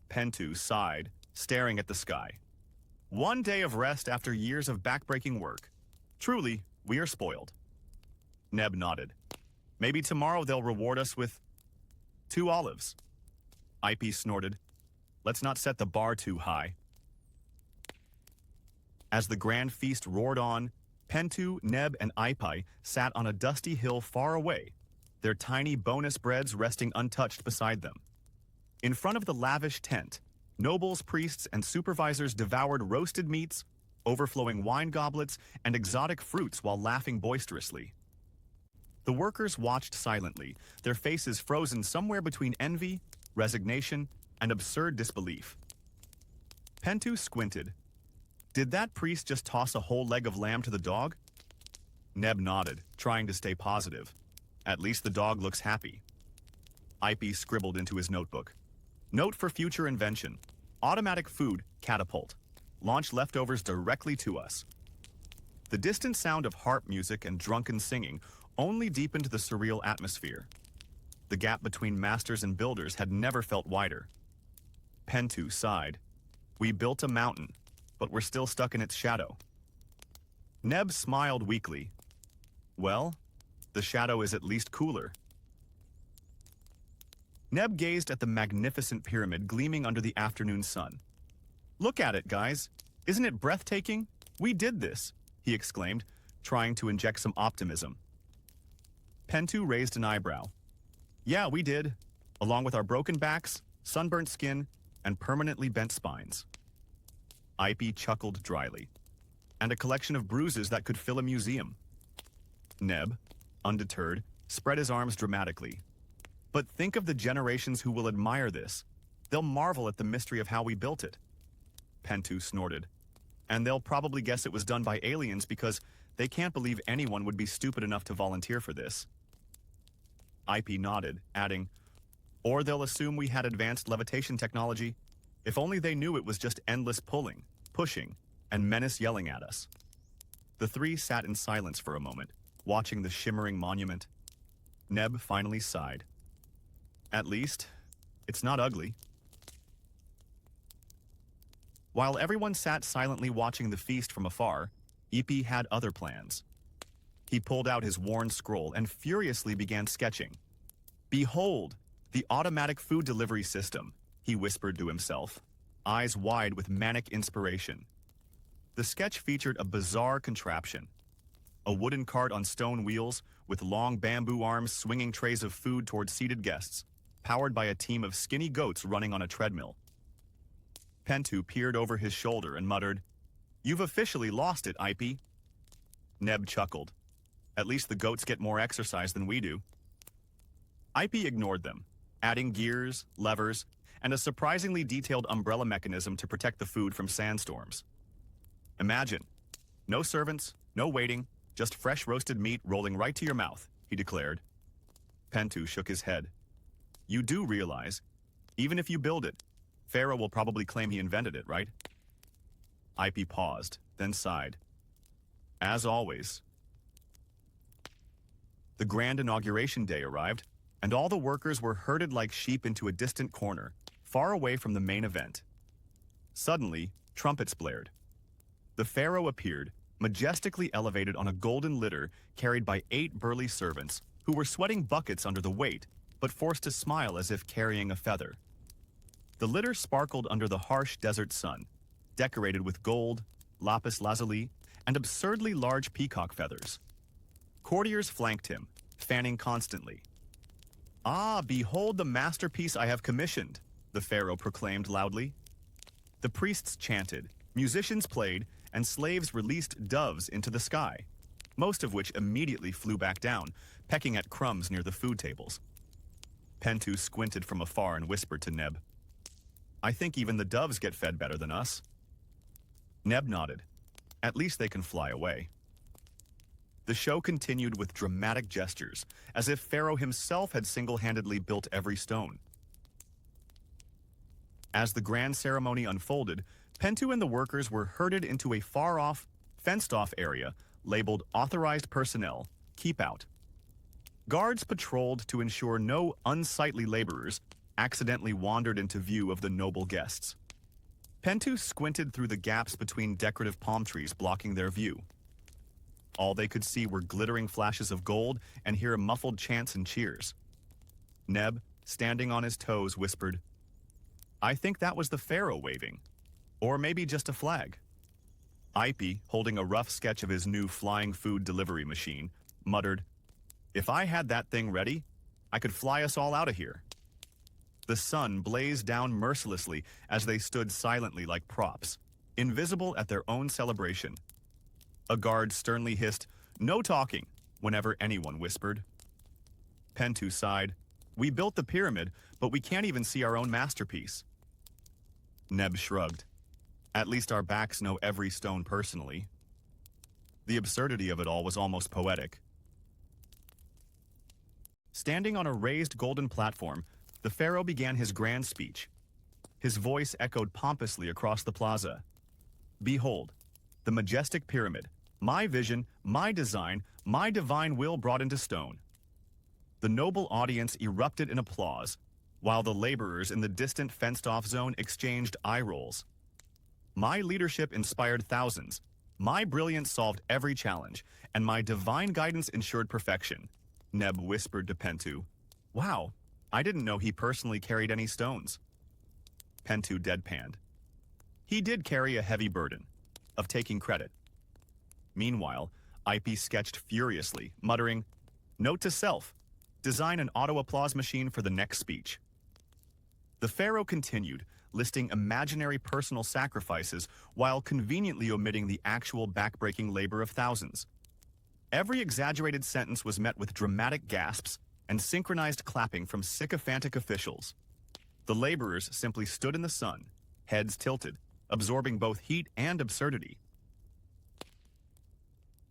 A: Pentu sighed, staring at the sky. One day of rest after years of backbreaking work. Truly, we are spoiled. Neb nodded. "Maybe tomorrow they'll reward us with 2 olives. Ipi snorted. "Let's not set the bar too high." As the grand feast roared on, Pentu, Neb, and Ipi sat on a dusty hill far away, their tiny bonus breads resting untouched beside them. In front of the lavish tent, nobles, priests, and supervisors devoured roasted meats, overflowing wine goblets, and exotic fruits while laughing boisterously. The workers watched silently, their faces frozen somewhere between envy, resignation, and absurd disbelief. Pentu squinted. Did that priest just toss a whole leg of lamb to the dog? Neb nodded, trying to stay positive. At least the dog looks happy. Ipy scribbled into his notebook. Note for future invention. Automatic food catapult. Launch leftovers directly to us. The distant sound of harp music and drunken singing only deepened the surreal atmosphere. The gap between masters and builders had never felt wider. Pentu sighed. We built a mountain, but we're still stuck in its shadow. Neb smiled weakly. Well, the shadow is at least cooler. Neb gazed at the magnificent pyramid gleaming under the afternoon sun. Look at it, guys. Isn't it breathtaking? We did this, he exclaimed, trying to inject some optimism. Pentu raised an eyebrow. Yeah, we did, along with our broken backs, sunburnt skin, and permanently bent spines. Ipy chuckled dryly. And a collection of bruises that could fill a museum. Neb, undeterred, spread his arms dramatically. But think of the generations who will admire this. They'll marvel at the mystery of how we built it. Pentu snorted. And they'll probably guess it was done by aliens because they can't believe anyone would be stupid enough to volunteer for this. Ipy nodded, adding, or they'll assume we had advanced levitation technology. If only they knew it was just endless pulling, pushing, and menace yelling at us. The three sat in silence for a moment, watching the shimmering monument. Neb finally sighed. At least, it's not ugly. While everyone sat silently watching the feast from afar, Ipy had other plans. He pulled out his worn scroll and furiously began sketching. Behold, the automatic food delivery system, he whispered to himself, eyes wide with manic inspiration. The sketch featured a bizarre contraption. A wooden cart on stone wheels with long bamboo arms swinging trays of food toward seated guests, powered by a team of skinny goats running on a treadmill. Pentu peered over his shoulder and muttered, You've officially lost it, Ipy. Neb chuckled. At least the goats get more exercise than we do. Ipy ignored them, adding gears, levers, and a surprisingly detailed umbrella mechanism to protect the food from sandstorms. Imagine, no servants, no waiting, just fresh roasted meat rolling right to your mouth, he declared. Pentu shook his head. You do realize, even if you build it, Pharaoh will probably claim he invented it, right? Ipy paused, then sighed. As always. The grand inauguration day arrived, and all the workers were herded like sheep into a distant corner, far away from the main event. Suddenly, trumpets blared. The pharaoh appeared, majestically elevated on a golden litter carried by 8 burly servants who were sweating buckets under the weight, but forced to smile as if carrying a feather. The litter sparkled under the harsh desert sun, decorated with gold, lapis lazuli, and absurdly large peacock feathers. Courtiers flanked him, fanning constantly. Ah, behold the masterpiece I have commissioned, the pharaoh proclaimed loudly. The priests chanted, musicians played, and slaves released doves into the sky, most of which immediately flew back down, pecking at crumbs near the food tables. Pentu squinted from afar and whispered to Neb, I think even the doves get fed better than us. Neb nodded. At least they can fly away. The show continued with dramatic gestures, as if Pharaoh himself had single-handedly built every stone. As the grand ceremony unfolded, Pentu and the workers were herded into a far-off, fenced-off area labeled Authorized Personnel, Keep Out. Guards patrolled to ensure no unsightly laborers accidentally wandered into view of the noble guests. Pentu squinted through the gaps between decorative palm trees blocking their view. All they could see were glittering flashes of gold and hear muffled chants and cheers. Neb, standing on his toes, whispered, I think that was the pharaoh waving. Or maybe just a flag. Ipy, holding a rough sketch of his new flying food delivery machine, muttered, If I had that thing ready, I could fly us all out of here. The sun blazed down mercilessly as they stood silently like props, invisible at their own celebration. A guard sternly hissed, No talking, whenever anyone whispered. Pentu sighed, We built the pyramid, but we can't even see our own masterpiece. Neb shrugged. At least our backs know every stone personally. The absurdity of it all was almost poetic. Standing on a raised golden platform, the pharaoh began his grand speech. His voice echoed pompously across the plaza. Behold, the majestic pyramid, my vision, my design, my divine will brought into stone. The noble audience erupted in applause, while the laborers in the distant fenced-off zone exchanged eye rolls. My leadership inspired thousands, my brilliance solved every challenge, and my divine guidance ensured perfection, Neb whispered to Pentu. Wow, I didn't know he personally carried any stones. Pentu deadpanned. He did carry a heavy burden of taking credit. Meanwhile, Ip sketched furiously, muttering, "Note to self, design an auto-applause machine for the next speech." The pharaoh continued, listing imaginary personal sacrifices while conveniently omitting the actual backbreaking labor of thousands. Every exaggerated sentence was met with dramatic gasps and synchronized clapping from sycophantic officials. The laborers simply stood in the sun, heads tilted, absorbing both heat and absurdity.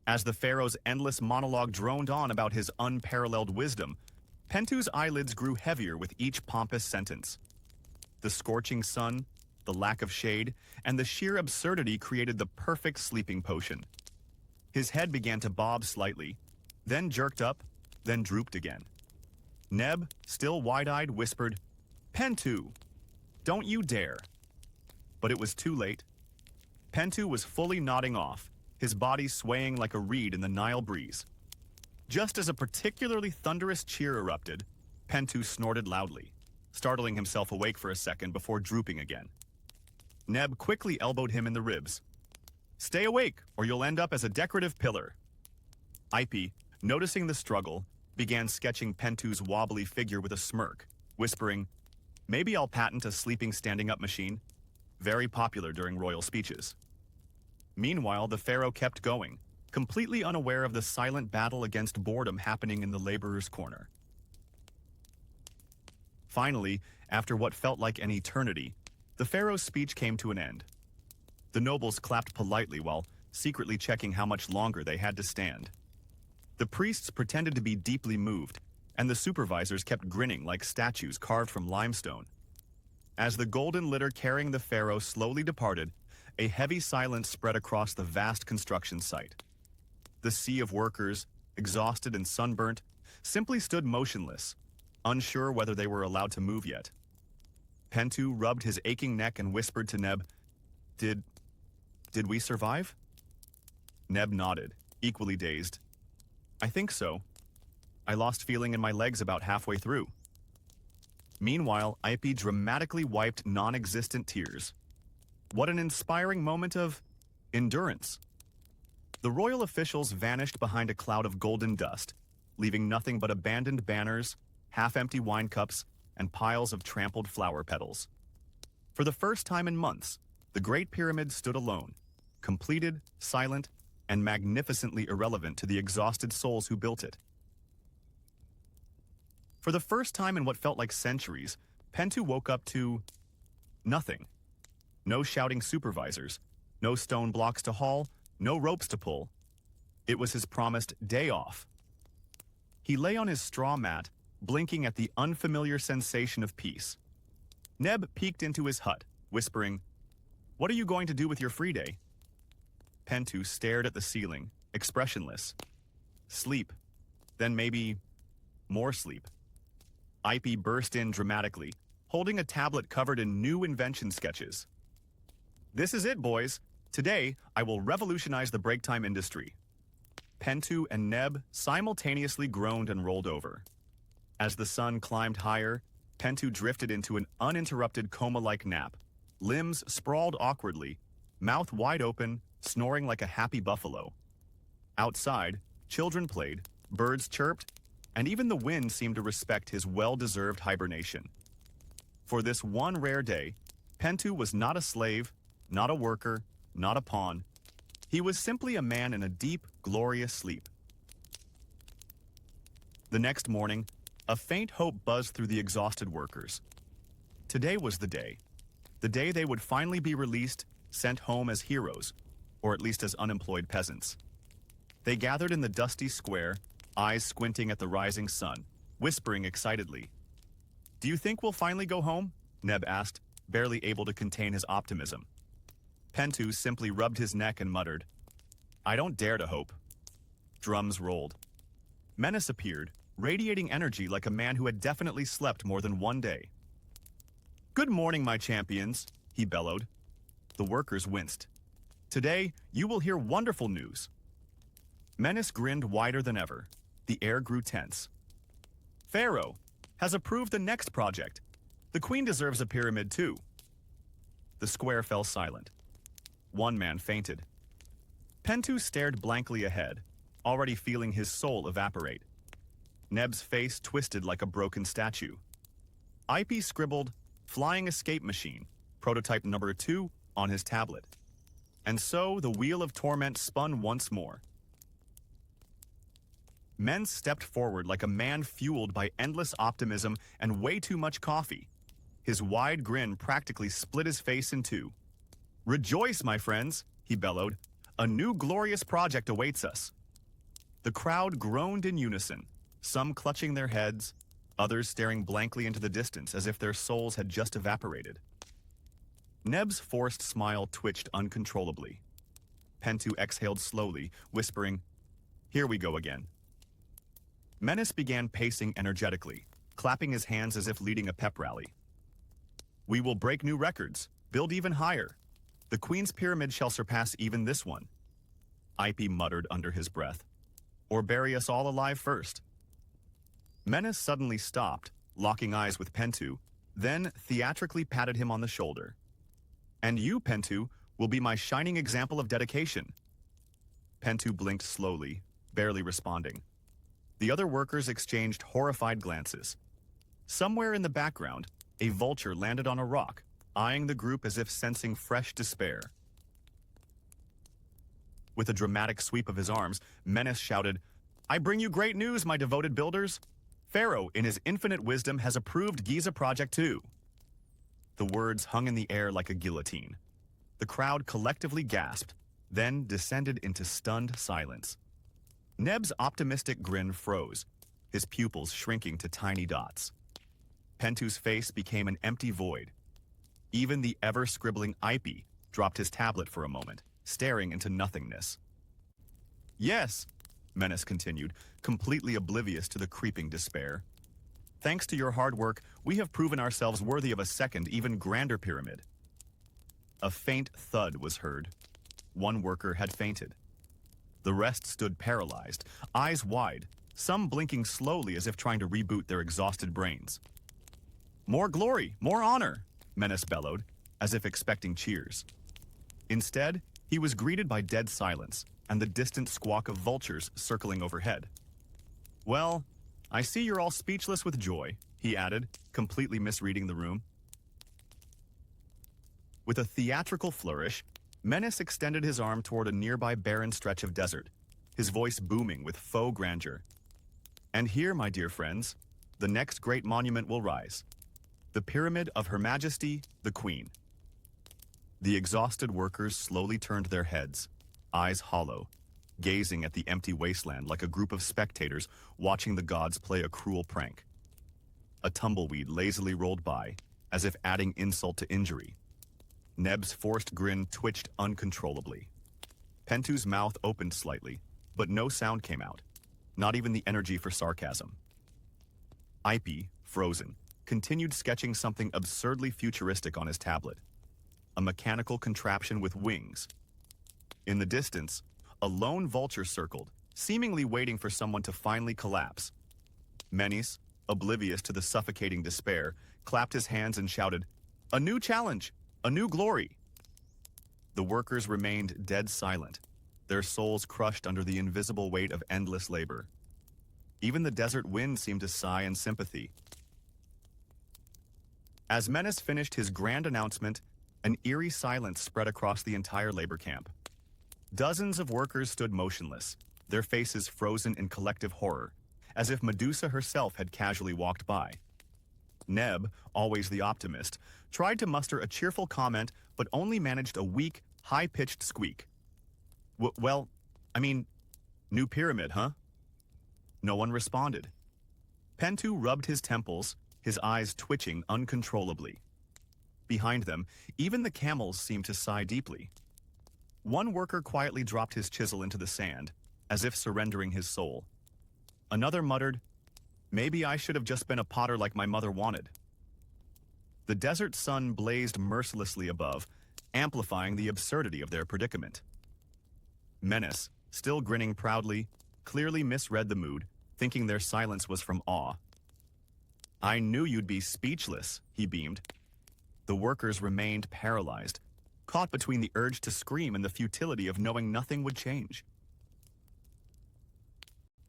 A: As the pharaoh's endless monologue droned on about his unparalleled wisdom, Pentu's eyelids grew heavier with each pompous sentence. The scorching sun, the lack of shade, and the sheer absurdity created the perfect sleeping potion. His head began to bob slightly, then jerked up, then drooped again. Neb, still wide-eyed, whispered, "Pentu, don't you dare." But it was too late. Pentu was fully nodding off, his body swaying like a reed in the Nile breeze. Just as a particularly thunderous cheer erupted, Pentu snorted loudly, startling himself awake for a second before drooping again. Neb quickly elbowed him in the ribs. "Stay awake, or you'll end up as a decorative pillar." Ip, noticing the struggle, began sketching Pentu's wobbly figure with a smirk, whispering, "Maybe I'll patent a sleeping standing-up machine." Very popular during royal speeches. Meanwhile, the pharaoh kept going, completely unaware of the silent battle against boredom happening in the laborer's corner. Finally, after what felt like an eternity, the pharaoh's speech came to an end. The nobles clapped politely while secretly checking how much longer they had to stand. The priests pretended to be deeply moved, and the supervisors kept grinning like statues carved from limestone. As the golden litter carrying the pharaoh slowly departed, a heavy silence spread across the vast construction site. The sea of workers, exhausted and sunburnt, simply stood motionless, unsure whether they were allowed to move yet. Pentu rubbed his aching neck and whispered to Neb, Did we survive?" Neb nodded, equally dazed. "I think so. I lost feeling in my legs about halfway through." Meanwhile, Ip dramatically wiped non-existent tears. What an inspiring moment of endurance. The royal officials vanished behind a cloud of golden dust, leaving nothing but abandoned banners, half-empty wine cups, and piles of trampled flower petals. For the first time in months, the Great Pyramid stood alone, completed, silent, and magnificently irrelevant to the exhausted souls who built it. For the first time in what felt like centuries, Pentu woke up to nothing. No shouting supervisors, no stone blocks to haul, no ropes to pull. It was his promised day off. He lay on his straw mat, blinking at the unfamiliar sensation of peace. Neb peeked into his hut, whispering, "What are you going to do with your free day?" Pentu stared at the ceiling, expressionless. Sleep. Then maybe more sleep. Ip burst in dramatically, holding a tablet covered in new invention sketches. "This is it, boys. Today, I will revolutionize the break time industry." Pentu and Neb simultaneously groaned and rolled over. As the sun climbed higher, Pentu drifted into an uninterrupted coma-like nap, limbs sprawled awkwardly, mouth wide open, snoring like a happy buffalo. Outside, children played, birds chirped, and even the wind seemed to respect his well-deserved hibernation. For this one rare day, Pentu was not a slave, not a worker, not a pawn. He was simply a man in a deep, glorious sleep. The next morning, a faint hope buzzed through the exhausted workers. Today was the day they would finally be released sent home as heroes, or at least as unemployed peasants. They gathered in the dusty square, eyes squinting at the rising sun, whispering excitedly. "Do you think we'll finally go home?" Neb asked, barely able to contain his optimism. Pentu simply rubbed his neck and muttered, "I don't dare to hope." Drums rolled. Menace appeared, radiating energy like a man who had definitely slept more than one day. "Good morning, my champions," he bellowed. The workers winced. "Today, you will hear wonderful news." Menace grinned wider than ever. The air grew tense. "Pharaoh has approved the next project. The queen deserves a pyramid too." The square fell silent. One man fainted. Pentu stared blankly ahead, already feeling his soul evaporate. Neb's face twisted like a broken statue. IP scribbled, "Flying escape machine, prototype number 2," on his tablet. And so the wheel of torment spun once more. Men stepped forward like a man fueled by endless optimism and way too much coffee. His wide grin practically split his face in two. "Rejoice, my friends," he bellowed. "A new glorious project awaits us." The crowd groaned in unison, some clutching their heads, others staring blankly into the distance as if their souls had just evaporated. Neb's forced smile twitched uncontrollably. Pentu exhaled slowly, whispering, "Here we go again." Menace began pacing energetically, clapping his hands as if leading a pep rally. "We will break new records, build even higher. The Queen's Pyramid shall surpass even this one," IP muttered under his breath. "Or bury us all alive first." Menace suddenly stopped, locking eyes with Pentu, then theatrically patted him on the shoulder. "And you, Pentu, will be my shining example of dedication." Pentu blinked slowly, barely responding. The other workers exchanged horrified glances. Somewhere in the background, a vulture landed on a rock, eyeing the group as if sensing fresh despair. With a dramatic sweep of his arms, Menace shouted, "I bring you great news, my devoted builders. Pharaoh, in his infinite wisdom, has approved Giza Project 2. The words hung in the air like a guillotine. The crowd collectively gasped, then descended into stunned silence. Neb's optimistic grin froze, his pupils shrinking to tiny dots. Pentu's face became an empty void. Even the ever-scribbling IP dropped his tablet for a moment, staring into nothingness. "Yes," Menace continued, completely oblivious to the creeping despair. "Thanks to your hard work, we have proven ourselves worthy of a second, even grander pyramid." A faint thud was heard. One worker had fainted. The rest stood paralyzed, eyes wide, some blinking slowly as if trying to reboot their exhausted brains. "More glory, more honor," Menace bellowed, as if expecting cheers. Instead, he was greeted by dead silence and the distant squawk of vultures circling overhead. "Well, I see you're all speechless with joy," he added, completely misreading the room. With a theatrical flourish, Menace extended his arm toward a nearby barren stretch of desert, his voice booming with faux grandeur. "And here, my dear friends, the next great monument will rise. The Pyramid of Her Majesty, the Queen." The exhausted workers slowly turned their heads, eyes hollow, gazing at the empty wasteland like a group of spectators watching the gods play a cruel prank. A tumbleweed lazily rolled by, as if adding insult to injury. Neb's forced grin twitched uncontrollably. Pentu's mouth opened slightly, but no sound came out, not even the energy for sarcasm. IP, frozen, continued sketching something absurdly futuristic on his tablet. A mechanical contraption with wings. In the distance, a lone vulture circled, seemingly waiting for someone to finally collapse. Menace, oblivious to the suffocating despair, clapped his hands and shouted, "A new challenge! A new glory!" The workers remained dead silent, their souls crushed under the invisible weight of endless labor. Even the desert wind seemed to sigh in sympathy. As Menace finished his grand announcement, an eerie silence spread across the entire labor camp. Dozens of workers stood motionless, their faces frozen in collective horror, as if Medusa herself had casually walked by. Neb, always the optimist, tried to muster a cheerful comment but only managed a weak, high-pitched squeak. Well, I mean, new pyramid, huh? No one responded. Pentu rubbed his temples, his eyes twitching uncontrollably. Behind them, even the camels seemed to sigh deeply. One worker quietly dropped his chisel into the sand, as if surrendering his soul. Another muttered, "Maybe I should have just been a potter like my mother wanted." The desert sun blazed mercilessly above, amplifying the absurdity of their predicament. Menace, still grinning proudly, clearly misread the mood, thinking their silence was from awe. "I knew you'd be speechless," he beamed. The workers remained paralyzed, caught between the urge to scream and the futility of knowing nothing would change.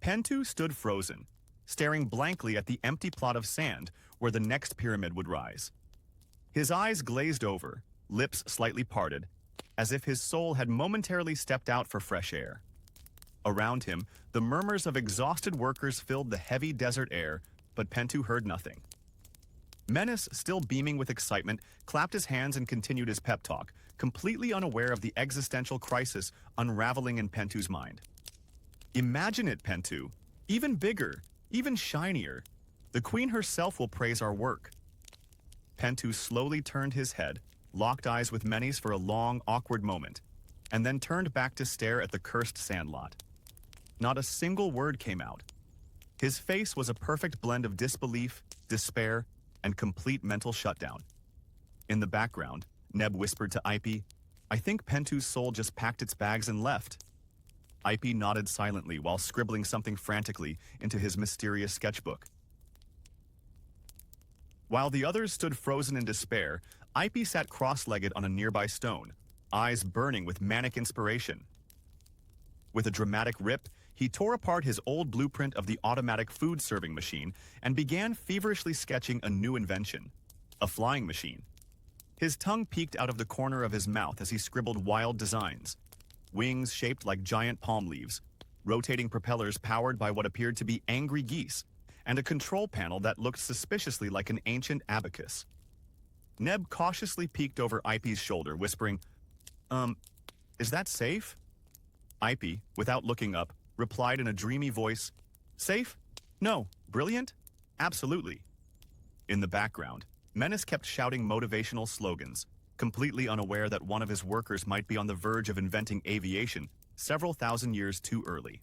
A: Pentu stood frozen, staring blankly at the empty plot of sand where the next pyramid would rise. His eyes glazed over, lips slightly parted, as if his soul had momentarily stepped out for fresh air. Around him, the murmurs of exhausted workers filled the heavy desert air, but Pentu heard nothing. Menace, still beaming with excitement, clapped his hands and continued his pep talk, completely unaware of the existential crisis unraveling in Pentu's mind. "Imagine it, Pentu. Even bigger, even shinier. The queen herself will praise our work." Pentu slowly turned his head, locked eyes with Menes for a long, awkward moment, and then turned back to stare at the cursed sandlot. Not a single word came out. His face was a perfect blend of disbelief, despair, and complete mental shutdown. In the background, Neb whispered to Ipe, "I think Pentu's soul just packed its bags and left." Ipe nodded silently while scribbling something frantically into his mysterious sketchbook. While the others stood frozen in despair, Ipe sat cross-legged on a nearby stone, eyes burning with manic inspiration. With a dramatic rip, he tore apart his old blueprint of the automatic food-serving machine and began feverishly sketching a new invention, a flying machine. His tongue peeked out of the corner of his mouth as he scribbled wild designs, wings shaped like giant palm leaves, rotating propellers powered by what appeared to be angry geese, and a control panel that looked suspiciously like an ancient abacus. Neb cautiously peeked over Ipe's shoulder, whispering, Is that safe?" Ipe, without looking up, replied in a dreamy voice, "Safe? No. Brilliant? Absolutely." In the background, Menace kept shouting motivational slogans, completely unaware that one of his workers might be on the verge of inventing aviation several thousand years too early.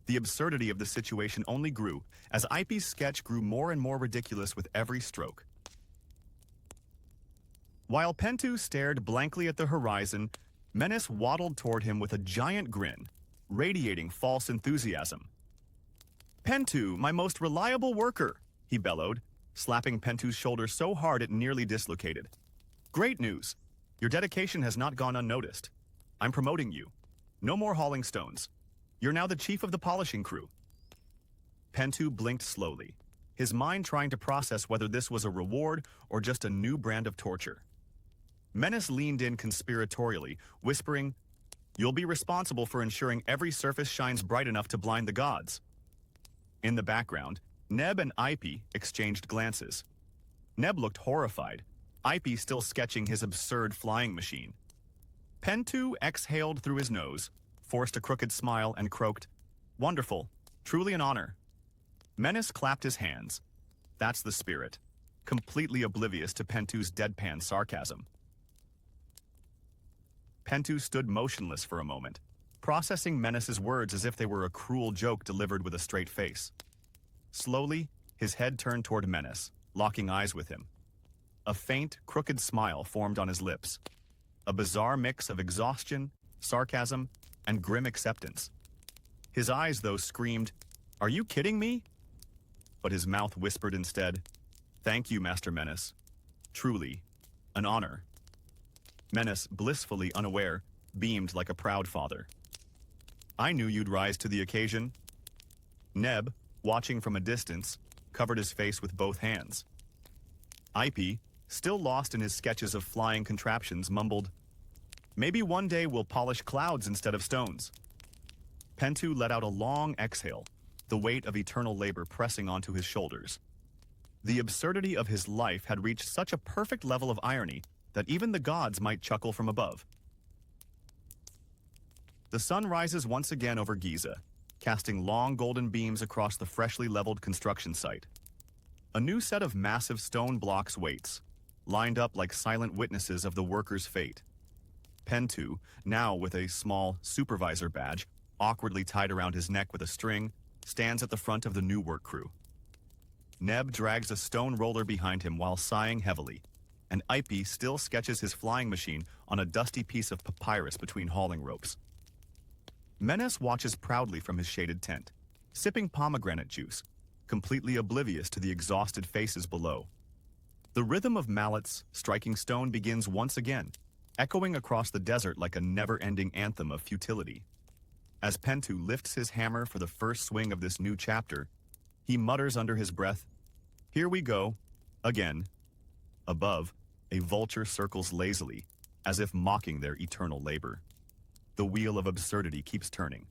A: The absurdity of the situation only grew as Ipe's sketch grew more and more ridiculous with every stroke. While Pentu stared blankly at the horizon, Menace waddled toward him with a giant grin, radiating false enthusiasm. "Pentu, my most reliable worker," he bellowed, slapping Pentu's shoulder so hard it nearly dislocated. "Great news. Your dedication has not gone unnoticed. I'm promoting you. No more hauling stones. You're now the chief of the polishing crew." Pentu blinked slowly, his mind trying to process whether this was a reward or just a new brand of torture. Menace leaned in conspiratorially, whispering, "You'll be responsible for ensuring every surface shines bright enough to blind the gods." In the background, Neb and Ipe exchanged glances. Neb looked horrified, Ipe still sketching his absurd flying machine. Pentu exhaled through his nose, forced a crooked smile, and croaked, "Wonderful. Truly an honor." Menace clapped his hands. That's the spirit, completely oblivious to Pentu's deadpan sarcasm. Pentu stood motionless for a moment, processing Menace's words as if they were a cruel joke delivered with a straight face. Slowly, his head turned toward Menace, locking eyes with him. A faint, crooked smile formed on his lips, a bizarre mix of exhaustion, sarcasm, and grim acceptance. His eyes, though, screamed, "Are you kidding me?" But his mouth whispered instead, "Thank you, Master Menace. Truly, an honor." Menace, blissfully unaware, beamed like a proud father. "I knew you'd rise to the occasion." Neb, watching from a distance, covered his face with both hands. Ipe, still lost in his sketches of flying contraptions, mumbled, "Maybe one day we'll polish clouds instead of stones." Pentu let out a long exhale, the weight of eternal labor pressing onto his shoulders. The absurdity of his life had reached such a perfect level of irony that even the gods might chuckle from above. The sun rises once again over Giza, casting long golden beams across the freshly leveled construction site. A new set of massive stone blocks waits, lined up like silent witnesses of the workers' fate. Pentu, now with a small supervisor badge, awkwardly tied around his neck with a string, stands at the front of the new work crew. Neb drags a stone roller behind him while sighing heavily, and Ipe still sketches his flying machine on a dusty piece of papyrus between hauling ropes. Menes watches proudly from his shaded tent, sipping pomegranate juice, completely oblivious to the exhausted faces below. The rhythm of mallets striking stone begins once again, echoing across the desert like a never-ending anthem of futility. As Pentu lifts his hammer for the first swing of this new chapter, he mutters under his breath, "Here we go, again." Above, a vulture circles lazily, as if mocking their eternal labor. The wheel of absurdity keeps turning,